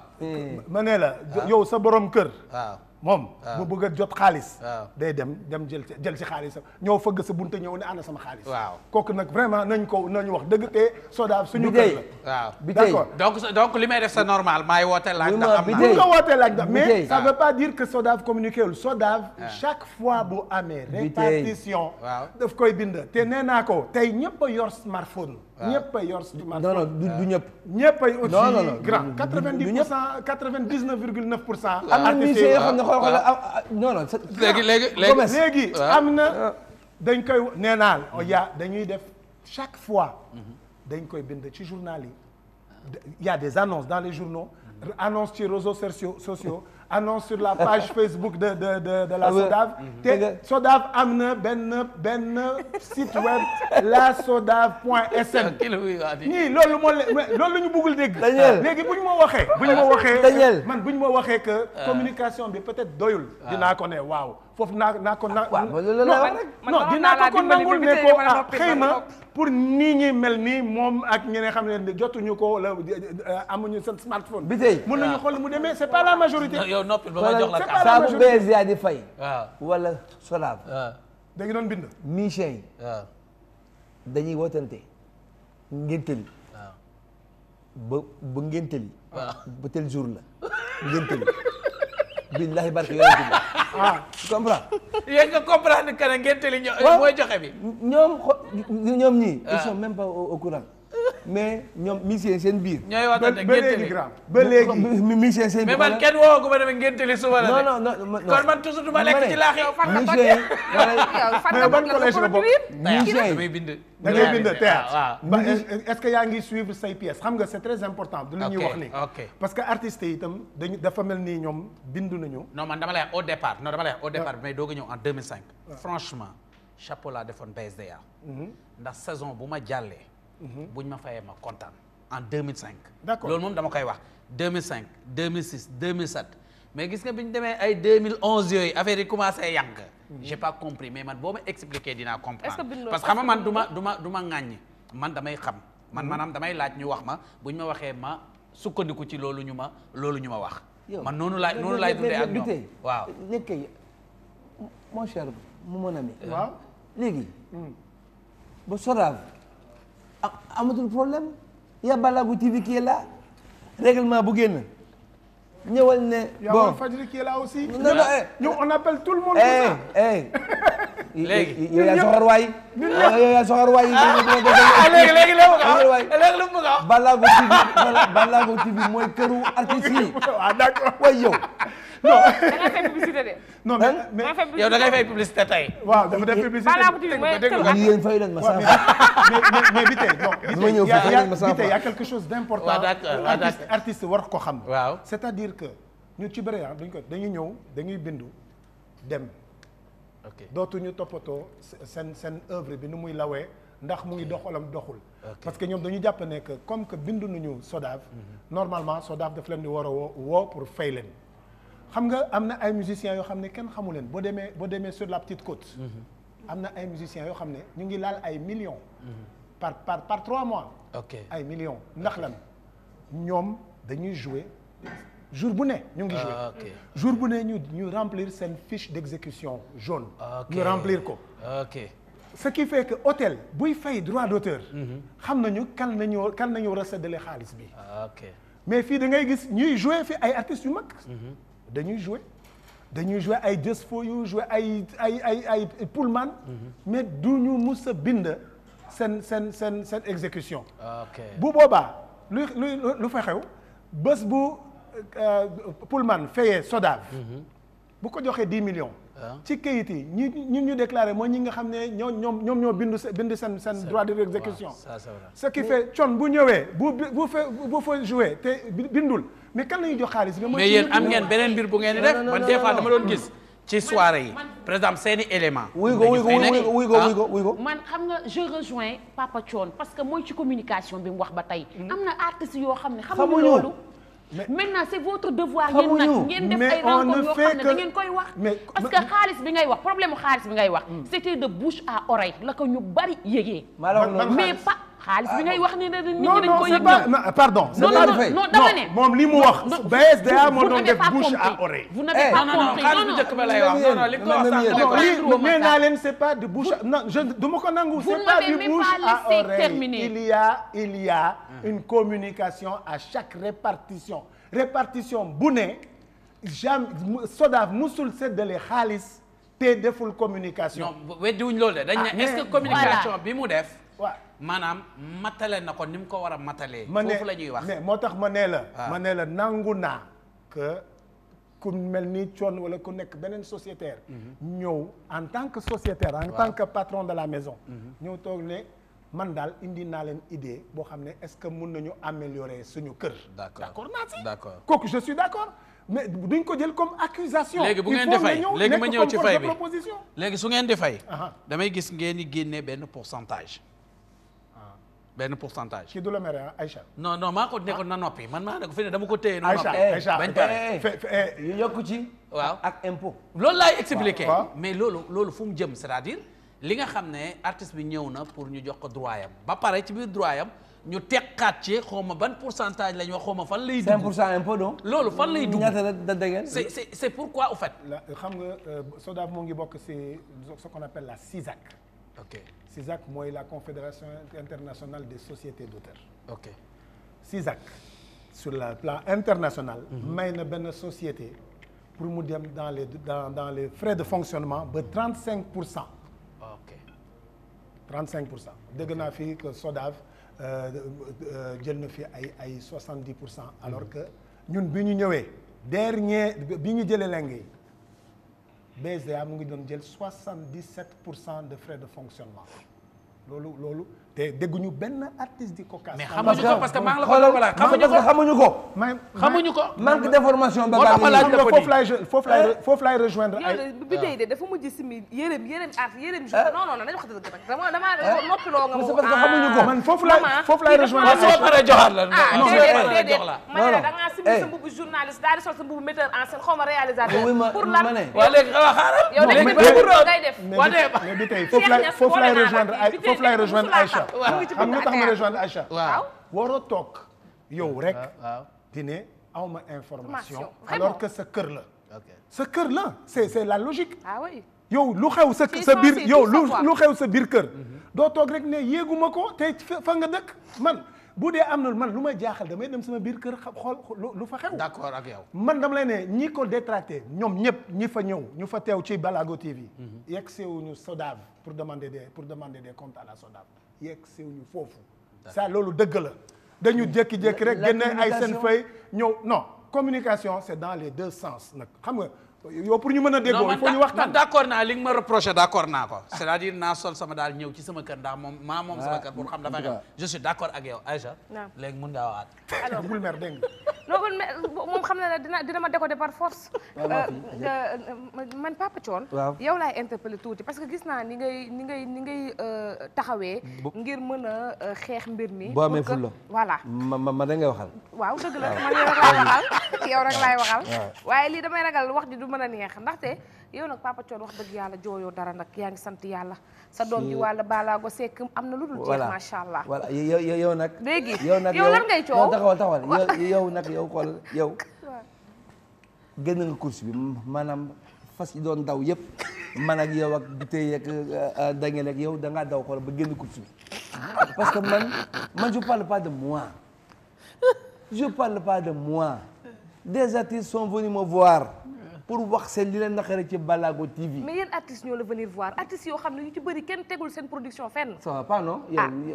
ma ne la yow sa borom kër waaw moom bu bëgg a jot xaalis day dem jël si xaalisam ñëw fëgg sa bunte ñëw ne ana sama xaalis waaw kooku nag vraiment nañu wax dëgg te Sodav suñu kër la waaw d'accord donc li may def c'est normal maay woote laaj ndax am na nga woote laaj ndax mais ça veut pas dire que Sodav communiqué wul Sodav chaque fois bu amee répartition daf koy bind te nee naa ko tey ñëpp a yor smartphone ñëpp a yor smartphone non du ñëpp ñëpp ay aussi grand 99,9% non léegi am na dañ koy nee naan dañuy def chaque fois dañ koy bind ci journal yi il y a des annonces dans les journaux annonces ci réseaux sociaux annonce sur la page Facebook de la Sodav te Sodav am na benn site web lasodav.sn nii loolu la ñu bëggul dégg léegi bu ñu ma waxee que communication bi peut-être doyul dinaa ko ne waaw foofu dinaa ko nangul ne ko xëy na pour nii ñi mel nii moom ak ñeneen xam ne jotuñu ko la amuñu seen smartphone bi tey mën nañu xool mu demee c'est pas la majorité noppi ba ma jox la carte saa bu BSDA di fay. wala Sodav. dañu doon bind. musiciens yi. dañuy wootante ngénteli. ba ngénteli. ba tel jour la ngénteli. billahi barke yooyu bi tu comprends. yéen nga comprendre que ne ngénteli mooy joxe bi. ñoom ñii. ils sont même pas au courant. mais ñoom musiciens seen biir. ñooy waxtaan ngénteli ba léegi musiciens seen biir. mais man kenn woo ko ma demee ngénteli suba la de. non kon man toujours du ma lekk ci laax yow. musiciens yi mais ban collège nga bokk. musiciens yi damay bind. da ngay bind théâtre. est-ce que yaa ngi suivre say pièces xam nga c'est très important. du lu ñuy wax nii. parce que artistes yi itam dafa mel ni ñoom bindu nañu. non man dama lay wax au départ mais doog a ñëw en 2005. franchement chapeau laa defoon BSDA. ndax saison bu ma jàllee. buñ ma fayee ma kontaan en 2005. d'accord loolu moom dama koy wax 2005 2006 2007 mais gis nga bi ñu demee ay 2011 yooyu affaire yi commencé yànq. j'ai pas compris mais man boo ma expliquer dinaa comprendre. parce que xam nga man du ma ŋàññ man damay xam. man maanaam damay laaj ñu wax ma buñ ma waxee ma sukkandiku ci loolu ñu ma wax. man noonu laay dundee ak ñoom waaw. léegi mon cher mon ami. waaw léegi. ba Sodav. amatul problème y a Balago TV qui est là règlement bu génn ñëwal ne. bon Fadjri qui est là aussi. non on appelle tout le monde. léegi yow yaa soxor waay. yow yaa soxor waay. léegi lu mu bëgg a wax. Balago TV mooy këru artistes yi. waaw d'accord waay yow. non da ngay fay publicité de. non mais yow da ngay fay publicité tey. waaw dama def publicité. Balago TV mooy këru yéen fay leen ma sax. mais bi tey non. bi tey y a quelque chose d'important. artiste war ko xam. waaw c'est-à-dire que ñu ci bëri dañuy ñëw dañuy bindu dem. dootuñu toppatoo seen œuvre bi nu muy lawee ndax mu ngi dox wala doxul. parce que ñoom dañu jàpp ne que comme que bindu nañu Sodav. normalement Sodav daf leen di war a woo pour fay leen. xam nga am na ay musiciens yoo xam ne kenn xamu leen boo demee sur la petite côte. am na ay musiciens yoo xam ne ñu ngi laal ay millions. par 3 mois. ay millions ndax lan ñoom dañuy jouer jour bu ne ñu ngi jouer. jour bu ne ñu remplir seen fiche d'exécution jaune. ñu remplir ko. ce qui fait que hôtel buy fay droit d'auteur. xam nañu kan nañu war a séddale xaalis bi. mais fii da ngay gis ñuy jouer fi ay artistes yu mag. dañuy jouer ay Just For You jouer ay Pullman. mais du ñu mus a bind seen exécution. bu boobaa lu fa xew bés bu Pullman fayee Sodav. bu ko joxee 10 millions. ci kayit yi ñu déclaré mooy ñi nga xam ne ñoo bind seen droit d'exécution. ce qui fait con bu ñëwee bu fa jouer te bindul. mais kan lañuy jox xaalis bi. mais yéen am ngeen beneen mbir bu ngeen di def. man des fois dama doon gis ci soirée yi. par exemple seeni élément. wuy ko. man xam nga je rejoins Papa Thione parce que mooy ci communication bi mu wax ba tey. am na artistes yoo xam ne xamuñu loolu. maintenant c'est votre devoir yéen nag ngeen def ay rencontres yoo xam ne da ngeen koy wax parce que xaalis bi ngay wax problème xaalis bi ngay wax c'était de bouche à oreille la ko ñu bari yëgee mais pas xaalis bi ngay wax ne nit ñi dañ ko yëg pardon non dama ne moom li mu wax BSDA moo doon def bouche à oreille vous n'avez pas compris xaalis bu njëkk ba lay wax non li ko wax sax nee naa leen c'est pas de bouche non je du ma ko nangu c'est pas du bouche à oreille il y a une communication à chaque répartition bu ne jamais SODAV musul séddale xaalis te deful communication. non weddiwuñ loolu de dañ ne est-ce que communication bi mu def. waaw maanaam matale na ko ni mu ko war a matalee. foofu la ñuy wax mais moo tax ma ne la nangu naa que ku mel ni Thione wala ku nekk beneen sociétaire. ñëw en tant que sociétaire. en tant que patron de la maison. ñëw toog ne. man daal indi naa leen idée boo xam ne est-ce que mën nañu améliorer suñu kër. d'accord naa si. d'accord kooku je suis d'accord mais duñ ko jël comme accusation. léegi bu ngeen di fay léegi ma ñëw ci fay bi léegi su ngeen di fay. damay gis ngeen di génne benn pourcentage. benn pourcentage. kii du la mere Aïcha. non maa ko nekkoon na noppi man maa ne ko fi ne dama ko téye. Aïcha bañ pare yokku ci. waaw ak impôt. loolu laay expliquer. mais loolu fu mu jëm c'est-à-dire. li nga xam ne artiste bi ñëw na pour ñu jox ko droit yam ba pare ci biir droit yam ñu teqaat ci xaw ma ban pourcentage la ñu wax xaw ma fan lay dugg 5% impôt donc. loolu fan lay dugg ñaata la dëgg. c'est pourquoi au fait. xam nga SODAV moo ngi bokk ci ce qu'on appelle la CISAC. ok CISAC mooy la confédération internationale des sociétés d'auteurs. ok CISAC sur le plan international. may na benn société pour mu dem dans les frais de fonctionnement ba 35%. 35% dégg naa fii que SODAV jël na fi ay 70% alors que ñun bi ñu ñëwee bi ñu jëlee leng yi BSDA mu ngi doon jël 77% de frais de fonctionnement loolu te dégguñu benn artiste di ko kaas. mais xamuñu ko parce que maa ngi la ko laaj xamuñu ko. xamuñu ko. manque d'information ba foofu laay rejoindre ay. bi tey de dafa mujj simi yéreem non nañu wax dëgg rek dama noppiloo nga c'est parce que xamuñu ko. man foofu laay rejoindre. soo paree joxaat la. déedéet ma ne la da ngaa simi sa mbubu journaliste daal di sol sa mbubu metteur en scène xaw ma réalisateur. pour lan waaw léegi xaaral. yow ngay def. mais bi tey foofu laay rejoindre Aïcha. xam nga tax ma rejoindre Aïcha. waaw waroo toog yow rek. di ne awma information. alors que sa kër la. sa kër la c'est la logique. ah oui. yow lu xew sa biir yow lu xew sa biir kër. doo toog rek ne yéeguma ko te fa nga dëkk man bu dee am na man lu may jaaxal damay dem sama biir kër xool lu fa xew. d'accord ak yow. man dama lay ne ñi ko détracté ñoom ñëpp ñi fa ñëw ñu fa teew ci Balago TV. yegg seewuñu SODAV pour demander des comptes à la SODAV yegg seewuñu foofu. ça loolu dëgg la dañu jékki-jékki rek génne ay seen feuille ñëw non communication c'est dans les deux sens nag xam nga. yow pour ñu mën a déggoo il faut ñu waxtaan. man d'accord naa li nga ma reproché d'accord naa ko c'est-à-dire naa sol sama daal ñëw ci sama kër ndax moom sama kër pour xam dafa xew je suis d'accord ak yow Aïcha léegi mën ngaa waxaat alors bul mer dégg nga moom xam na ne dina ma décoder par force man Papa Thione yow laay interpeller tuuti parce que gis naa ni ngay taxawee ngir mën a xeex mbir mi boo amee fulla voilà ma da ngay waxal waaw dëgg la man yow rek laay waxal yow rek laay waxal waaye lii damay ragal wax ji du mën a neex ndaxte yow nag Papa Thione wax dëgg yàlla jooyoo dara nag yaa ngi sant yàlla sa doom ji wàlla Balago Seck am na lu dul jeex macha allah. voilà yow nag. léegi yow lan ngay coow taxawal yow nag yow xool yow. génn nga course bi maanaam fas yi doon daw yëpp man ak yow ak bitey ak dangeel ak yow da ngaa daw xool ba génn course bi parce que man je parle pas de moi des artistes sont venus me voir pour wax seen li leen naqare ci Balago TV. mais yéen artistes ñoo la venir voir artistes yoo xam ne yu ci bëri kenn tegul seen production fenn. ça va pas non.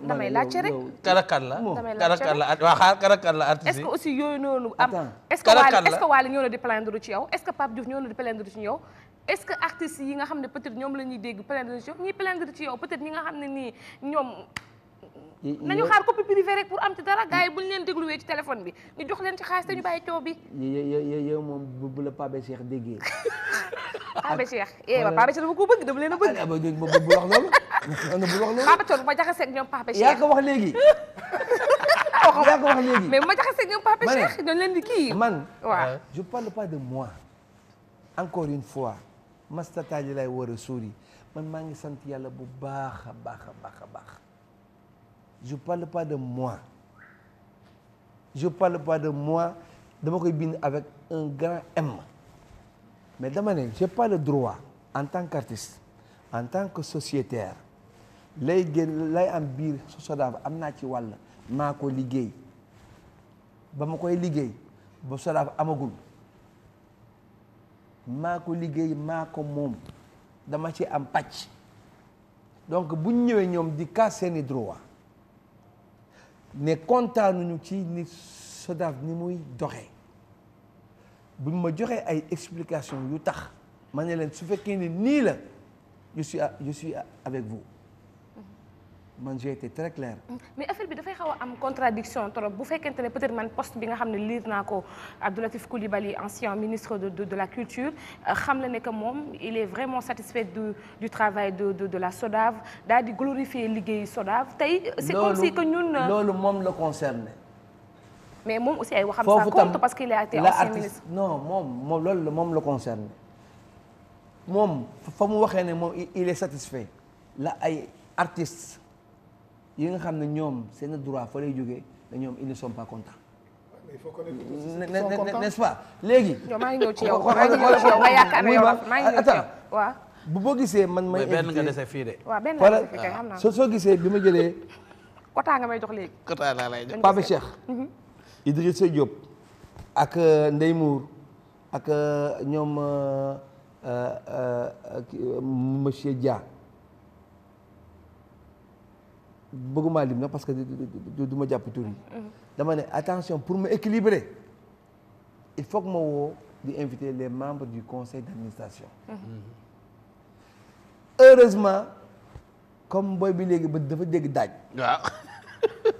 damay laajte rek. karakat la waa xaar karakat la artiste est-ce que aussi yooyu noonu am. est-ce que Wally ñoo la di plaindre ci yow est-ce que Pape Diouf ñoo la di plaindre ci yow. est-ce que artistes yi nga xam ne peut-être ñoom la ñuy dégg plaindre ci yow ñiy plaindre ci yow peut-être ñi nga xam ne nii ñoom. nañu xaar copie privée rek pour am ci dara gars yi bu ñu leen dégluwee ci téléphone bi ñu jox leen ci xaalis te ñu bàyyi coow bi. yow moom bu la Pape Cheikh déggee. Pape Cheikh Pape Cheikh dafa ko bëgg dama leen a bëgg. bu wax loolu. Papa Thione bu ma jaxasee ak ñoom Pape Cheikh. yaa ko wax léegi. yaa ko wax léegi. mais ma jaxase ñoom Papa Cheikh ñoo leen di kii. man waaw je parle pas de moi encore une fois mastataji lay war a sóori man maa ngi sant yàlla bu baax a baax a baax a baax je parle pas de moi je parle pas de moi dama koy bind avec un grand M mais dama ne j'ai pas le droit en tant qu'artiste en tant que sociétaire lay génn lay am biir SODAV am naa ci wàll maa ko liggéey ba ma koy liggéey ba SODAV amagul maa ko liggéey maa ko moom dama ci am pàcc donc bu ñu ñëwee ñoom di kaas seeni droit ne kontaanuñu ci ni SODAV ni muy doxee bu ma joxee ay explication yu tax ma ne leen su fekkee ni nii la je suis avec vous man j'ai été très clair. mais affaire bi dafay xaw a am contradiction trop bu fekkente ne peut-être man poste bi nga xam ne lire naa ko Abdou Latif Coulibaly ancien ministre de la culture xam la ne que moom il est vraiment satisfait du travail de la SODAV daal di glorifier liggéeyu SODAV tey. c'est comme si que ñun. loolu moom la concerné. mais moom aussi ay waxam ça compte parce qu'il a été ancien ministre. non moom loolu moom la concerné moom fa mu waxee ne moom il est satisfait la ay artistes. yi nga xam ne ñoom seen droit fa lay jógee ne ñoom ils ne sont pas contents. il faut connaître n'est-ce pas léegi. maa ngi ñëw ci yow maa ngi ñëw ci yow nga yaakaar ne yow maa ngi ñëw ci yow waaw. boo gisee man may benn nga dese fii de. waaw benn nga dese fii kay xam naa. soo gisee bi ma jëlee. quota nga may jox léegi. quota laa lay jox. Papa Cheikh. Idrissa Diop. ak Ndeye Mour. ak ñoom monsieur Dia. bëgguma lim na parce que du ma jàpp tur yi dama ne attention pour me équilibrer il faut que ma woo di inviter les membres du conseil d'administration heureusement comme booy bi léegi ba dafa dégg daaj waaw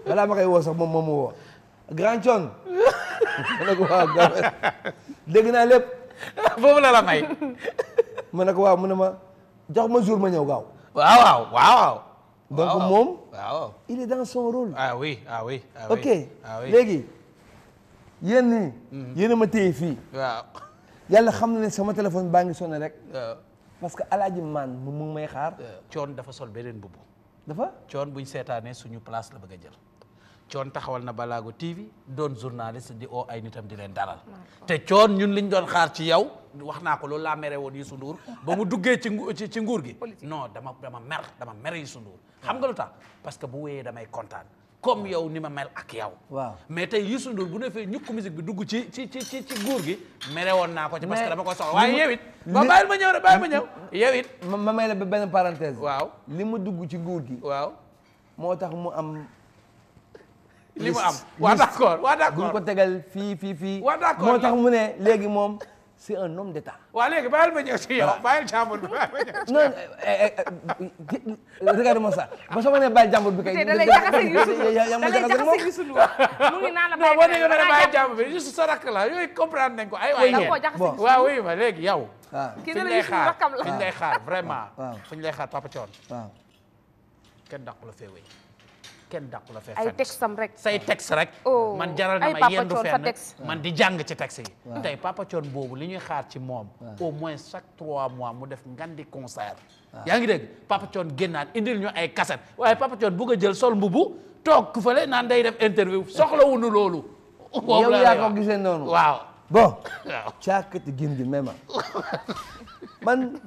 balaa ma koy woo sax moom ma woo grand Thion ma ne ko waaw dégg naa lépp foofu la may ma ne ko waaw mu ne ma jox ma jour ma ñëw gaaw waaw donc moom waaw il est dans son rôle. ah oui. ok léegi yéen ñii. yéen a ma téye fii. waaw. yàlla xam na ne sama téléphone baa ngi sonné rek. parce que alaaji maan mu ngi may xaar. coon dafa sol beneen mbubb. dafa. coon buñ seetaanee suñu place la bëgg a jël. coon taxawal na Balago TV doon journaliste di oo ay nitam di leen dalal. te coon ñun liñ doon xaar ci yow wax naa ko loolu laa mere woon Youssou Ndour ba mu duggee ci nguur gi. non dama mere Youssou Ndour. xam nga lu tax parce que bu wéyee damay kontaan comme yow ni ma mel ak yow. waaw mais tey Youssou Ndour bu defee ñukk musique bi dugg ci nguur gi mere woon naa ko ci parce que dama ko soxla waaye yow it. ba bàyyil ma ñëw rek bàyyil ma ñëw. yow it ma may la benn parenthèse. waaw li mu dugg ci nguur gi. waaw moo tax mu am. li mu am waa d'accord bu ñu ko tegal fii. waa d'accord moo tax mu ne léegi moom c'est un homme d'état. waa léegi bàyyil ma ñëw ci yow bàyyil jàmbur bi bàyyil ma ñëw. non regarde-moi ça ba soo ma nee bàyyil jàmbur bi kay. da lay jaxase Youssou Ndour mu ngi naan la non boo déggee ma ne bàyyil jàmbur bi juste sa rakk la yooyu comprendre nañ ko ay waay ngeen waaw oui ma léegi yow. kii da lay fiñ lay xaar vraiment. waaw fiñ lay xaar Papa Thione. waaw kenn dàqu la fee wéy. kenn dàqu la fee ay textam rek say texte rek man jaral na ma yendu fenn man di jàng ci texte yi tey Papa Thione boobu li ñuy xaar ci moom au moins chaque 3 mois mu def ngan di concert yaa ngi dégg Papa Thione génnaat indil ñu ay cassette waaye Papa Thione bugg a jël sol mbubu toog ku fële naan day def interview soxlawuñu loolu yow yaa ko gisee noonu waaw bon caakati gin gi même man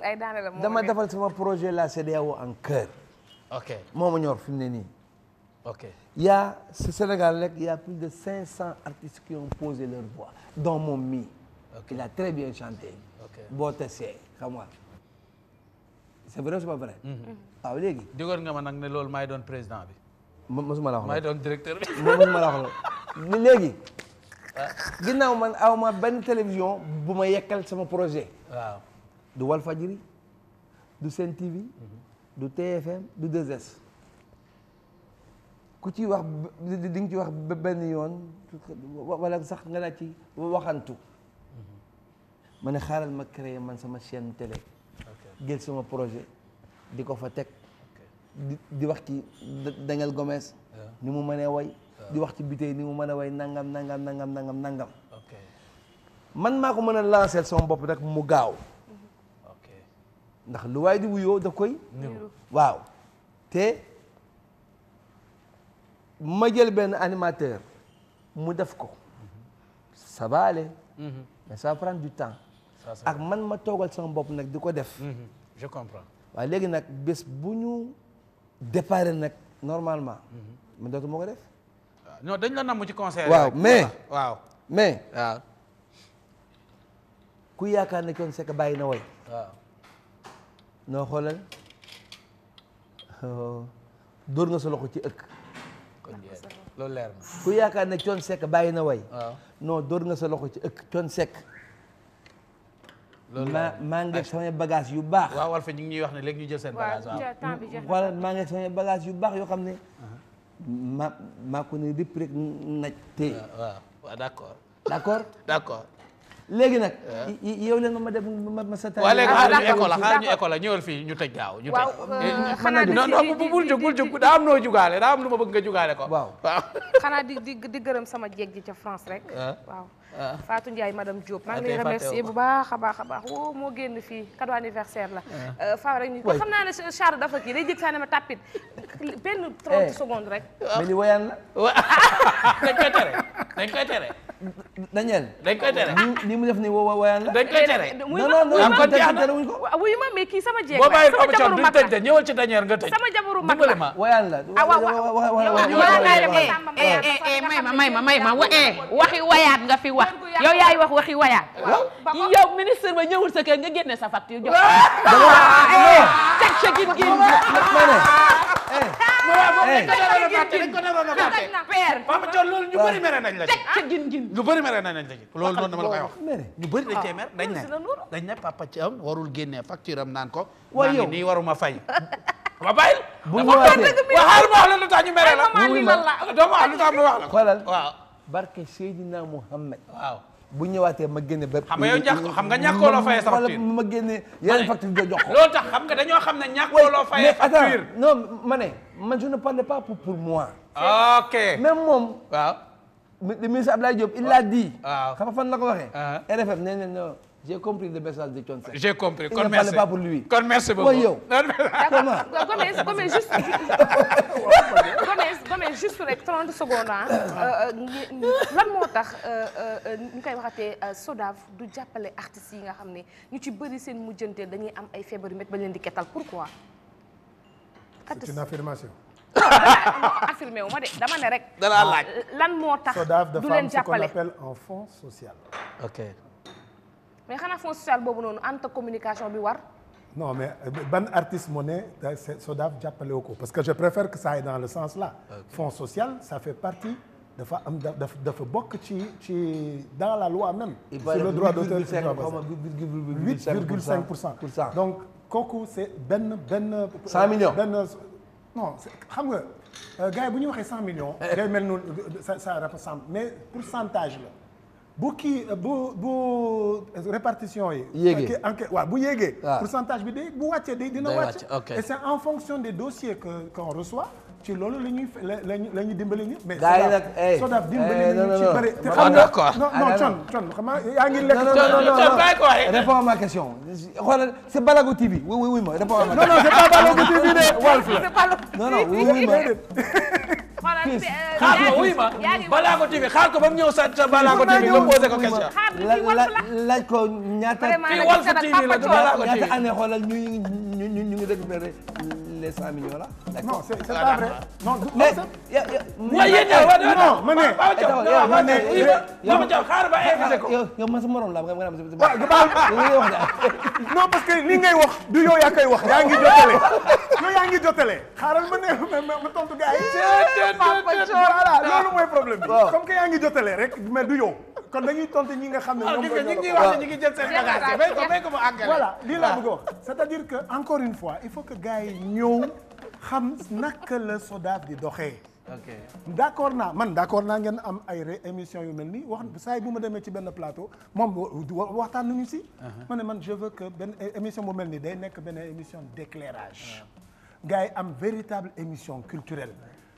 ay daane la dama defal sama projet la CEDEAO en cœur ok moo ma ñor fi mu ne nii ok il y a ce Sénégal rek il y a plus de 500 artistes qui ont posé leur voix dont Moom mi il a très bien chanté boo tesee xam nga c'est vrai ou c'est pas vrai waaw léegi digoon nga ma nag ne loolu maay doon président bi mosuma la wax maay doon directeur bi mosuma la wax la léegi ginnaaw man aw ma benn télévision bu ma yekkal sama projet waaw du Walfadjri du Sen TV du TFM du 2S ku ci wax di nga ci wax benn yoon wala sax nga naa ci waxantu ma ne xaaral ma créer man sama chaîne télé jël sama projet di ko fa teg di wax ci Daniel Gomes ni mu mënee way di wax ci bitey ni mu mën a way nangam. man maa ko mën a lancer sama bopp rek mu gaaw. ndax lu waay di wuyoo da koy. waaw te ma jël benn animateur mu def ko. ça va aller. mais ça va prendre du temps. ak man ma toogal sama bopp nag di ko def. je comprends. waaw léegi nag bés bu ñu déparé nag normalement. man dootuma ko def. non dañ la namm ci concert. waaw mais waaw. ku yaakaar ne Thione Seck bàyyi na way. waaw. noo xoolal dóor nga sa loxo ci ëkk. loolu leer na. ku yaakaar ne Thione Seck bàyyi na way. waaw. non dóor nga sa loxo ci ëkk Thione Seck. loolu maa ngi samay bagage yu baax. waaw Walf ñu ngi ñuy wax ne léegi ñu jël seen bagage. waaw maa ngi samay bagage yu baax yoo xam ne. maa ko ne rip rek naj tey. waaw d'accord. d'accord. léegi nag. yow leen ma def ma sa taal. waaw léegi xaar ñu école la ñëwal fii ñu tëj gaaw. ñu tëj xanaa di non bul jóg daa am noo jugaale daa am lu ma bëgg nga jugaale ko. waaw xanaa di gërëm sama jeeg ji ca France rek. waaw Fatou Ndiaye madame Diop. maa ngi lay remercier bu baax a baax woo moo génn fii cadeau anniversaire la. Faa rek ñu ko xam naa ne Charles dafa kii day jëg saa ne ma tapit benn 30 secondes rek. mais li woyaan la. dañ koy tere. Daniel. dañ koy tere. ni mu def ni woyaan la. dañ koy tere. non wuyu ma mais kii sama jeeg boo bàyyi sama jabaru mag la ñëwal ci Daniel nga tëj. sama jabaru mag la woyaan la. may ma waxi wayaat nga fi wax yow yaay wax waxi wayaat. yow ministre ba ñëwul sa kër nga génne sa facture jox. teg sa gin Papa Thione loolu ñu bëri mere nañ la ci. ca gin ñu bëri mere nañ la ci loolu noonu dama la koy wax. ñu bëri dañ cee mer dañ ne Papa Thione warul génnee facture am naan ko. maa ngi nii waruma fay. ba bàyyil. bu ñu waxee waxal ma wax la lu tax ñu mere la. doomu wax lu tax ma wax la. xoolal waaw. barke Seydina Muhammad. waaw. bu ñëwaatee ma génne ba. xam nga yow xam nga ñàkkoo loo fayee sa facture. ma génne yeneen facture do jox ko. loolu tax xam nga dañoo xam ne ñàkkoo loo fayee facture. non ma ne man je ne parle pas pour moi. ok même moom. waaw. le ministre Abdoulaye Diop il l'a dit. waaw xam nga fan la ko waxee. RFM nee na non j'ai compris le message de Thione Seck. j'ai compris kon merci. Il ne parlait pas pour lui. kon merci beaucoup. yow. comment. Gomes juste rek 30 secondes lan moo tax ñu koy waxatee SODAV du jàppale artistes yi nga xam ne ñu ci bëri seen mujjante dañuy am ay feebar yu métti ba leen di kettal pourquoi. c'est une affirmation. affirmé wu ma de dama ne rek. dana laaj lan moo tax du leen jàppale. SODAV dafa am ce qu'on appelle un fonds social. ok. mais xanaa fonds social boobu noonu entre communication bi war. non mais ban artiste moo ne SODAV jàppale wu ko parce que je préfère que ça aille dans le sens là. Fonds social ça fait partie dafa am dafa bokk ci dans la loi même. sur le droit d'auteur 8,5%. donc kooku c'est benn. 100 millions non xam nga gars yi bu ñu waxee 100 millions. day mel noonu ça représente mais pourcentage la. bu répartition yi. yéegee waaw bu yéegee. pourcentage bi bu wàccee dina wàcc. et c'est en fonction des dossiers qu'on reçoit ci loolu la ñuy dimbali ñu. mais SODAV dimbali ñu ci bëri. te xam nga non Thione xam nga yaa ngi lekk. non réponds à ma question. xoolal c'est Balago TV oui ma réponds à ma question. non c'est pas Balago TV de Walf la. non oui ma. xaar ko wuy ma Balago TV xaar ko ba mu ñëw sa Balago TV nga posé ko question. laaj ko ñaata. fii Walf TV la du Balago TV ñaata année xoolal ñu ngi récupérer les 100 millions là. non c'est pas vrai. non mais yéen ñëw non ma ne Papa Thione xaar ba invité ko. yow man sa morom la nga non parce que li ngay wax du yow yaa koy wax yaa ngi jotale xaaral ma tontu gars yi. voilà loolu mooy problème bi. comme que yaa ngi jotale rek mais du yow. kon dañuy tontu ñi nga xam ne ñoom ñi ngi wax ne ñi ngi jël seen bagage may ko mu àggale. voilà lii laa bëgg a wax c'est-à-dire que encore une fois il faut que gars yi ñëw xam naka la SODAV di doxee. ok d'accord naa ngeen am ay émission yu mel nii wax saa yi bu ma demee ci benn plateau moom waxtaan nañu si. ma ne man je veux que benn émission bu mel nii day nekk benn émission d'éclairage. gars yi am véritable émission culturelle.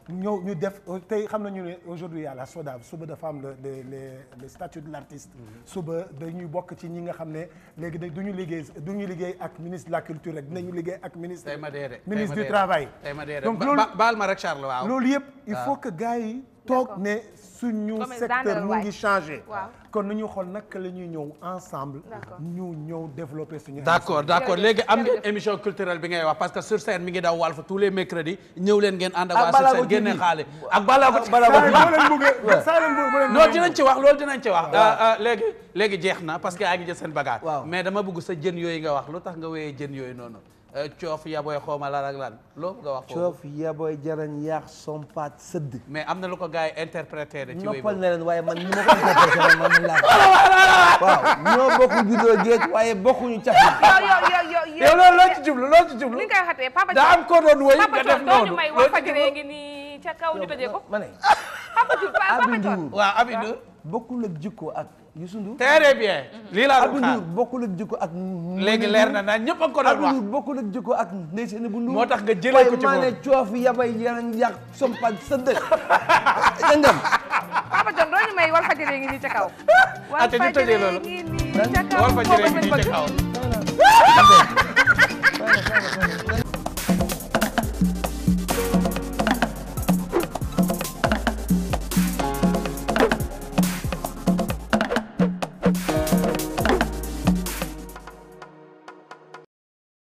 ñu def tey xam nañu ne aujourd'hui il y a la SODAV suba dafa am le statut de l'artiste suba dañuy bokk ci ñi nga xam ne léegi duñu liggéey ak ministre de la culture rek dinañu liggéey ak ministre du travail donc loolu baal ma rek Charles waaw loolu yëpp il faut que gars yi toog ne suñu secteur mu ngi changé kon nañu xool naka la ñuy ñëw ensemble ñu ñëw développer suñu d'accord léegi am ngeen émission culturelle bi ngay wax parce que sur scène mi ngi daw Walf tous les mercredis ñëw leen ngeen ànd ak waa sur scène génne xaale ak Balago non dinañ ci wax loolu dinañ ci wax léegi jeex na parce que yaa ngi jël seen bagage mais dama bëgg sa jën yooyu nga wax lu tax nga wéyee jën yooyu noonu coof yaboy xawma lan ak lan loo nga wax coof yaboy jarañ yaax sompat sëdd mais am na lu ko gars yi interprété de ci wéy noppal na leen waaye man ni ma ko interprété man laa waaw ñoo bokk juddoo géej waaye bokkuñu cax yow loolu loo ci jublu li nga waxatee Papa daa am ko doon wéy nga def noonu ñu may wax fajree ngi nii ca kaw ñu tëjee ko ma ne Papa Thione waaw Aby Ndour bokkul ak jikko ak Youssou Ndour très bien lii laa doon xaar Aby Ndour bokkul ak jikko ak léegi leer na ñëpp a ko doon wax Aby Ndour bokkul ak jikko ak Ndeye Seynabou Ndour moo tax nga jëlee ko ci moom maa ne coof yabay yaran yàq sompat sëdd dëngam Papa Thione doo ñu may wal fajree ngi nii ca kaw wal fajree ngi nii ca kaw